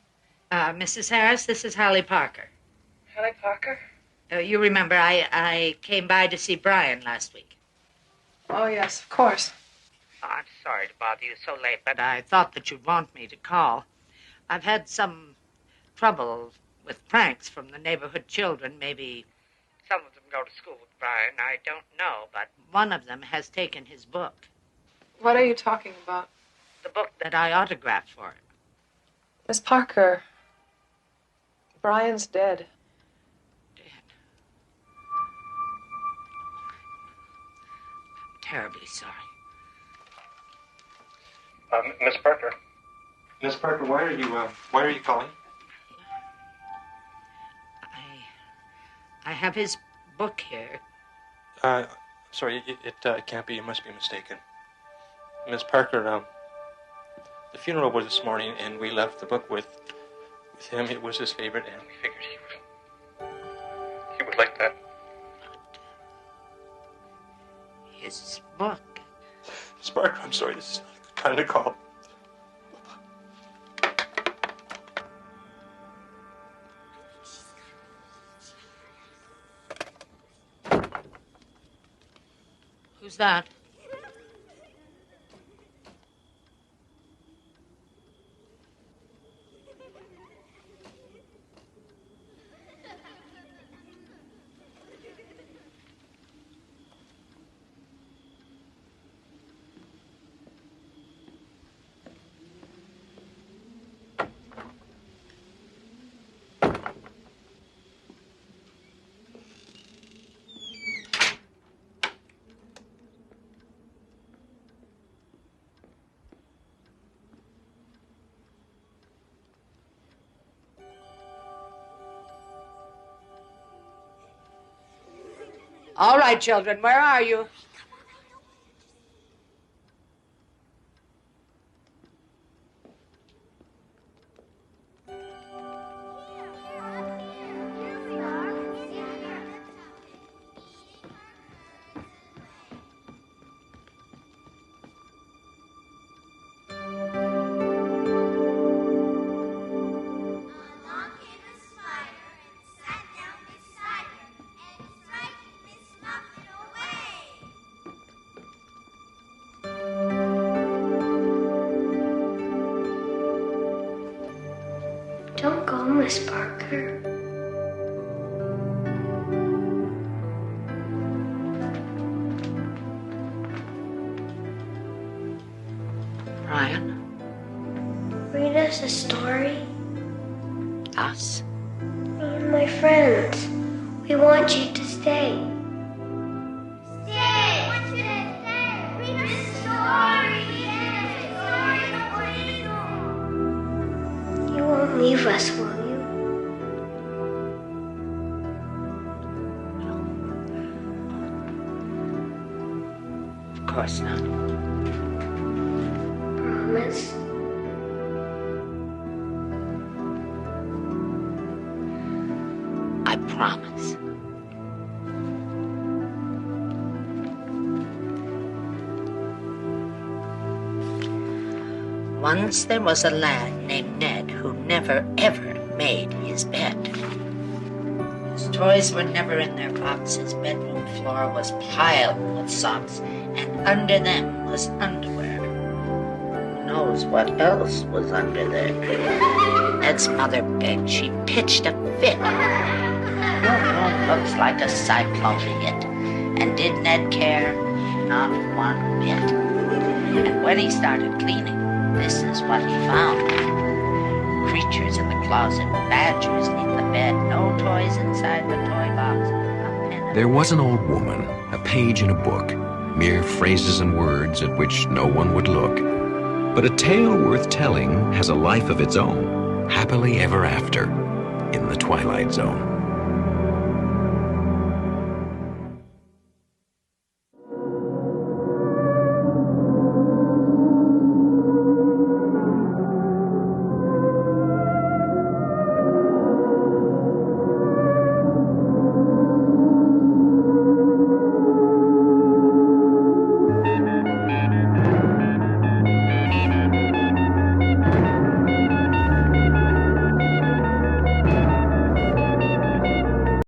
[SPEAKER 8] Mrs. Harris, this is Holly Parker.
[SPEAKER 16] Holly Parker?
[SPEAKER 8] You remember I came by to see Brian last week.
[SPEAKER 16] Oh, yes, of course.
[SPEAKER 8] Oh, I'm sorry to bother you so late, but I thought that you'd want me to call. I've had some trouble with pranks from the neighborhood children. Maybe some of them go to school with Brian. I don't know, but one of them has taken his book.
[SPEAKER 16] What are you talking about?
[SPEAKER 8] The book that I autographed for him.
[SPEAKER 16] Miss Parker, Brian's dead.
[SPEAKER 8] Terribly sorry.
[SPEAKER 17] Miss Parker.
[SPEAKER 6] Miss Parker, why are you calling?
[SPEAKER 8] I have his book here.
[SPEAKER 9] Sorry, it can't be. You must be mistaken. Miss Parker, the funeral was this morning, and we left the book with him. It was his favorite, and we figured he would like that.
[SPEAKER 8] His book?
[SPEAKER 9] Miss Parker, I'm sorry, this is not a good kind of call.
[SPEAKER 8] Who's that? All right, children, where are you?
[SPEAKER 11] Don't go, Miss Parker.
[SPEAKER 8] Brian?
[SPEAKER 11] Read us a story.
[SPEAKER 8] Us?
[SPEAKER 11] Me and my friends. We want you to stay. Stay! I want you to stay. Read us a story. You won't leave us, will you?
[SPEAKER 8] Of course not.
[SPEAKER 11] Promise.
[SPEAKER 8] I promise. Once there was a lad named Ned who never, ever made his bed. His toys were never in their box. His bedroom floor was piled with socks, and under them was underwear. Who knows what else was under there? Ned's mother begged. She pitched a fit. Your room looks like a cyclone hit. And did Ned care? Not one bit. And when he started cleaning, this is what he found. Creatures in the closet, badgers in the bed, no toys inside the toy box.
[SPEAKER 3] There was an old woman, a page in a book, mere phrases and words at which no one would look. But a tale worth telling has a life of its own, happily ever after, in the Twilight Zone.